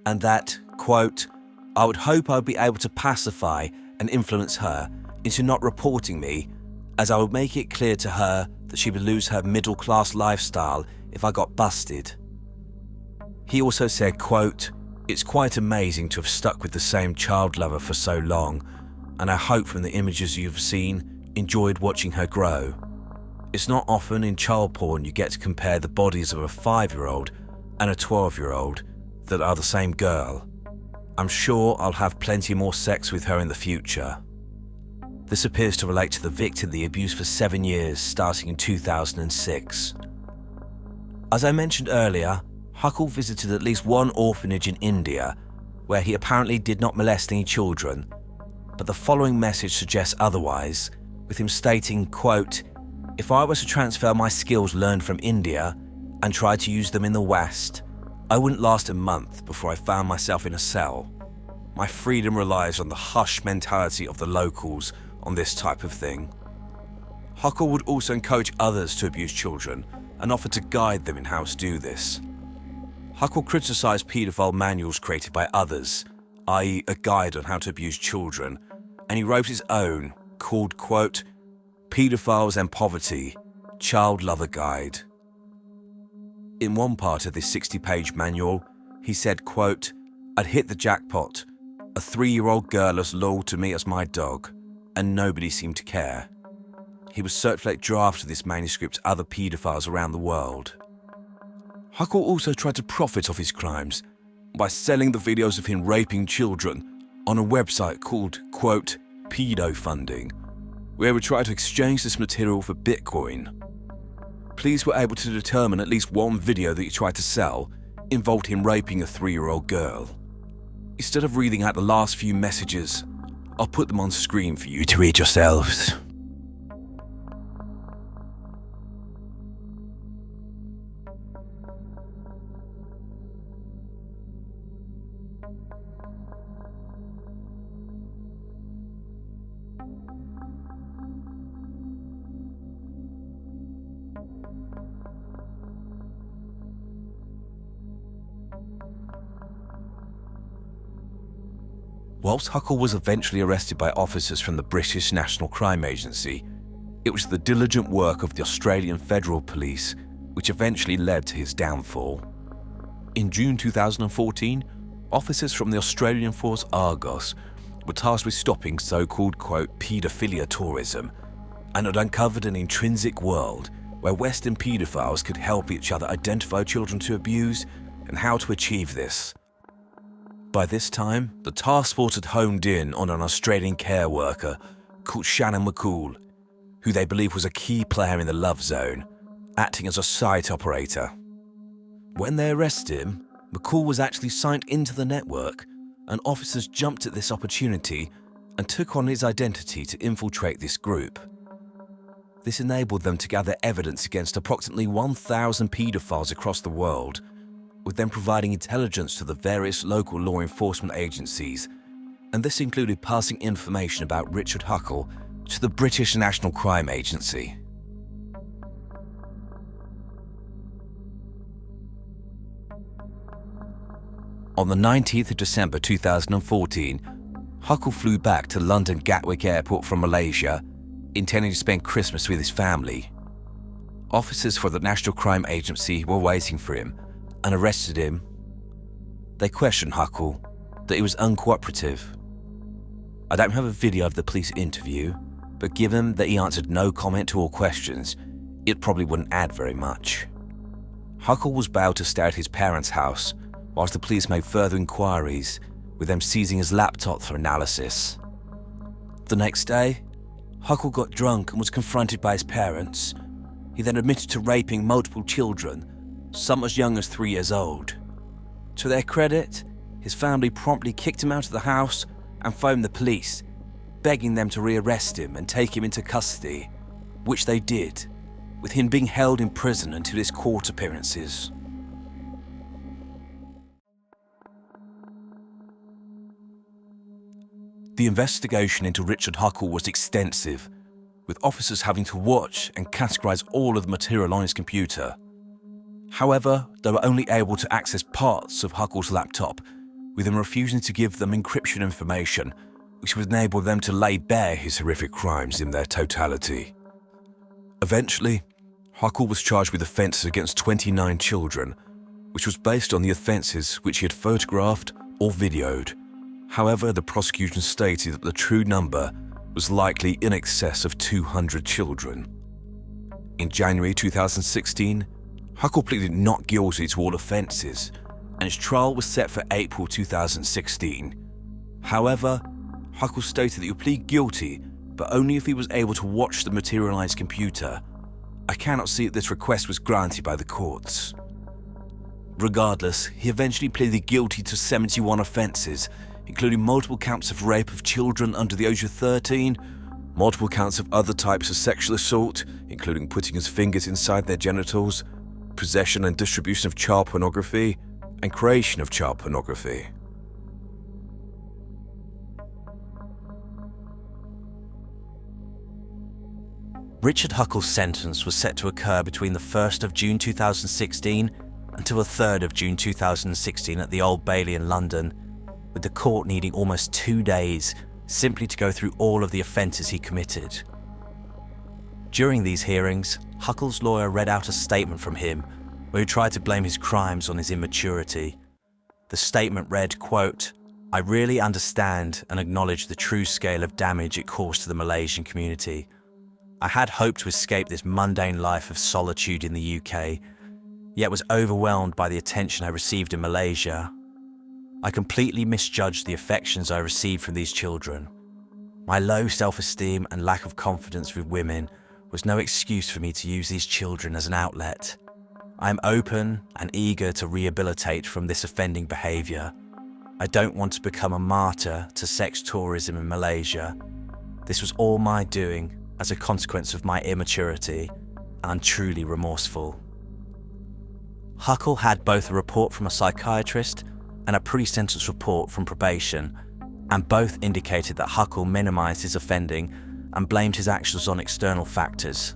and that, quote, I would hope I would be able to pacify and influence her into not reporting me, as I would make it clear to her that she would lose her middle-class lifestyle if I got busted. He also said, quote, it's quite amazing to have stuck with the same child lover for so long, and I hope from the images you've seen, enjoyed watching her grow. It's not often in child porn you get to compare the bodies of a 5-year-old and a 12-year-old that are the same girl. I'm sure I'll have plenty more sex with her in the future. This appears to relate to the victim of the abuse for 7 years, starting in 2006. As I mentioned earlier, Huckle visited at least one orphanage in India, where he apparently did not molest any children, but the following message suggests otherwise, with him stating, quote, "If I was to transfer my skills learned from India and try to use them in the West, I wouldn't last a month before I found myself in a cell. My freedom relies on the hush mentality of the locals on this type of thing." Huckle would also encourage others to abuse children and offer to guide them in how to do this. Huckle criticised paedophile manuals created by others, i.e. a guide on how to abuse children, and he wrote his own, called, quote, "Paedophiles and Poverty, Child Lover Guide." In one part of this 60-page manual, he said, quote, "I'd hit the jackpot. A 3-year-old girl as loyal to me as my dog, and nobody seemed to care." He would circulate drafts of this manuscript to other paedophiles around the world. Huckle also tried to profit off his crimes by selling the videos of him raping children on a website called, quote, "Pedofunding," where he would try to exchange this material for Bitcoin. Police were able to determine at least one video that he tried to sell involved him raping a 3-year-old girl. Instead of reading out the last few messages, I'll put them on screen for you to read yourselves. Whilst Huckle was eventually arrested by officers from the British National Crime Agency, it was the diligent work of the Australian Federal Police which eventually led to his downfall. In June 2014, officers from the Australian force Argos were tasked with stopping so-called, quote, paedophilia tourism, and had uncovered an intrinsic world where Western paedophiles could help each other identify children to abuse and how to achieve this. By this time, the task force had honed in on an Australian care worker called Shannon McCool, who they believed was a key player in the love zone, acting as a site operator. When they arrested him, McCool was actually signed into the network, and officers jumped at this opportunity and took on his identity to infiltrate this group. This enabled them to gather evidence against approximately 1,000 paedophiles across the world, with them providing intelligence to the various local law enforcement agencies, and this included passing information about Richard Huckle to the British National Crime Agency. On the 19th of December 2014, Huckle flew back to London Gatwick Airport from Malaysia, intending to spend Christmas with his family. Officers for the National Crime Agency were waiting for him and arrested him. They questioned Huckle, that he was uncooperative. I don't have a video of the police interview, but given that he answered no comment to all questions, it probably wouldn't add very much. Huckle was bailed to stay at his parents' house, whilst the police made further inquiries, with them seizing his laptop for analysis. The next day, Huckle got drunk and was confronted by his parents. He then admitted to raping multiple children, some as young as 3 years old. To their credit, his family promptly kicked him out of the house and phoned the police, begging them to rearrest him and take him into custody, which they did, with him being held in prison until his court appearances. The investigation into Richard Huckle was extensive, with officers having to watch and categorise all of the material on his computer. However, they were only able to access parts of Huckle's laptop, with him refusing to give them encryption information, which would enable them to lay bare his horrific crimes in their totality. Eventually, Huckle was charged with offences against 29 children, which was based on the offences which he had photographed or videoed. However, the prosecution stated that the true number was likely in excess of 200 children. In January 2016, Huckle pleaded not guilty to all offences, and his trial was set for April 2016. However, Huckle stated that he would plead guilty, but only if he was able to watch the material on his computer. I cannot see that this request was granted by the courts. Regardless, he eventually pleaded guilty to 71 offences, including multiple counts of rape of children under the age of 13, multiple counts of other types of sexual assault, including putting his fingers inside their genitals, possession and distribution of child pornography, and creation of child pornography. Richard Huckle's sentence was set to occur between the 1st of June 2016 until the 3rd of June 2016 at the Old Bailey in London, with the court needing almost 2 days simply to go through all of the offences he committed. During these hearings, Huckle's lawyer read out a statement from him where he tried to blame his crimes on his immaturity. The statement read, quote, "I really understand and acknowledge the true scale of damage it caused to the Malaysian community. I had hoped to escape this mundane life of solitude in the UK, yet was overwhelmed by the attention I received in Malaysia. I completely misjudged the affections I received from these children. My low self-esteem and lack of confidence with women was no excuse for me to use these children as an outlet. I am open and eager to rehabilitate from this offending behaviour. I don't want to become a martyr to sex tourism in Malaysia. This was all my doing as a consequence of my immaturity, and I'm truly remorseful." Huckle had both a report from a psychiatrist and a pre-sentence report from probation, and both indicated that Huckle minimised his offending and blamed his actions on external factors.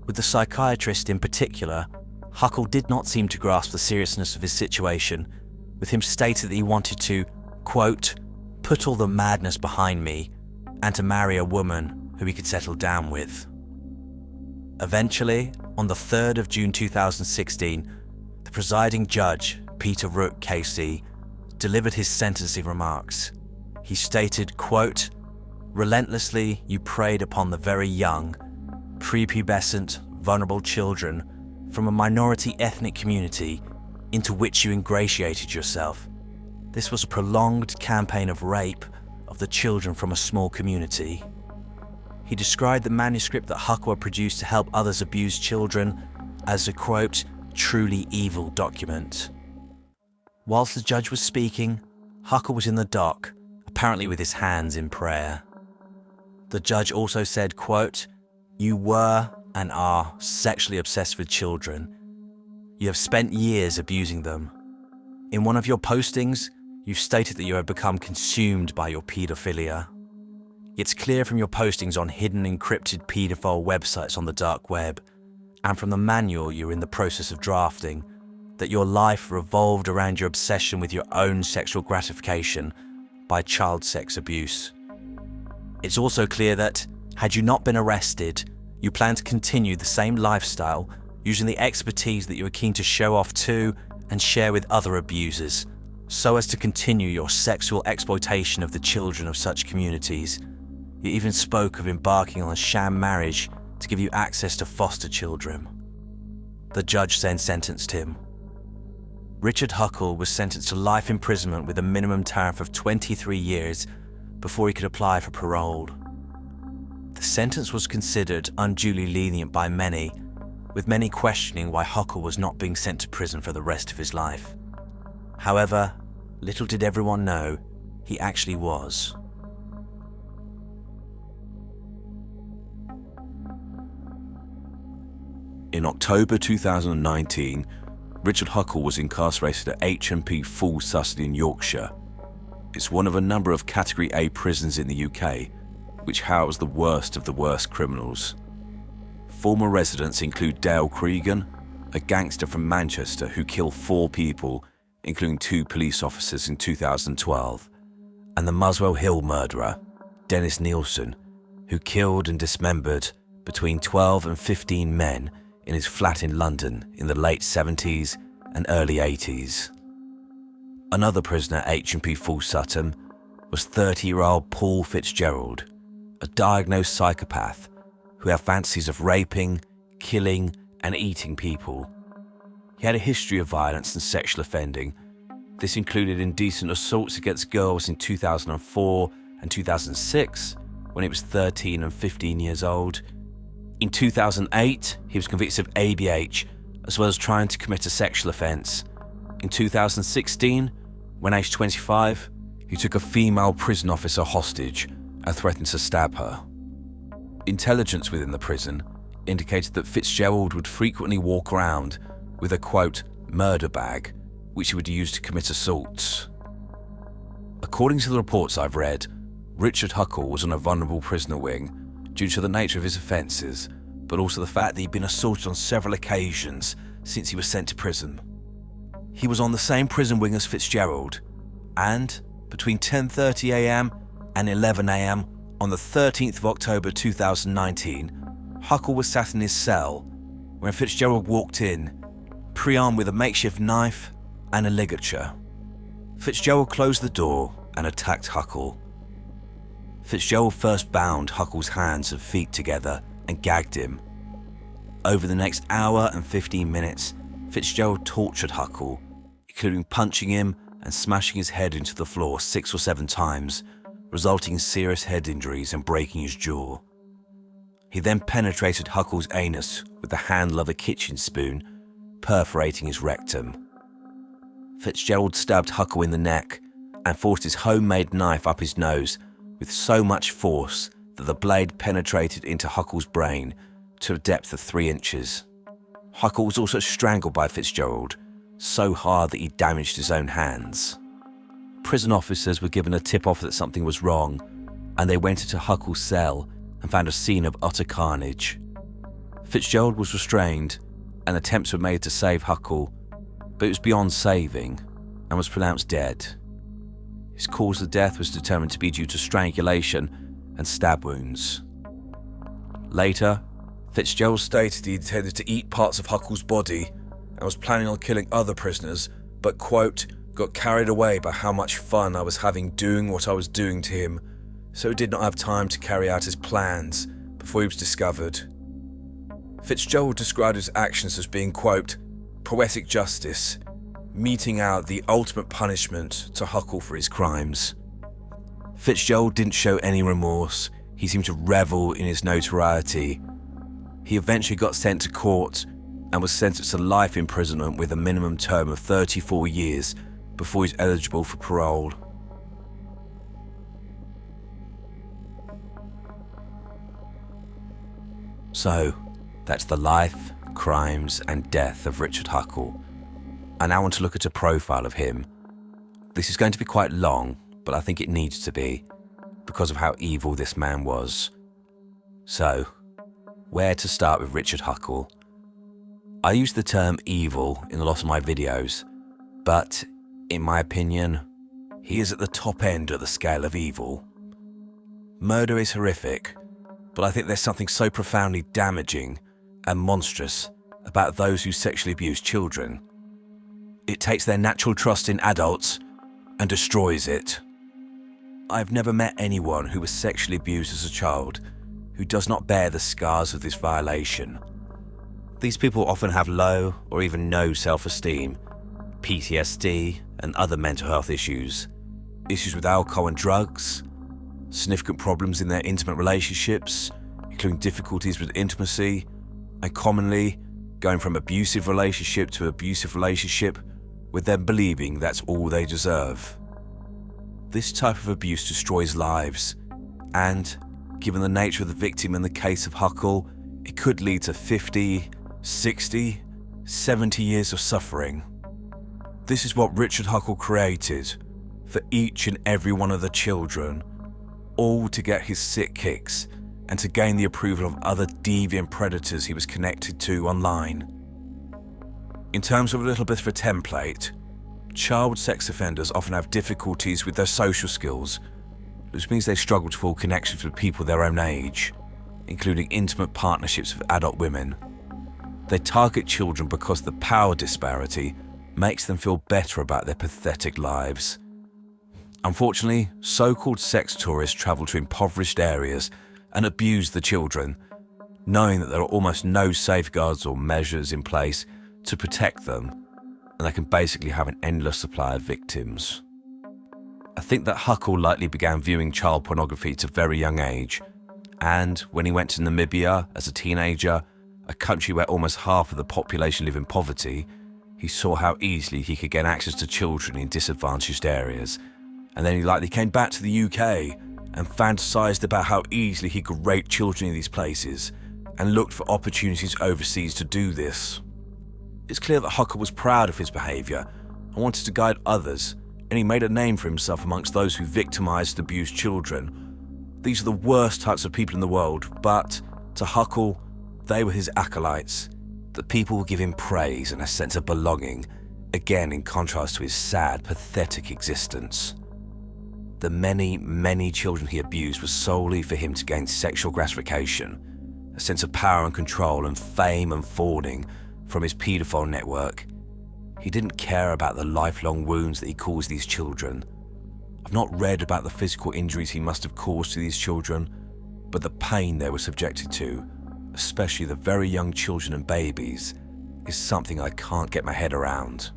With the psychiatrist in particular, Huckle did not seem to grasp the seriousness of his situation, with him stating that he wanted to, quote, "put all the madness behind me and to marry a woman who he could settle down with." Eventually, on the 3rd of June 2016, the presiding judge, Peter Rook KC, delivered his sentencing remarks. He stated, quote, "Relentlessly you preyed upon the very young, prepubescent, vulnerable children from a minority ethnic community into which you ingratiated yourself. This was a prolonged campaign of rape of the children from a small community." He described the manuscript that Huckle produced to help others abuse children as a, quote, "truly evil document." Whilst the judge was speaking, Huckle was in the dock, apparently with his hands in prayer. The judge also said, quote, "You were and are sexually obsessed with children. You have spent years abusing them. In one of your postings, you've stated that you have become consumed by your paedophilia. It's clear from your postings on hidden encrypted paedophile websites on the dark web, and from the manual you're in the process of drafting, that your life revolved around your obsession with your own sexual gratification by child sex abuse. It's also clear that, had you not been arrested, you plan to continue the same lifestyle using the expertise that you are keen to show off to and share with other abusers, so as to continue your sexual exploitation of the children of such communities. You even spoke of embarking on a sham marriage to give you access to foster children." The judge then sentenced him. Richard Huckle was sentenced to life imprisonment with a minimum term of 23 years before he could apply for parole. The sentence was considered unduly lenient by many, with many questioning why Huckle was not being sent to prison for the rest of his life. However, little did everyone know, he actually was. In October 2019, Richard Huckle was incarcerated at HMP Full Sussex in Yorkshire. It's one of a number of Category A prisons in the UK, which house the worst of the worst criminals. Former residents include Dale Cregan, a gangster from Manchester who killed 4 people, including 2 police officers in 2012, and the Muswell Hill murderer, Dennis Nielsen, who killed and dismembered between 12 and 15 men in his flat in London in the late 70s and early 80s. Another prisoner at HMP Full Sutton was 30-year-old Paul Fitzgerald, a diagnosed psychopath who had fantasies of raping, killing and eating people. He had a history of violence and sexual offending. This included indecent assaults against girls in 2004 and 2006 when he was 13 and 15 years old. In 2008, he was convicted of ABH, as well as trying to commit a sexual offence, In 2016, when aged 25, he took a female prison officer hostage and threatened to stab her. Intelligence within the prison indicated that Fitzgerald would frequently walk around with a, quote, murder bag, which he would use to commit assaults. According to the reports I've read, Richard Huckle was on a vulnerable prisoner wing due to the nature of his offences, but also the fact that he'd been assaulted on several occasions since he was sent to prison. He was on the same prison wing as Fitzgerald, and between 10:30 a.m. and 11 a.m. on the 13th of October 2019, Huckle was sat in his cell when Fitzgerald walked in, pre-armed with a makeshift knife and a ligature. Fitzgerald closed the door and attacked Huckle. Fitzgerald first bound Huckle's hands and feet together and gagged him. Over the next hour and 15 minutes, Fitzgerald tortured Huckle, including punching him and smashing his head into the floor 6 or 7 times, resulting in serious head injuries and breaking his jaw. He then penetrated Huckle's anus with the handle of a kitchen spoon, perforating his rectum. Fitzgerald stabbed Huckle in the neck and forced his homemade knife up his nose with so much force that the blade penetrated into Huckle's brain to a depth of 3 inches. Huckle was also strangled by Fitzgerald, so hard that he damaged his own hands. Prison officers were given a tip-off that something was wrong, and they went into Huckle's cell and found a scene of utter carnage. Fitzgerald was restrained, and attempts were made to save Huckle, but it was beyond saving and was pronounced dead. His cause of death was determined to be due to strangulation and stab wounds. Later, Fitzgerald stated he intended to eat parts of Huckle's body and was planning on killing other prisoners, but, quote, got carried away by how much fun I was having doing what I was doing to him, so he did not have time to carry out his plans before he was discovered. Fitzgerald described his actions as being, quote, poetic justice, meting out the ultimate punishment to Huckle for his crimes. Fitzgerald didn't show any remorse. He seemed to revel in his notoriety. He eventually got sent to court and was sentenced to life imprisonment with a minimum term of 34 years before he's eligible for parole. So, that's the life, crimes and death of Richard Huckle. I now want to look at a profile of him. This is going to be quite long, but I think it needs to be, because of how evil this man was. So, where to start with Richard Huckle? I use the term evil in a lot of my videos, but in my opinion, he is at the top end of the scale of evil. Murder is horrific, but I think there's something so profoundly damaging and monstrous about those who sexually abuse children. It takes their natural trust in adults and destroys it. I've never met anyone who was sexually abused as a child who does not bear the scars of this violation. These people often have low or even no self-esteem, PTSD and other mental health issues, issues with alcohol and drugs, significant problems in their intimate relationships, including difficulties with intimacy, and commonly going from abusive relationship to abusive relationship with them believing that's all they deserve. This type of abuse destroys lives, and given the nature of the victim in the case of Huckle, it could lead to 50, 60, 70 years of suffering. This is what Richard Huckle created for each and every one of the children, all to get his sick kicks and to gain the approval of other deviant predators he was connected to online. In terms of a little bit of a template, child sex offenders often have difficulties with their social skills, which means they struggle to form connections with people their own age, including intimate partnerships with adult women. They target children because the power disparity makes them feel better about their pathetic lives. Unfortunately, so-called sex tourists travel to impoverished areas and abuse the children, knowing that there are almost no safeguards or measures in place to protect them, and they can basically have an endless supply of victims. I think that Huckle likely began viewing child pornography at a very young age, and when he went to Namibia as a teenager, a country where almost half of the population live in poverty, He saw how easily he could get access to children in disadvantaged areas, and then he likely came back to the UK and fantasised about how easily he could rape children in these places and looked for opportunities overseas to do this. It's clear that Huckle was proud of his behaviour and wanted to guide others, and he made a name for himself amongst those who victimised and abused children. These are the worst types of people in the world, but to Huckle, they were his acolytes. The people will give him praise and a sense of belonging, again in contrast to his sad, pathetic existence. The many, many children he abused were solely for him to gain sexual gratification, a sense of power and control and fame and fawning from his paedophile network. He didn't care about the lifelong wounds that he caused these children. I've not read about the physical injuries he must have caused to these children, but the pain they were subjected to, especially the very young children and babies, is something I can't get my head around.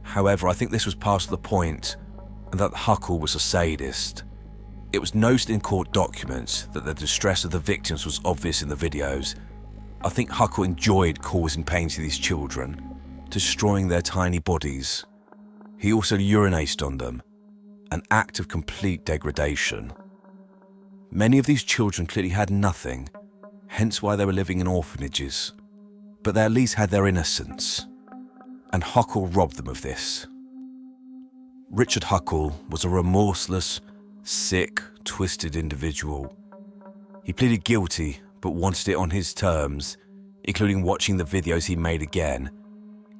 However, I think this was past the point, and that Huckle was a sadist. It was noted in court documents that the distress of the victims was obvious in the videos. I think Huckle enjoyed causing pain to these children, destroying their tiny bodies. He also urinated on them, an act of complete degradation. Many of these children clearly had nothing, hence why they were living in orphanages, but they at least had their innocence, and Huckle robbed them of this. Richard Huckle was a remorseless, sick, twisted individual. He pleaded guilty, but wanted it on his terms, including watching the videos he made again,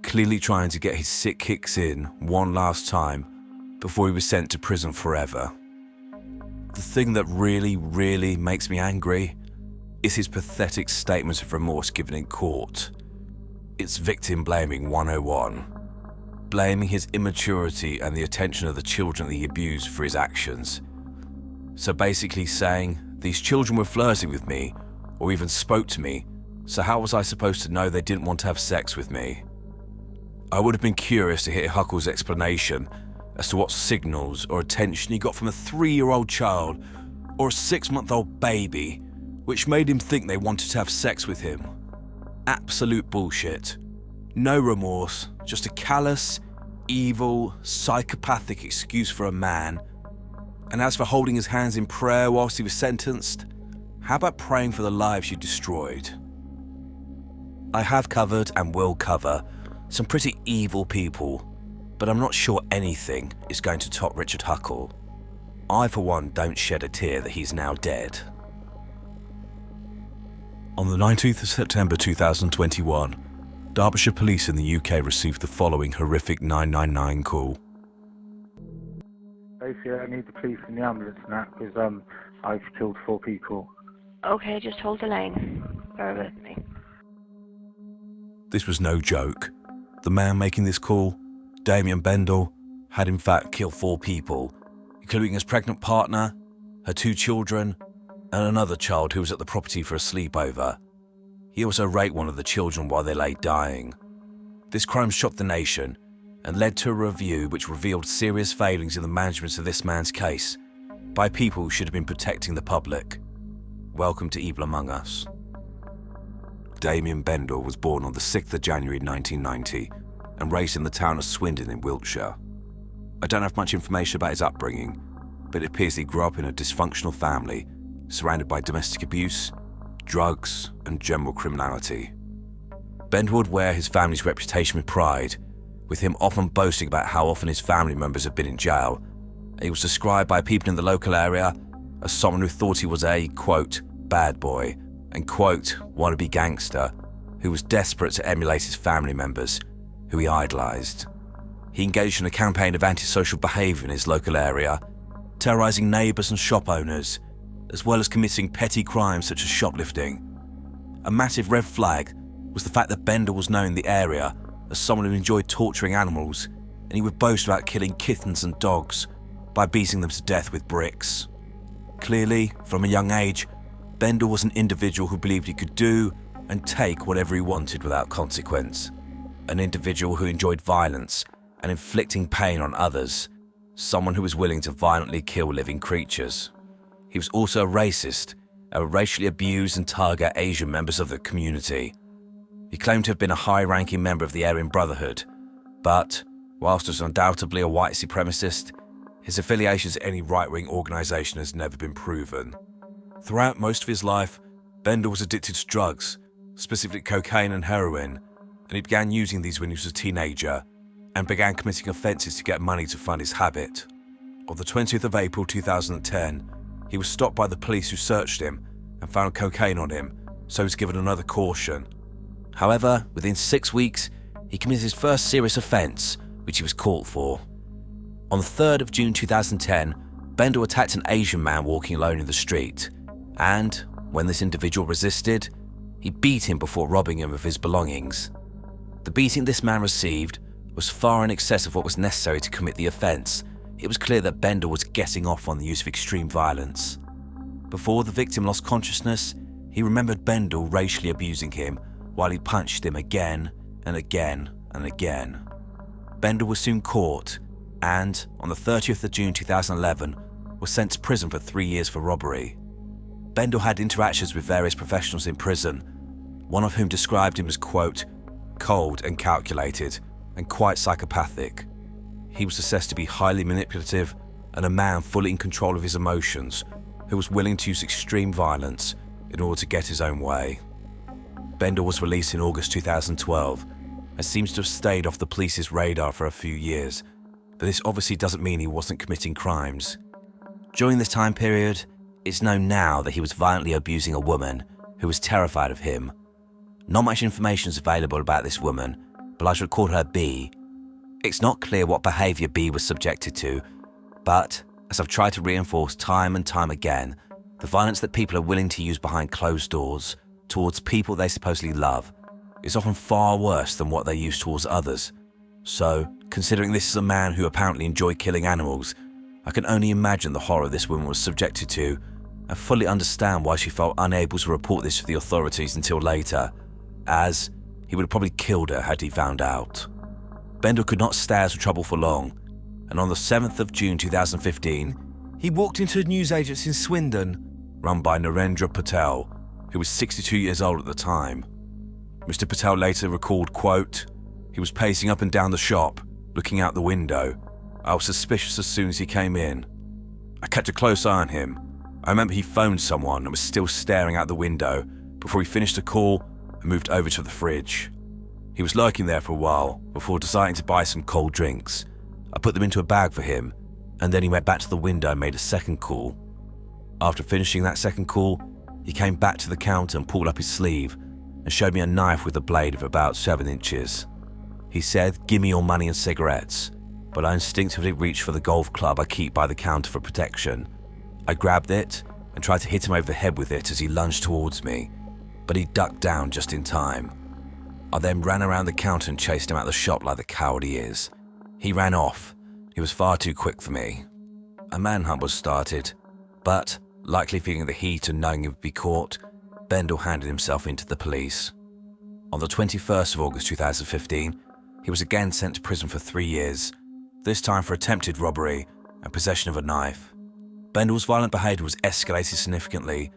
clearly trying to get his sick kicks in one last time before he was sent to prison forever. The thing that really makes me angry is his pathetic statements of remorse given in court. It's victim blaming 101. Blaming his immaturity and the attention of the children that he abused for his actions. So basically saying, these children were flirting with me, or even spoke to me, so how was I supposed to know they didn't want to have sex with me? I would have been curious to hear Huckle's explanation as to what signals or attention he got from a 3-year-old child or a 6-month-old baby, which made him think they wanted to have sex with him. Absolute bullshit. No remorse, just a callous, evil, psychopathic excuse for a man. And as for holding his hands in prayer whilst he was sentenced, how about praying for the lives you destroyed? I have covered and will cover some pretty evil people, but I'm not sure anything is going to top Richard Huckle. I, for one, don't shed a tear that he's now dead. On the 19th of September 2021, Derbyshire Police in the UK received the following horrific 999 call. Basically, I need the police and the ambulance now because I've killed 4 people. Okay, just hold the line. Bear with me. This was no joke. The man making this call, Damien Bendel, had in fact killed 4 people, including his pregnant partner, her 2 children, and another child who was at the property for a sleepover. He also raped one of the children while they lay dying. This crime shocked the nation and led to a review which revealed serious failings in the management of this man's case by people who should have been protecting the public. Welcome to Evil Among Us. Damien Bendel was born on the 6th of January 1990 and raised in the town of Swindon in Wiltshire. I don't have much information about his upbringing, but it appears he grew up in a dysfunctional family surrounded by domestic abuse, drugs, and general criminality. Bendel would wear his family's reputation with pride, with him often boasting about how often his family members have been in jail. He was described by people in the local area as someone who thought he was a, quote, bad boy, and, quote, wannabe gangster, who was desperate to emulate his family members, who he idolised. He engaged in a campaign of antisocial behaviour in his local area, terrorising neighbours and shop owners, as well as committing petty crimes such as shoplifting. A massive red flag was the fact that Bendel was known in the area as someone who enjoyed torturing animals, and he would boast about killing kittens and dogs by beating them to death with bricks. Clearly, from a young age, Bendel was an individual who believed he could do and take whatever he wanted without consequence. An individual who enjoyed violence and inflicting pain on others, someone who was willing to violently kill living creatures. He was also a racist and would racially abuse and target Asian members of the community. He claimed to have been a high-ranking member of the Aryan Brotherhood, but whilst was undoubtedly a white supremacist, his affiliations to any right-wing organisation has never been proven. Throughout most of his life, Bender was addicted to drugs, specifically cocaine and heroin, and he began using these when he was a teenager and began committing offences to get money to fund his habit. On the 20th of April 2010, he was stopped by the police who searched him and found cocaine on him, so he was given another caution. However, within 6 weeks, he committed his first serious offence, which he was caught for. On the 3rd of June 2010, Bender attacked an Asian man walking alone in the street, and when this individual resisted, he beat him before robbing him of his belongings. The beating this man received was far in excess of what was necessary to commit the offence. It was clear that Bender was getting off on the use of extreme violence. Before the victim lost consciousness, he remembered Bender racially abusing him while he punched him again and again and again. Bender was soon caught and, on the 30th of June 2011, was sent to prison for 3 years for robbery. Bender had interactions with various professionals in prison, one of whom described him as, quote, cold and calculated and quite psychopathic. He was assessed to be highly manipulative and a man fully in control of his emotions, who was willing to use extreme violence in order to get his own way. Bender was released in August 2012 and seems to have stayed off the police's radar for a few years, but this obviously doesn't mean he wasn't committing crimes. During this time period, it's known now that he was violently abusing a woman who was terrified of him. Not much information is available about this woman, but I should call her B. It's not clear what behaviour B was subjected to, but as I've tried to reinforce time and time again, the violence that people are willing to use behind closed doors towards people they supposedly love is often far worse than what they use towards others. So, considering this is a man who apparently enjoyed killing animals, I can only imagine the horror this woman was subjected to and fully understand why she felt unable to report this to the authorities until later, as he would have probably killed her had he found out. Bender could not stay out of trouble for long, and on the 7th of June 2015, he walked into a newsagent's in Swindon, run by Narendra Patel, who was 62 years old at the time. Mr. Patel later recalled, quote, he was pacing up and down the shop, looking out the window. I was suspicious as soon as he came in. I kept a close eye on him. I remember he phoned someone and was still staring out the window before he finished a call and moved over to the fridge. He was lurking there for a while before deciding to buy some cold drinks. I put them into a bag for him, and then he went back to the window and made a second call. After finishing that second call, he came back to the counter and pulled up his sleeve and showed me a knife with a blade of about 7 inches. He said, "Give me your money and cigarettes," but I instinctively reached for the golf club I keep by the counter for protection. I grabbed it and tried to hit him over the head with it as he lunged towards me, but he ducked down just in time. I then ran around the counter and chased him out of the shop like the coward he is. He ran off. He was far too quick for me. A manhunt was started, but, likely feeling the heat and knowing he would be caught, Bendel handed himself in to the police. On the 21st of August 2015, he was again sent to prison for 3 years, this time for attempted robbery and possession of a knife. Bendel's violent behaviour was escalated significantly,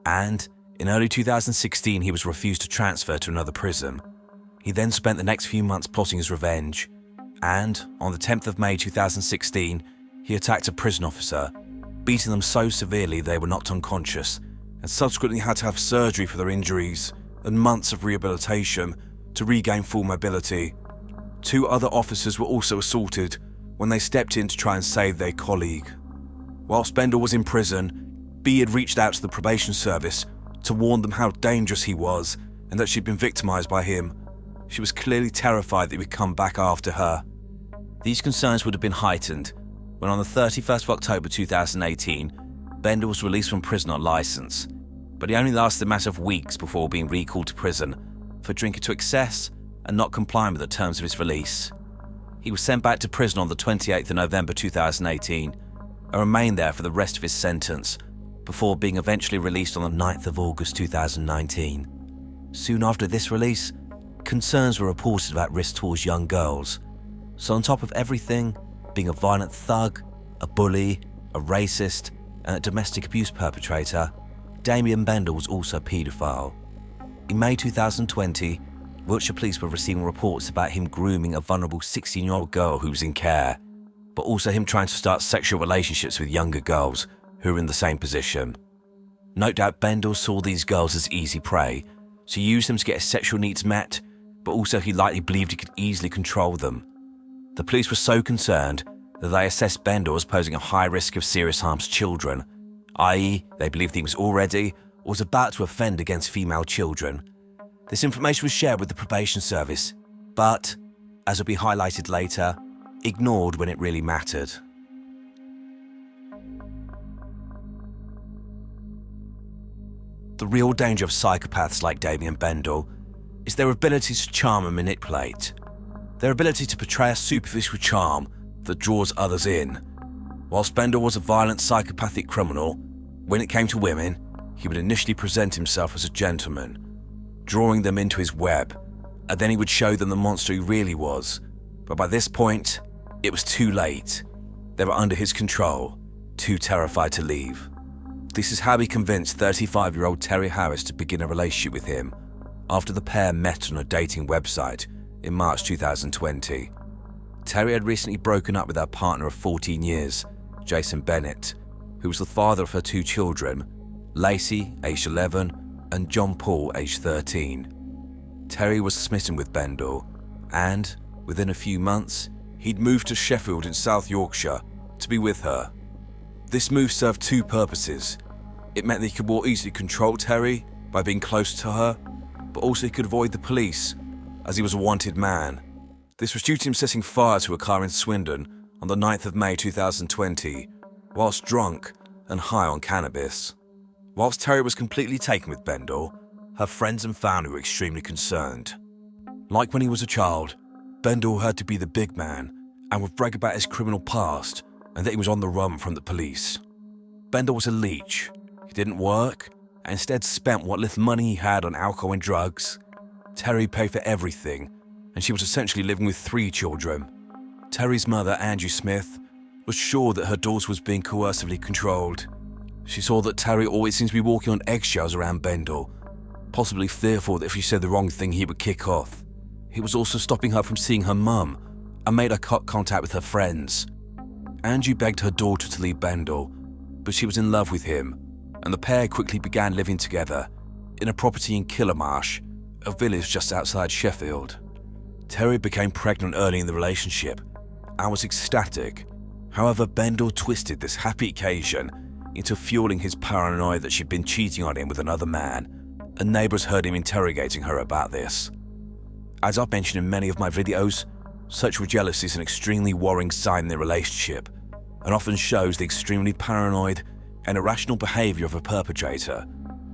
and in early 2016 he was refused to transfer to another prison. He then spent the next few months plotting his revenge, and on the 10th of May 2016, he attacked a prison officer, beating them so severely they were knocked unconscious, and subsequently had to have surgery for their injuries and months of rehabilitation to regain full mobility. 2 other officers were also assaulted when they stepped in to try and save their colleague. Whilst Bendel was in prison, B had reached out to the probation service to warn them how dangerous he was and that she'd been victimised by him. She was clearly terrified that he would come back after her. These concerns would have been heightened when on the 31st of October 2018, Bendel was released from prison on licence, but he only lasted a matter of weeks before being recalled to prison for drinking to excess and not complying with the terms of his release. He was sent back to prison on the 28th of November 2018 and remained there for the rest of his sentence before being eventually released on the 9th of August 2019. Soon after this release, concerns were reported about risks towards young girls. So on top of everything, being a violent thug, a bully, a racist, and a domestic abuse perpetrator, Damien Bendel was also a paedophile. In May 2020, Wiltshire police were receiving reports about him grooming a vulnerable 16-year-old girl who was in care, but also him trying to start sexual relationships with younger girls who were in the same position. No doubt Bendel saw these girls as easy prey, so he used them to get his sexual needs met, but also he likely believed he could easily control them. The police were so concerned that they assessed Bendel as posing a high risk of serious harm to children, i.e. they believed he was already or was about to offend against female children. This information was shared with the probation service, but, as will be highlighted later, ignored when it really mattered. The real danger of psychopaths like Damien Bendel is their ability to charm and manipulate. Their ability to portray a superficial charm that draws others in. Whilst Bendel was a violent psychopathic criminal, when it came to women, he would initially present himself as a gentleman, drawing them into his web, and then he would show them the monster he really was. But by this point, it was too late. They were under his control, too terrified to leave. This is how he convinced 35-year-old Terry Harris to begin a relationship with him after the pair met on a dating website in March 2020. Terry had recently broken up with her partner of 14 years, Jason Bennett, who was the father of her 2 children, Lacey, aged 11, and John Paul, aged 13. Terry was smitten with Bendel, and, within a few months, he'd moved to Sheffield in South Yorkshire to be with her. This move served 2 purposes. It meant that he could more easily control Terry by being close to her, but also he could avoid the police, as he was a wanted man. This was due to him setting fire to a car in Swindon on the 9th of May 2020, whilst drunk and high on cannabis. Whilst Terry was completely taken with Bendel, her friends and family were extremely concerned. Like when he was a child, Bendel had to be the big man and would brag about his criminal past and that he was on the run from the police. Bendel was a leech. He didn't work and instead spent what little money he had on alcohol and drugs. Terry paid for everything, and she was essentially living with 3 children. Terry's mother, Angie Smith, was sure that her daughter was being coercively controlled. She saw that Terry always seemed to be walking on eggshells around Bendel, possibly fearful that if she said the wrong thing he would kick off. He was also stopping her from seeing her mum and made her cut contact with her friends. Angie begged her daughter to leave Bendel, but she was in love with him, and the pair quickly began living together in a property in Killarmarsh, a village just outside Sheffield. Terry became pregnant early in the relationship and was ecstatic. However, Bendel twisted this happy occasion into fueling his paranoia that she'd been cheating on him with another man, and neighbours heard him interrogating her about this. As I've mentioned in many of my videos, sexual jealousy is an extremely worrying sign in their relationship and often shows the extremely paranoid and irrational behaviour of a perpetrator,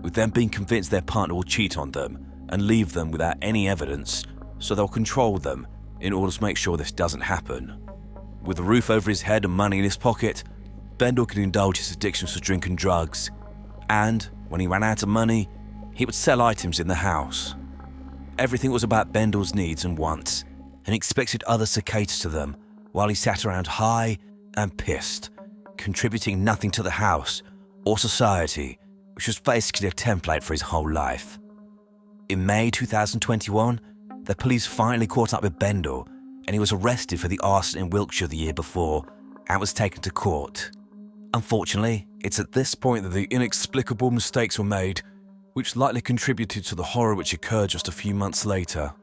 with them being convinced their partner will cheat on them and leave them without any evidence, so they'll control them in order to make sure this doesn't happen. With a roof over his head and money in his pocket, Bendel could indulge his addictions to drink and drugs, and when he ran out of money, he would sell items in the house. Everything was about Bendel's needs and wants, and he expected others to cater to them while he sat around high and pissed, contributing nothing to the house or society, which was basically a template for his whole life. In May 2021, the police finally caught up with Bendel, and he was arrested for the arson in Wiltshire the year before and was taken to court. Unfortunately, it's at this point that the inexplicable mistakes were made, which likely contributed to the horror which occurred just a few months later.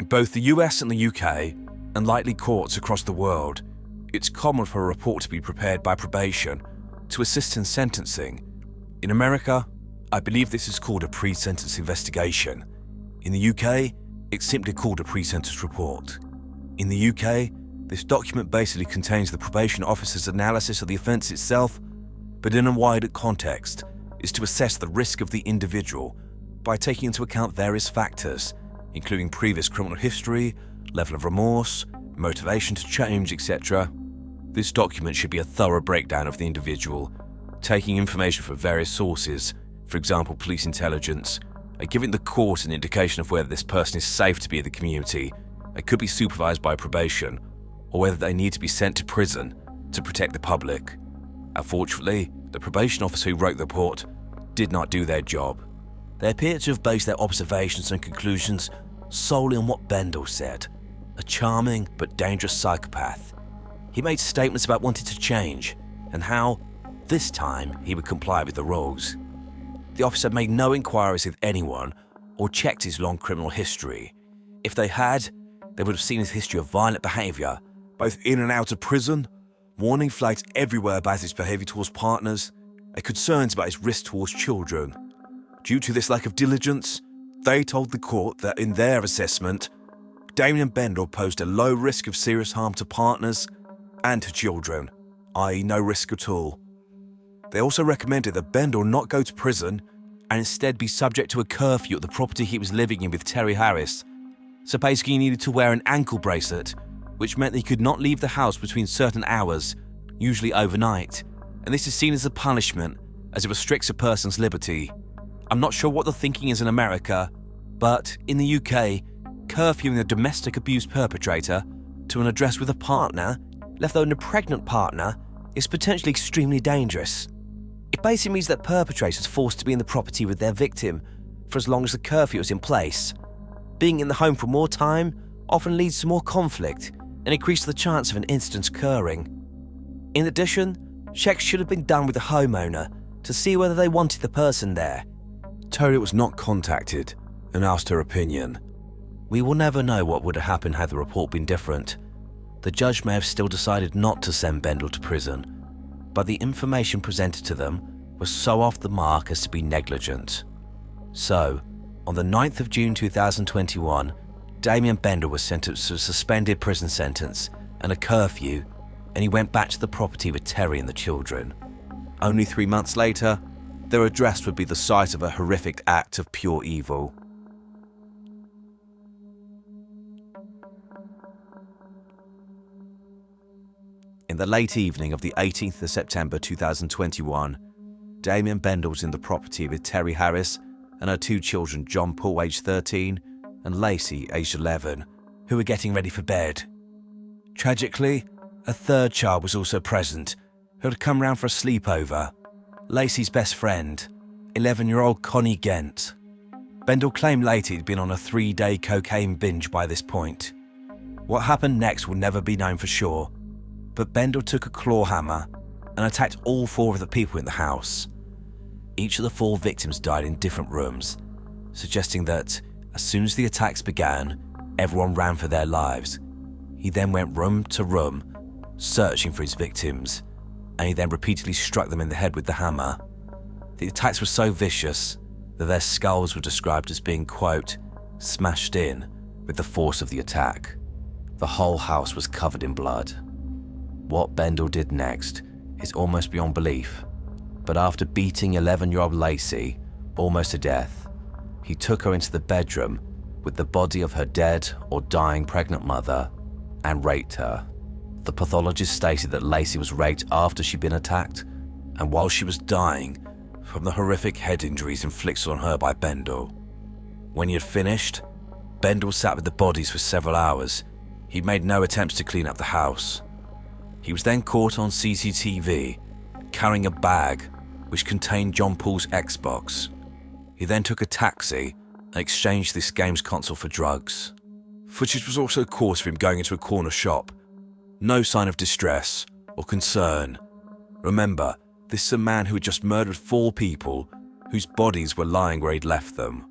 In both the US and the UK, and likely courts across the world, it's common for a report to be prepared by probation to assist in sentencing. In America, I believe this is called a pre-sentence investigation. In the UK, it's simply called a pre-sentence report. In the UK, this document basically contains the probation officer's analysis of the offence itself, but in a wider context, is to assess the risk of the individual by taking into account various factors, including previous criminal history, level of remorse, motivation to change, etc. This document should be a thorough breakdown of the individual, taking information from various sources, for example police intelligence, and giving the court an indication of whether this person is safe to be in the community and could be supervised by probation, or whether they need to be sent to prison to protect the public. Unfortunately, the probation officer who wrote the report did not do their job. They appear to have based their observations and conclusions solely on what Bendel said, a charming but dangerous psychopath. He made statements about wanting to change and how, this time, he would comply with the rules. The officer made no inquiries with anyone or checked his long criminal history. If they had, they would have seen his history of violent behaviour, both in and out of prison, warning flags everywhere about his behaviour towards partners, and concerns about his risk towards children. Due to this lack of diligence, they told the court that in their assessment, Damien Bendel posed a low risk of serious harm to partners and to children, i.e. no risk at all. They also recommended that Bendel not go to prison and instead be subject to a curfew at the property he was living in with Terry Harris. So basically he needed to wear an ankle bracelet, which meant that he could not leave the house between certain hours, usually overnight, and this is seen as a punishment as it restricts a person's liberty. I'm not sure what the thinking is in America, but in the UK, curfewing a domestic abuse perpetrator to an address with a partner, let alone a pregnant partner, is potentially extremely dangerous. It basically means that perpetrators are forced to be in the property with their victim for as long as the curfew is in place. Being in the home for more time often leads to more conflict and increases the chance of an incident occurring. In addition, checks should have been done with the homeowner to see whether they wanted the person there. Terry was not contacted and asked her opinion. We will never know what would have happened had the report been different. The judge may have still decided not to send Bendel to prison, but the information presented to them was so off the mark as to be negligent. So, on the 9th of June 2021, Damien Bendel was sentenced to a suspended prison sentence and a curfew, and he went back to the property with Terry and the children. Only 3 months later, their address would be the site of a horrific act of pure evil. In the late evening of the 18th of September 2021, Damien Bendel was in the property with Terry Harris and her 2 children, John Paul, aged 13, and Lacey, aged 11, who were getting ready for bed. Tragically, a 3rd child was also present, who had come round for a sleepover, Lacey's best friend, 11-year-old Connie Gent. Bendel claimed later he'd been on a 3-day cocaine binge by this point. What happened next will never be known for sure, but Bendel took a claw hammer and attacked all 4 of the people in the house. Each of the 4 victims died in different rooms, suggesting that as soon as the attacks began, everyone ran for their lives. He then went room to room, searching for his victims, and he then repeatedly struck them in the head with the hammer. The attacks were so vicious that their skulls were described as being, quote, smashed in with the force of the attack. The whole house was covered in blood. What Bendel did next is almost beyond belief, but after beating 11-year-old Lacey almost to death, he took her into the bedroom with the body of her dead or dying pregnant mother and raped her. The pathologist stated that Lacey was raped after she'd been attacked and while she was dying from the horrific head injuries inflicted on her by Bendel. When he had finished, Bendel sat with the bodies for several hours. He made no attempts to clean up the house. He was then caught on CCTV carrying a bag which contained John Paul's Xbox. He then took a taxi and exchanged this games console for drugs. Footage was also caught of him going into a corner shop. No sign of distress or concern. Remember, this is a man who had just murdered 4 people whose bodies were lying where he'd left them.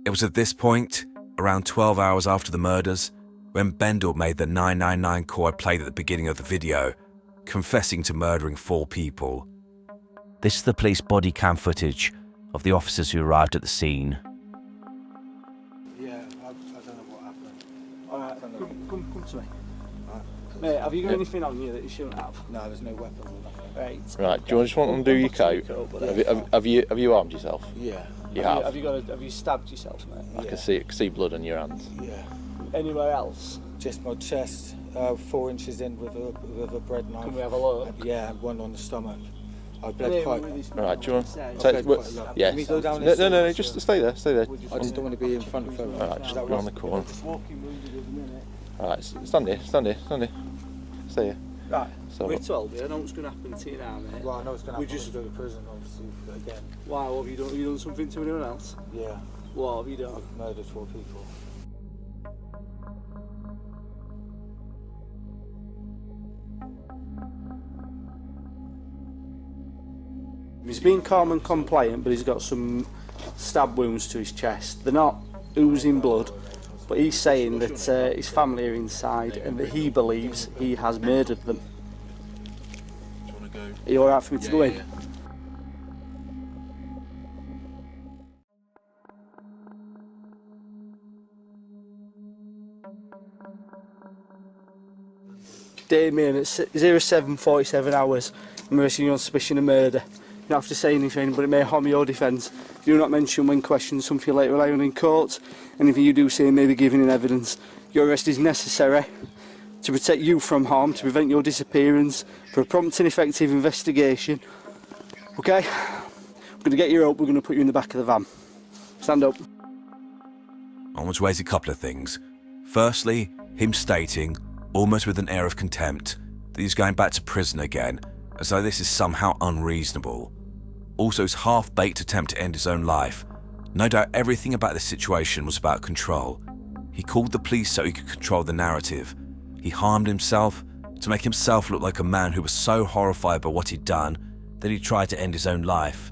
It was at this point, around 12 hours after the murders, when Bendel made the 999 call I played at the beginning of the video, confessing to murdering 4 people. This is the police body cam footage of the officers who arrived at the scene. Yeah, I don't know what happened. Alright, come to me. Mate, have you got anything on you that you shouldn't have? No, there's no weapons or nothing. Right, do you just want to undo your coat? Have you armed yourself? Yeah. You have? Have you stabbed yourself, mate? I can see blood on your hands. Yeah. Anywhere else? Just my chest, 4 inches in with a bread knife. Can we have a look? Yeah, and 1 on the stomach. I bled quite. Right, do you want to take? Yes. Can we go down no, just stay there. I just don't want to be in front of her. Alright, just go on the corner. Alright, stand here. Stay here. Right, So we're told, I know what's going to happen to you now, mate. Well, I know it's going to happen to go to prison, obviously, again. Why, what have you done? Have you done something to anyone else? Yeah. What have you done? I've murdered 4 people. He's been calm and compliant, but he's got some stab wounds to his chest. They're not oozing blood, but he's saying that his family are inside and that he believes he has murdered them. Are you alright for me to go in? Yeah. Damien, at 07:47 hours, I'm arresting you on suspicion of murder. You don't have to say anything, but it may harm your defence. Do not mention when questioned something you later rely on in court. Anything you do say may be given in evidence. Your arrest is necessary to protect you from harm, to prevent your disappearance, for a prompt and effective investigation. Okay? We're going to get you up, we're going to put you in the back of the van. Stand up. I want to raise a couple of things. Firstly, him stating, almost with an air of contempt, that he's going back to prison again, as though this is somehow unreasonable. Also, his half-baked attempt to end his own life. No doubt everything about this situation was about control. He called the police so he could control the narrative. He harmed himself to make himself look like a man who was so horrified by what he'd done that he tried to end his own life.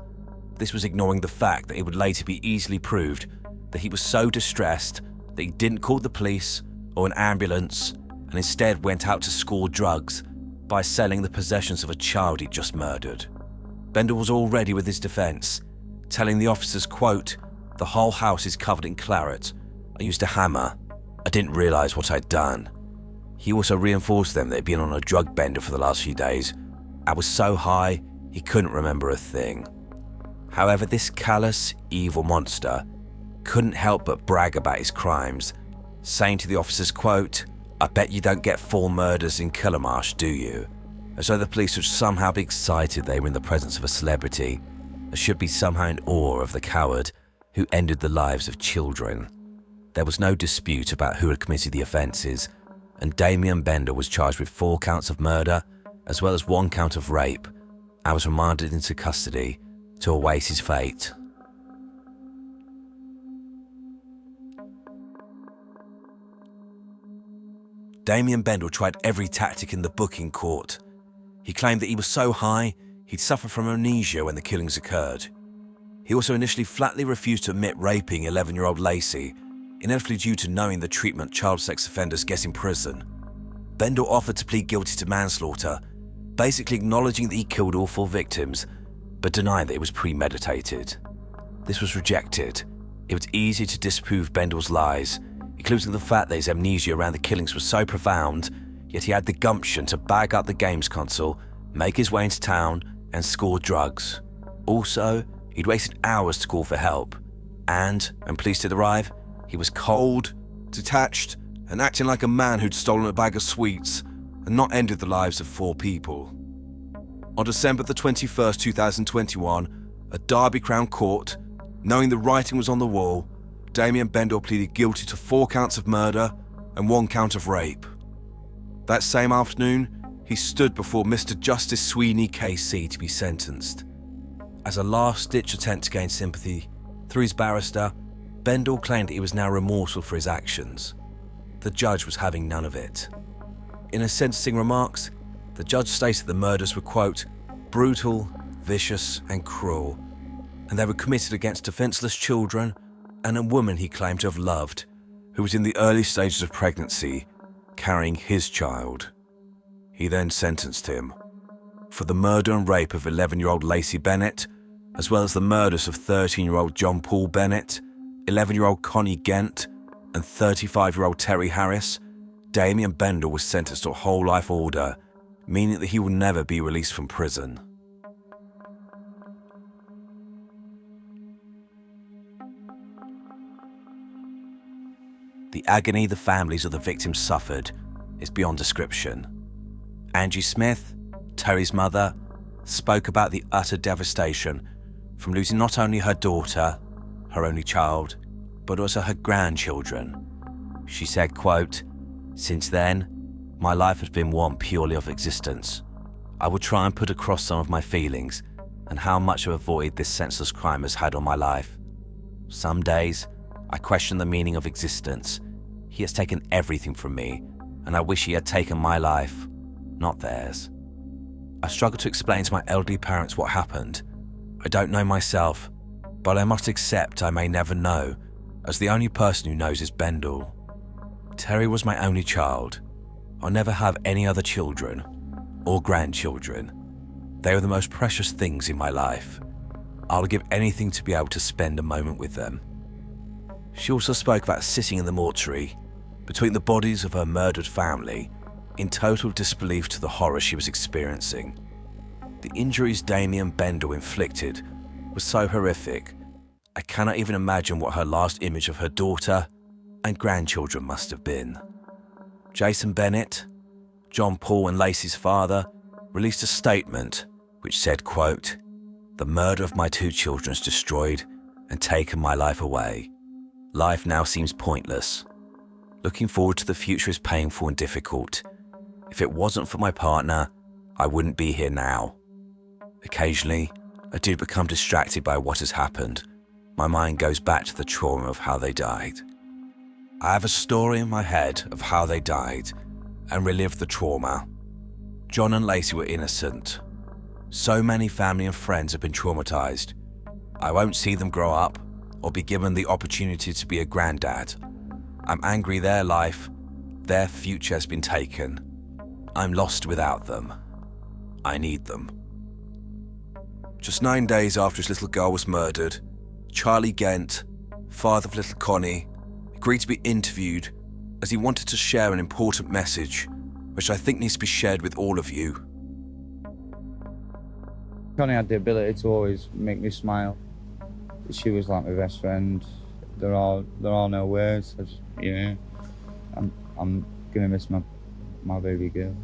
This was ignoring the fact that it would later be easily proved that he was so distressed that he didn't call the police or an ambulance and instead went out to score drugs by selling the possessions of a child he'd just murdered. Bendel was all ready with his defence, telling the officers, quote, "The whole house is covered in claret. I used a hammer. I didn't realise what I'd done." He also reinforced them that he'd been on a drug bender for the last few days. I was so high, he couldn't remember a thing. However, this callous, evil monster couldn't help but brag about his crimes, saying to the officers, quote, "I bet you don't get 4 murders in Killamarsh, do you?" As though the police would somehow be excited they were in the presence of a celebrity, and should be somehow in awe of the coward who ended the lives of children. There was no dispute about who had committed the offences, and Damien Bendel was charged with 4 counts of murder, as well as 1 count of rape, and was remanded into custody to await his fate. Damien Bendel tried every tactic in the book in court. He claimed that he was so high, he'd suffered from amnesia when the killings occurred. He also initially flatly refused to admit raping 11-year-old Lacey, inevitably due to knowing the treatment child sex offenders get in prison. Bendel offered to plead guilty to manslaughter, basically acknowledging that he killed all 4 victims, but denying that it was premeditated. This was rejected. It was easy to disprove Bendel's lies, including the fact that his amnesia around the killings was so profound, yet he had the gumption to bag up the games console, make his way into town, and score drugs. Also, he'd wasted hours to call for help, and, when police did arrive, he was cold, detached, and acting like a man who'd stolen a bag of sweets and not ended the lives of 4 people. On December the 21st, 2021, at Derby Crown Court, knowing the writing was on the wall, Damien Bendel pleaded guilty to 4 counts of murder and 1 count of rape. That same afternoon, he stood before Mr. Justice Sweeney KC to be sentenced. As a last-ditch attempt to gain sympathy, through his barrister, Bendel claimed that he was now remorseful for his actions. The judge was having none of it. In his sentencing remarks, the judge stated the murders were, quote, "brutal, vicious and cruel, and they were committed against defenceless children and a woman he claimed to have loved, who was in the early stages of pregnancy, carrying his child." He then sentenced him for the murder and rape of 11-year-old Lacey Bennett, as well as the murders of 13-year-old John Paul Bennett, 11-year-old Connie Gent, and 35-year-old Terry Harris. Damien Bendel was sentenced to a whole life order, meaning that he will never be released from prison. The agony the families of the victims suffered is beyond description. Angie Smith, Terry's mother, spoke about the utter devastation from losing not only her daughter, her only child, but also her grandchildren. She said, quote, "Since then, My life had been one purely of existence. I would try and put across some of my feelings and how much of a void this senseless crime has had on my life. Some days, I question the meaning of existence. He has taken everything from me, and I wish he had taken my life, not theirs. I struggle to explain to my elderly parents what happened. I don't know myself, but I must accept I may never know, as the only person who knows is Bendel. Terry was my only child. I'll never have any other children or grandchildren. They are the most precious things in my life. I'll give anything to be able to spend a moment with them. She also spoke about sitting in the mortuary, between the bodies of her murdered family, in total disbelief to the horror she was experiencing. The injuries Damien Bendel inflicted were so horrific, I cannot even imagine what her last image of her daughter and grandchildren must have been. Jason Bennett, John Paul and Lacey's father, released a statement which said, quote, "The murder of my 2 children has destroyed and taken my life away. Life now seems pointless. Looking forward to the future is painful and difficult. If it wasn't for my partner, I wouldn't be here now. Occasionally, I do become distracted by what has happened. My mind goes back to the trauma of how they died. I have a story in my head of how they died and relive the trauma. John and Lacey were innocent. So many family and friends have been traumatized. I won't see them grow up or be given the opportunity to be a granddad. I'm angry their life, their future has been taken. I'm lost without them. I need them." Just 9 days after his little girl was murdered, Charlie Gent, father of little Connie, agreed to be interviewed as he wanted to share an important message, which I think needs to be shared with all of you. Connie had the ability to always make me smile. She was like my best friend. There are no words. I'm gonna miss my baby girl.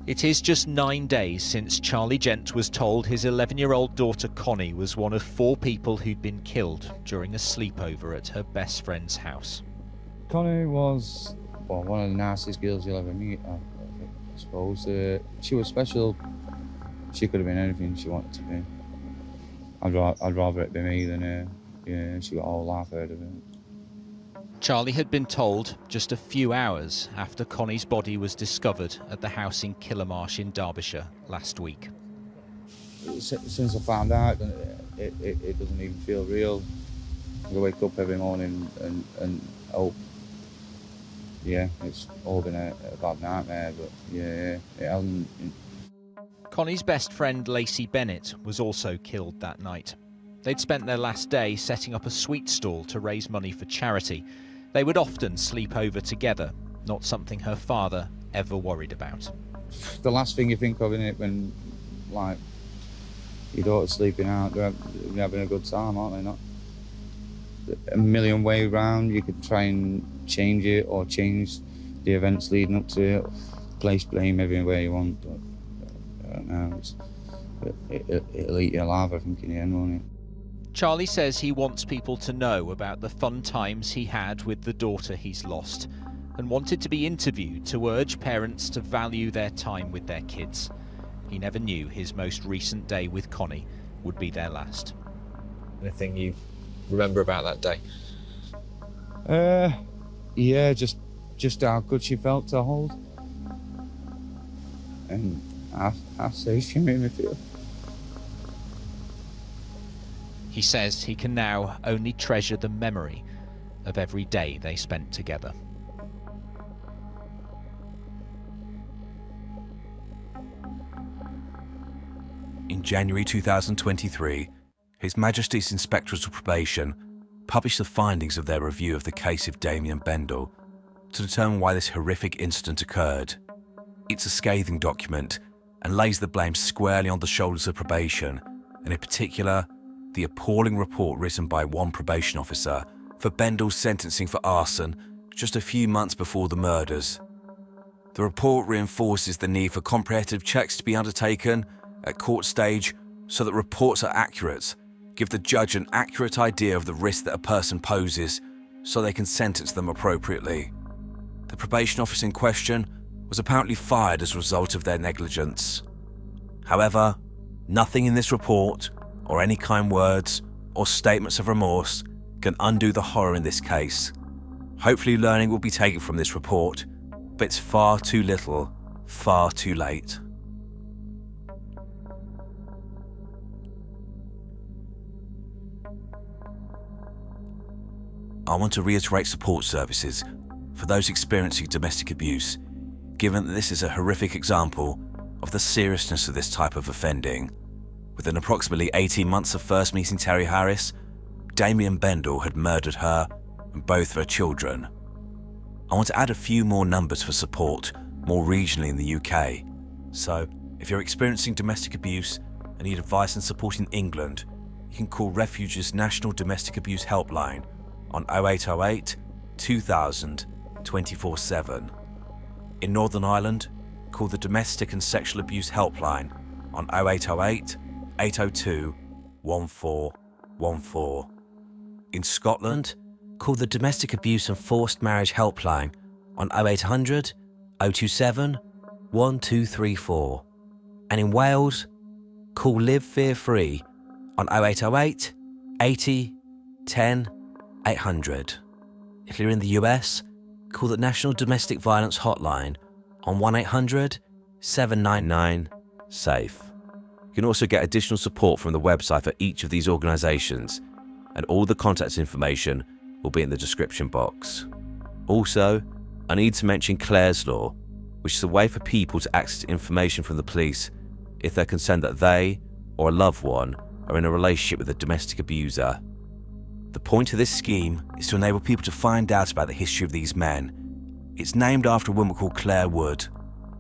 It is just 9 days since Charlie Gent was told his 11-year-old daughter Connie was one of 4 people who'd been killed during a sleepover at her best friend's house. Connie was one of the nicest girls you'll ever meet, I suppose. She was special. She could have been anything she wanted to be. I'd rather it be me than her. Yeah, she got a whole life out of it. Charlie had been told just a few hours after Connie's body was discovered at the house in Killarmarsh in Derbyshire last week. Since I found out, it doesn't even feel real. I wake up every morning and hope. Yeah, it's all been a bad nightmare, but yeah, it hasn't. Connie's best friend Lacey Bennett was also killed that night. They'd spent their last day setting up a sweet stall to raise money for charity. They would often sleep over together, not something her father ever worried about. The last thing you think of, innit, when, like, your daughter's sleeping out, they're having a good time, aren't they, not? A million ways round, you could try and change it or change the events leading up to it, place blame everywhere you want, but I don't know, it'll eat you alive, I think, in the end, won't it? Charlie says he wants people to know about the fun times he had with the daughter he's lost and wanted to be interviewed to urge parents to value their time with their kids. He never knew his most recent day with Connie would be their last. Anything you remember about that day? Yeah, just how good she felt to hold. And how safe she made me feel. He says he can now only treasure the memory of every day they spent together. In January 2023, His Majesty's Inspectors of Probation published the findings of their review of the case of Damien Bendel to determine why this horrific incident occurred. It's a scathing document and lays the blame squarely on the shoulders of probation, and in particular, the appalling report written by one probation officer for Bendel's sentencing for arson just a few months before the murders. The report reinforces the need for comprehensive checks to be undertaken at court stage so that reports are accurate, give the judge an accurate idea of the risk that a person poses so they can sentence them appropriately. The probation officer in question was apparently fired as a result of their negligence. However, nothing in this report, or any kind words, or statements of remorse can undo the horror in this case. Hopefully learning will be taken from this report, but it's far too little, far too late. I want to reiterate support services for those experiencing domestic abuse, given that this is a horrific example of the seriousness of this type of offending. Within approximately 18 months of first meeting Terry Harris, Damien Bendel had murdered her and both of her children. I want to add a few more numbers for support more regionally in the UK. So, if you're experiencing domestic abuse and need advice and support in England, you can call Refuge's National Domestic Abuse Helpline on 0808 2000 24/7. In Northern Ireland, call the Domestic and Sexual Abuse Helpline on 0808 802 1414. In Scotland, call the Domestic Abuse and Forced Marriage Helpline on 0800 027 1234. And in Wales, call Live Fear Free on 0808 80 10 800. If you're in the US, call the National Domestic Violence Hotline on 1-800-799-SAFE. You can also get additional support from the website for each of these organisations, and all the contact information will be in the description box. Also, I need to mention Clare's Law, which is a way for people to access information from the police if they're concerned that they or a loved one are in a relationship with a domestic abuser. The point of this scheme is to enable people to find out about the history of these men. It's named after a woman called Claire Wood,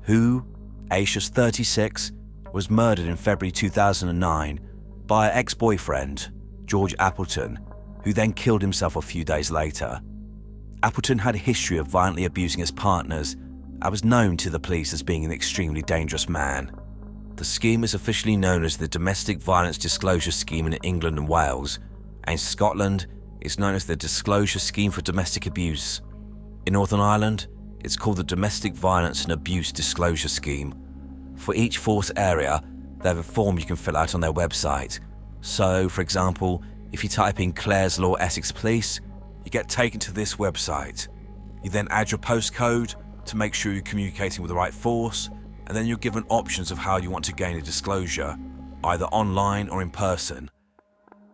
who, aged just 36, was murdered in February 2009 by her ex-boyfriend, George Appleton, who then killed himself a few days later. Appleton had a history of violently abusing his partners and was known to the police as being an extremely dangerous man. The scheme is officially known as the Domestic Violence Disclosure Scheme in England and Wales, and in Scotland, it's known as the Disclosure Scheme for Domestic Abuse. In Northern Ireland, it's called the Domestic Violence and Abuse Disclosure Scheme. For each force area, they have a form you can fill out on their website. So, for example, if you type in Clare's Law Essex Police, you get taken to this website. You then add your postcode to make sure you're communicating with the right force, and then you're given options of how you want to gain a disclosure, either online or in person.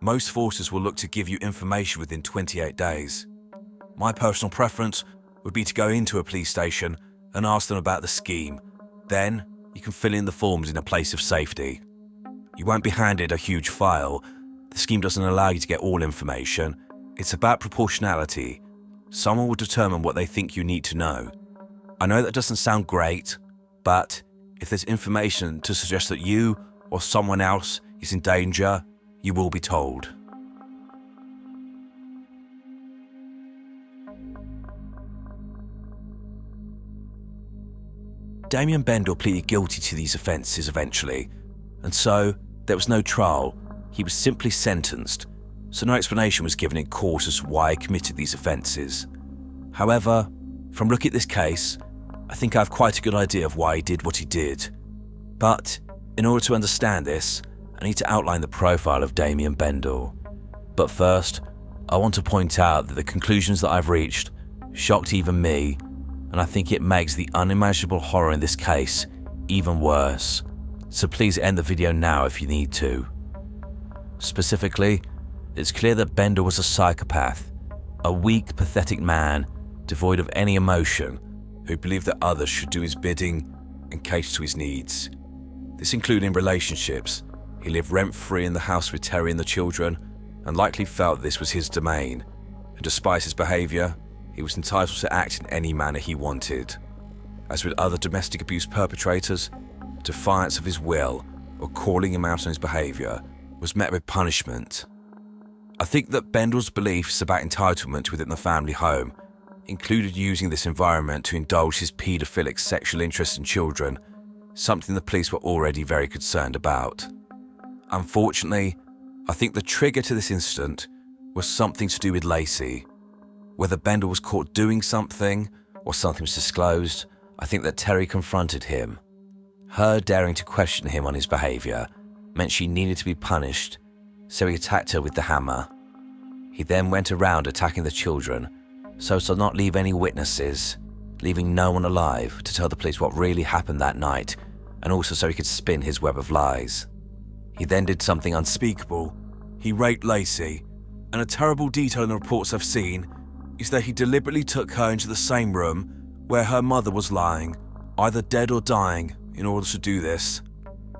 Most forces will look to give you information within 28 days. My personal preference would be to go into a police station and ask them about the scheme. Then, you can fill in the forms in a place of safety. You won't be handed a huge file. The scheme doesn't allow you to get all information. It's about proportionality. Someone will determine what they think you need to know. I know that doesn't sound great, but if there's information to suggest that you or someone else is in danger, you will be told. Damien Bendel pleaded guilty to these offences eventually, and so there was no trial. He was simply sentenced, so no explanation was given in court as to why he committed these offences. However, from looking at this case, I think I have quite a good idea of why he did what he did. But in order to understand this, I need to outline the profile of Damien Bendel. But first, I want to point out that the conclusions that I've reached shocked even me, and I think it makes the unimaginable horror in this case even worse. So please end the video now if you need to. Specifically, it's clear that Bendel was a psychopath, a weak, pathetic man devoid of any emotion, who believed that others should do his bidding and cater to his needs. This included in relationships. He lived rent-free in the house with Terry and the children, and likely felt this was his domain, and despite his behaviour, he was entitled to act in any manner he wanted. As with other domestic abuse perpetrators, defiance of his will or calling him out on his behaviour was met with punishment. I think that Bendel's beliefs about entitlement within the family home included using this environment to indulge his paedophilic sexual interest in children, something the police were already very concerned about. Unfortunately, I think the trigger to this incident was something to do with Lacey. Whether Bendel was caught doing something or something was disclosed, I think that Terry confronted him. Her daring to question him on his behaviour meant she needed to be punished, so he attacked her with the hammer. He then went around attacking the children, so as to not leave any witnesses, leaving no one alive to tell the police what really happened that night, and also so he could spin his web of lies. He then did something unspeakable. He raped Lacey, and a terrible detail in the reports I've seen is that he deliberately took her into the same room where her mother was lying, either dead or dying, in order to do this.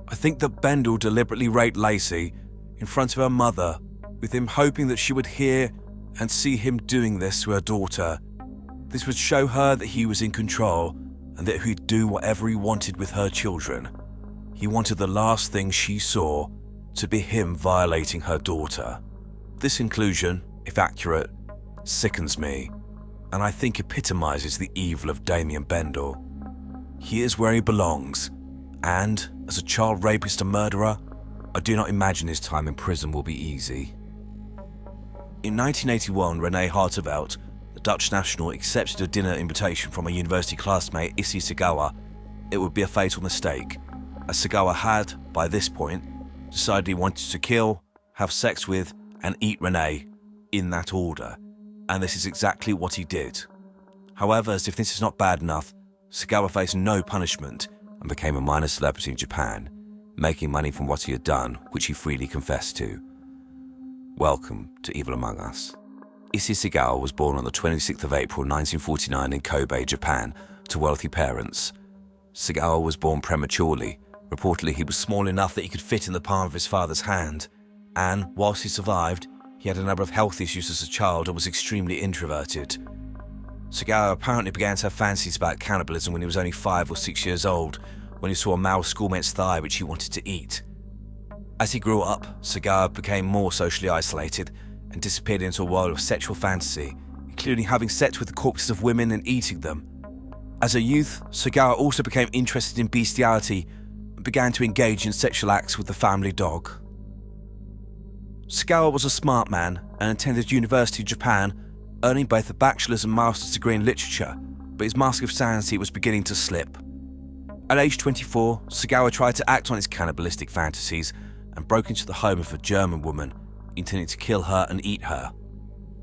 I think that Bendel deliberately raped Lacey in front of her mother, with him hoping that she would hear and see him doing this to her daughter. This would show her that he was in control and that he'd do whatever he wanted with her children. He wanted the last thing she saw to be him violating her daughter. This conclusion, if accurate, sickens me, and I think epitomizes the evil of Damien Bendel. He is where he belongs, and as a child rapist and murderer, I do not imagine his time in prison will be easy. In 1981, René Hartevelt, the Dutch national, accepted a dinner invitation from a university classmate, Issy Sagawa. It would be a fatal mistake, as Sagawa had, by this point, decided he wanted to kill, have sex with, and eat René, in that order, and this is exactly what he did. However, as if this is not bad enough, Sagawa faced no punishment and became a minor celebrity in Japan, making money from what he had done, which he freely confessed to. Welcome to Evil Among Us. Issy Sagawa was born on the 26th of April 1949 in Kobe, Japan, to wealthy parents. Sagawa was born prematurely. Reportedly, he was small enough that he could fit in the palm of his father's hand, and whilst he survived, he had a number of health issues as a child and was extremely introverted. Sagawa apparently began to have fancies about cannibalism when he was only 5 or 6 years old, when he saw a male schoolmate's thigh which he wanted to eat. As he grew up, Sagawa became more socially isolated and disappeared into a world of sexual fantasy, including having sex with the corpses of women and eating them. As a youth, Sagawa also became interested in bestiality and began to engage in sexual acts with the family dog. Sagawa was a smart man and attended university in Japan, earning both a bachelor's and master's degree in literature, but his mask of sanity was beginning to slip. At age 24, Sagawa tried to act on his cannibalistic fantasies and broke into the home of a German woman, intending to kill her and eat her.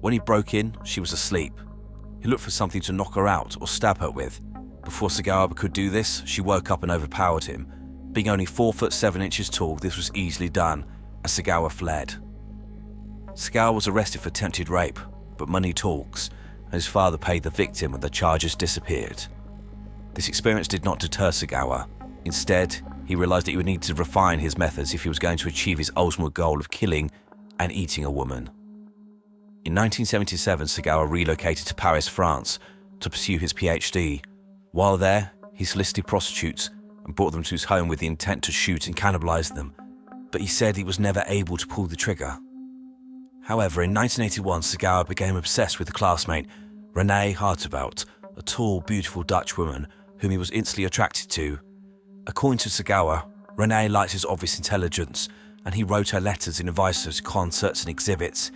When he broke in, she was asleep. He looked for something to knock her out or stab her with. Before Sagawa could do this, she woke up and overpowered him. Being only 4 foot 7 inches tall, this was easily done, as Sagawa fled. Sagawa was arrested for attempted rape, but money talks, and his father paid the victim and the charges disappeared. This experience did not deter Sagawa. Instead, he realized that he would need to refine his methods if he was going to achieve his ultimate goal of killing and eating a woman. In 1977, Sagawa relocated to Paris, France, to pursue his PhD. While there, he solicited prostitutes and brought them to his home with the intent to shoot and cannibalize them, but he said he was never able to pull the trigger. However, in 1981, Sagawa became obsessed with a classmate, René Hartevelt, a tall, beautiful Dutch woman whom he was instantly attracted to. According to Sagawa, René liked his obvious intelligence, and he wrote her letters and invited her to concerts and exhibits.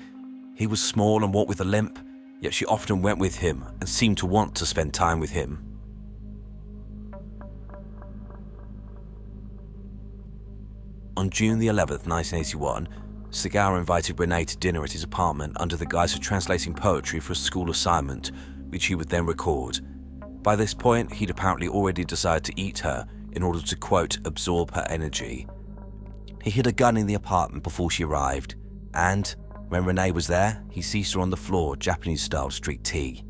He was small and walked with a limp, yet she often went with him and seemed to want to spend time with him. On June the 11th, 1981, Sagawa invited René to dinner at his apartment under the guise of translating poetry for a school assignment, which he would then record. By this point, he'd apparently already decided to eat her in order to, quote, absorb her energy. He hid a gun in the apartment before she arrived, and when René was there, he seized her on the floor, Japanese-style street tea.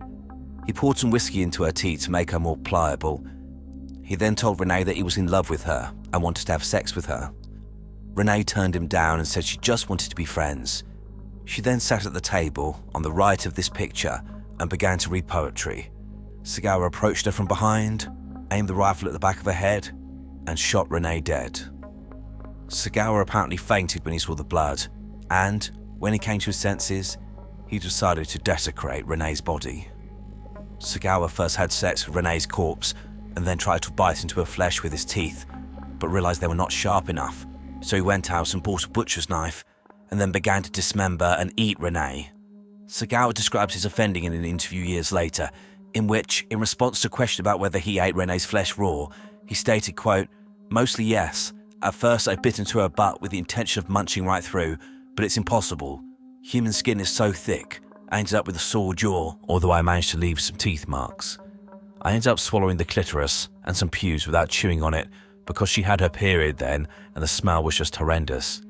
He poured some whiskey into her tea to make her more pliable. He then told René that he was in love with her and wanted to have sex with her. René turned him down and said she just wanted to be friends. She then sat at the table on the right of this picture and began to read poetry. Sagawa approached her from behind, aimed the rifle at the back of her head, and shot René dead. Sagawa apparently fainted when he saw the blood, and when he came to his senses, he decided to desecrate René's body. Sagawa first had sex with René's corpse and then tried to bite into her flesh with his teeth, but realized they were not sharp enough. So he went out and bought a butcher's knife and then began to dismember and eat René. Sagawa describes his offending in an interview years later. in which, in response to a question about whether he ate Renee's flesh raw, he stated, quote, "Mostly yes. At first I bit into her butt with the intention of munching right through, but it's impossible. Human skin is so thick. I ended up with a sore jaw, although I managed to leave some teeth marks. I ended up swallowing the clitoris and some pubes without chewing on it because she had her period then and the smell was just horrendous.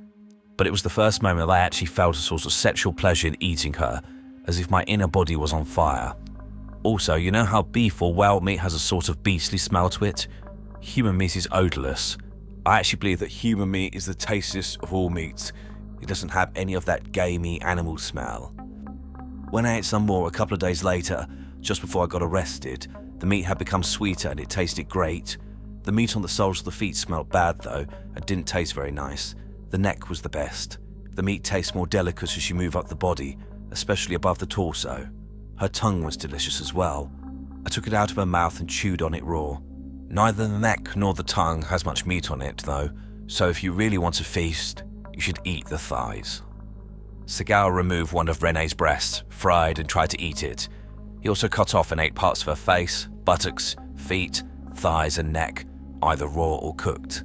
But it was the first moment that I actually felt a sort of sexual pleasure in eating her, as if my inner body was on fire. Also, you know how beef or whale meat has a sort of beastly smell to it? Human meat is odorless. I actually believe that human meat is the tastiest of all meats. It doesn't have any of that gamey animal smell. When I ate some more a couple of days later, just before I got arrested, the meat had become sweeter and it tasted great. The meat on the soles of the feet smelled bad though, and didn't taste very nice. The neck was the best. The meat tastes more delicate as you move up the body, especially above the torso. Her tongue was delicious as well. I took it out of her mouth and chewed on it raw. Neither the neck nor the tongue has much meat on it though, so if you really want to feast, you should eat the thighs. Sagawa removed one of Renee's breasts, fried and tried to eat it. He also cut off and ate parts of her face, buttocks, feet, thighs and neck, either raw or cooked.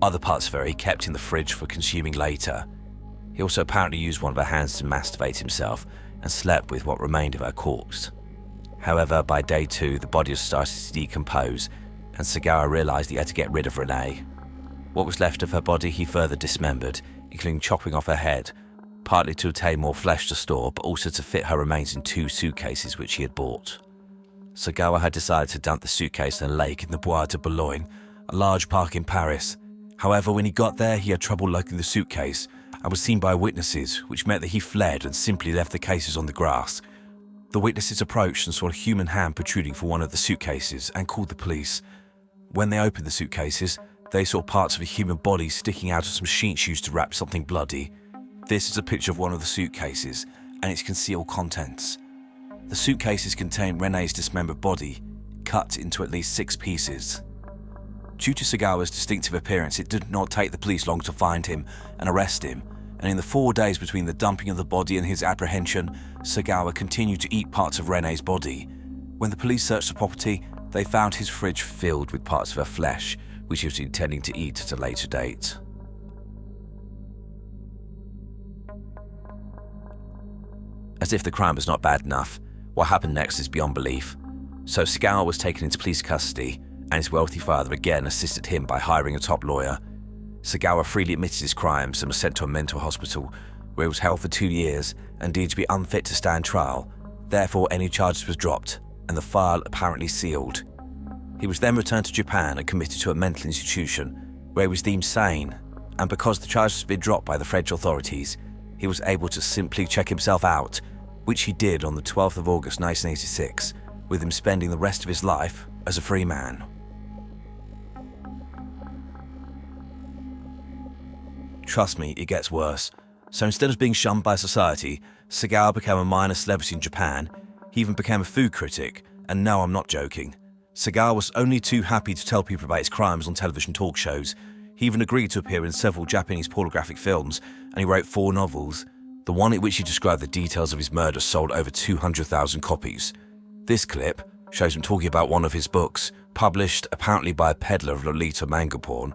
Other parts of her he kept in the fridge for consuming later. He also apparently used one of her hands to masturbate himself and slept with what remained of her corpse. However, by day 2, the body had started to decompose and Sagawa realised he had to get rid of Renee. What was left of her body he further dismembered, including chopping off her head, partly to obtain more flesh to store, but also to fit her remains in 2 suitcases which he had bought. Sagawa had decided to dump the suitcase in a lake in the Bois de Boulogne, a large park in Paris. However, when he got there, he had trouble locating the suitcase and was seen by witnesses, which meant that he fled and simply left the cases on the grass. The witnesses approached and saw a human hand protruding from one of the suitcases and called the police. When they opened the suitcases, they saw parts of a human body sticking out of some sheets used to wrap something bloody. This is a picture of one of the suitcases and its concealed contents. The suitcases contain Renee's dismembered body, cut into at least 6 pieces. Due to Sagawa's distinctive appearance, it did not take the police long to find him and arrest him, and in the 4 days between the dumping of the body and his apprehension, Sagawa continued to eat parts of Renee's body. When the police searched the property, they found his fridge filled with parts of her flesh, which he was intending to eat at a later date. As if the crime was not bad enough, what happened next is beyond belief. So Sagawa was taken into police custody, and his wealthy father again assisted him by hiring a top lawyer. Sagawa freely admitted his crimes and was sent to a mental hospital, where he was held for 2 years and deemed to be unfit to stand trial. Therefore, any charges was dropped, and the file apparently sealed. He was then returned to Japan and committed to a mental institution, where he was deemed sane, and because the charges had been dropped by the French authorities, he was able to simply check himself out, which he did on the 12th of August 1986, with him spending the rest of his life as a free man. Trust me, it gets worse. So instead of being shunned by society, Sagawa became a minor celebrity in Japan. He even became a food critic, and no, I'm not joking. Sagawa was only too happy to tell people about his crimes on television talk shows. He even agreed to appear in several Japanese pornographic films, and he wrote 4 novels. The one in which he described the details of his murder sold over 200,000 copies. This clip shows him talking about one of his books, published apparently by a peddler of Lolita manga porn.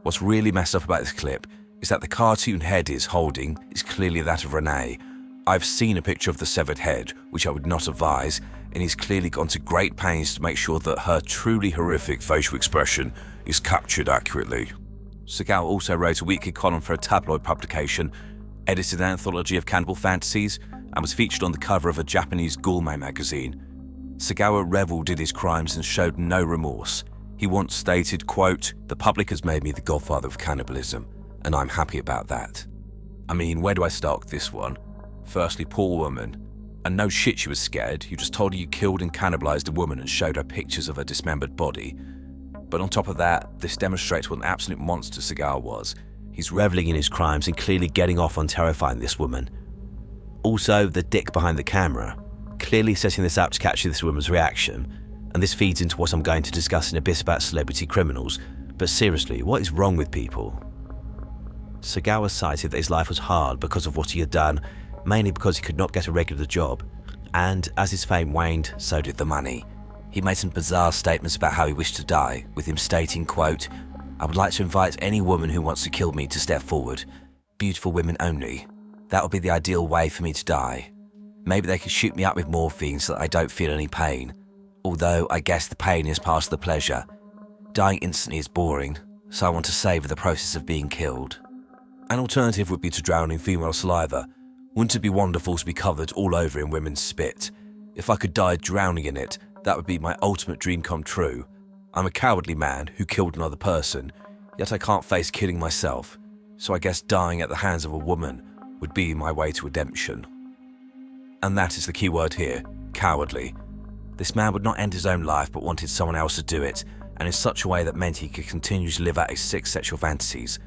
What's really messed up about this clip is that the cartoon head he's holding is clearly that of Renee. I've seen a picture of the severed head, which I would not advise, and he's clearly gone to great pains to make sure that her truly horrific facial expression is captured accurately. Sagawa also wrote a weekly column for a tabloid publication, edited an anthology of cannibal fantasies, and was featured on the cover of a Japanese gourmet magazine. Sagawa revelled in his crimes and showed no remorse. He once stated, quote, "The public has made me the godfather of cannibalism, and I'm happy about that." I mean, where do I start with this one? Firstly, poor woman. And no shit she was scared, you just told her you killed and cannibalized a woman and showed her pictures of her dismembered body. But on top of that, this demonstrates what an absolute monster Sagawa was. He's reveling in his crimes and clearly getting off on terrifying this woman. Also, the dick behind the camera, clearly setting this up to capture this woman's reaction, and this feeds into what I'm going to discuss in a bit about celebrity criminals. But seriously, what is wrong with people? Sagawa cited that his life was hard because of what he had done, mainly because he could not get a regular job, and as his fame waned, so did the money. He made some bizarre statements about how he wished to die, with him stating, quote, "I would like to invite any woman who wants to kill me to step forward. Beautiful women only. That would be the ideal way for me to die. Maybe they could shoot me up with morphine so that I don't feel any pain. Although I guess the pain is part of the pleasure. Dying instantly is boring, so I want to savour the process of being killed." An alternative would be to drown in female saliva. Wouldn't it be wonderful to be covered all over in women's spit? If I could die drowning in it, that would be my ultimate dream come true. I'm a cowardly man who killed another person, yet I can't face killing myself, so I guess dying at the hands of a woman would be my way to redemption. And that is the key word here, cowardly. This man would not end his own life but wanted someone else to do it, and in such a way that meant he could continue to live out his sick sexual fantasies.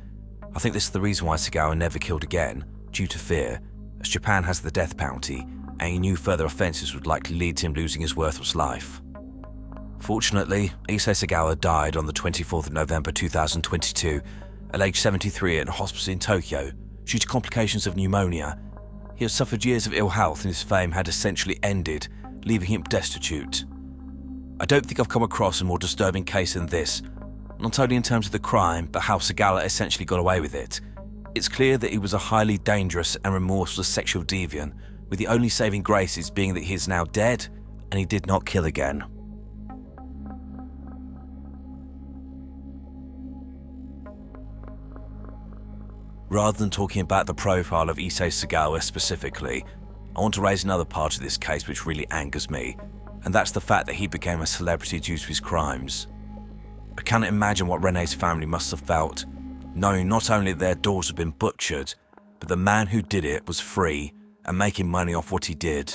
I think this is the reason why Sagawa never killed again, due to fear, as Japan has the death penalty, and he knew further offences would likely lead to him losing his worthless life. Fortunately, Issei Sagawa died on the 24th of November 2022 at age 73 in a hospital in Tokyo due to complications of pneumonia. He had suffered years of ill health and his fame had essentially ended, leaving him destitute. I don't think I've come across a more disturbing case than this, not only in terms of the crime, but how Sagawa essentially got away with it. It's clear that he was a highly dangerous and remorseless sexual deviant, with the only saving graces being that he is now dead and he did not kill again. Rather than talking about the profile of Issei Sagawa specifically, I want to raise another part of this case which really angers me, and that's the fact that he became a celebrity due to his crimes. I cannot imagine what Rene's family must have felt, knowing not only that their daughter had been butchered, but the man who did it was free and making money off what he did.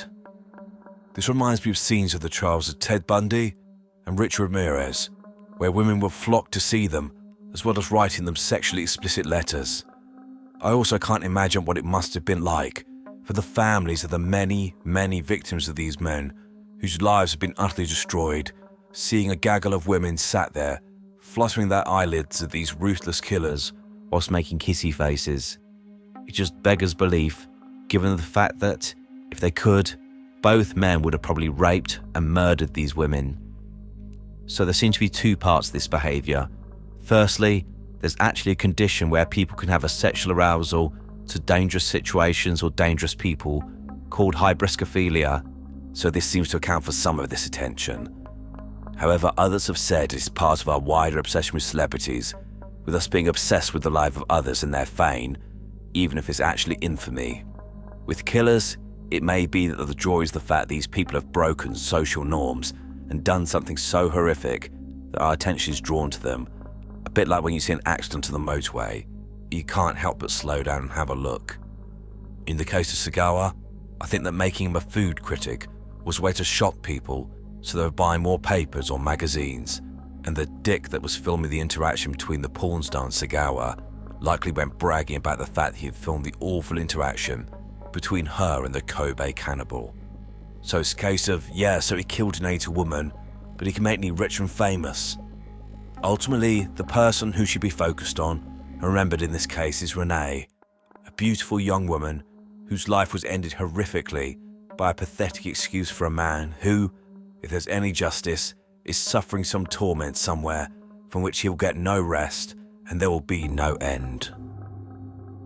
This reminds me of scenes of the trials of Ted Bundy and Richard Ramirez, where women would flock to see them, as well as writing them sexually explicit letters. I also can't imagine what it must have been like for the families of the many, many victims of these men whose lives have been utterly destroyed, seeing a gaggle of women sat there, fluttering their eyelids at these ruthless killers whilst making kissy faces. It just beggars belief, given the fact that, if they could, both men would have probably raped and murdered these women. So there seem to be two parts to this behaviour. Firstly, there's actually a condition where people can have a sexual arousal to dangerous situations or dangerous people called hybriskophilia, so this seems to account for some of this attention. However, others have said it's part of our wider obsession with celebrities, with us being obsessed with the life of others and their fame, even if it's actually infamy. With killers, it may be that the draw is the fact these people have broken social norms and done something so horrific that our attention is drawn to them. A bit like when you see an accident on the motorway, you can't help but slow down and have a look. In the case of Sagawa, I think that making him a food critic was a way to shock people so they would buy more papers or magazines, and the dick that was filming the interaction between the porn star and Sagawa likely went bragging about the fact that he had filmed the awful interaction between her and the Kobe cannibal. So it's a case of, yeah, so he killed an 80 woman, but he can make me rich and famous. Ultimately, the person who should be focused on and remembered in this case is Renee, a beautiful young woman whose life was ended horrifically by a pathetic excuse for a man who, if there's any justice, is suffering some torment somewhere from which he will get no rest and there will be no end.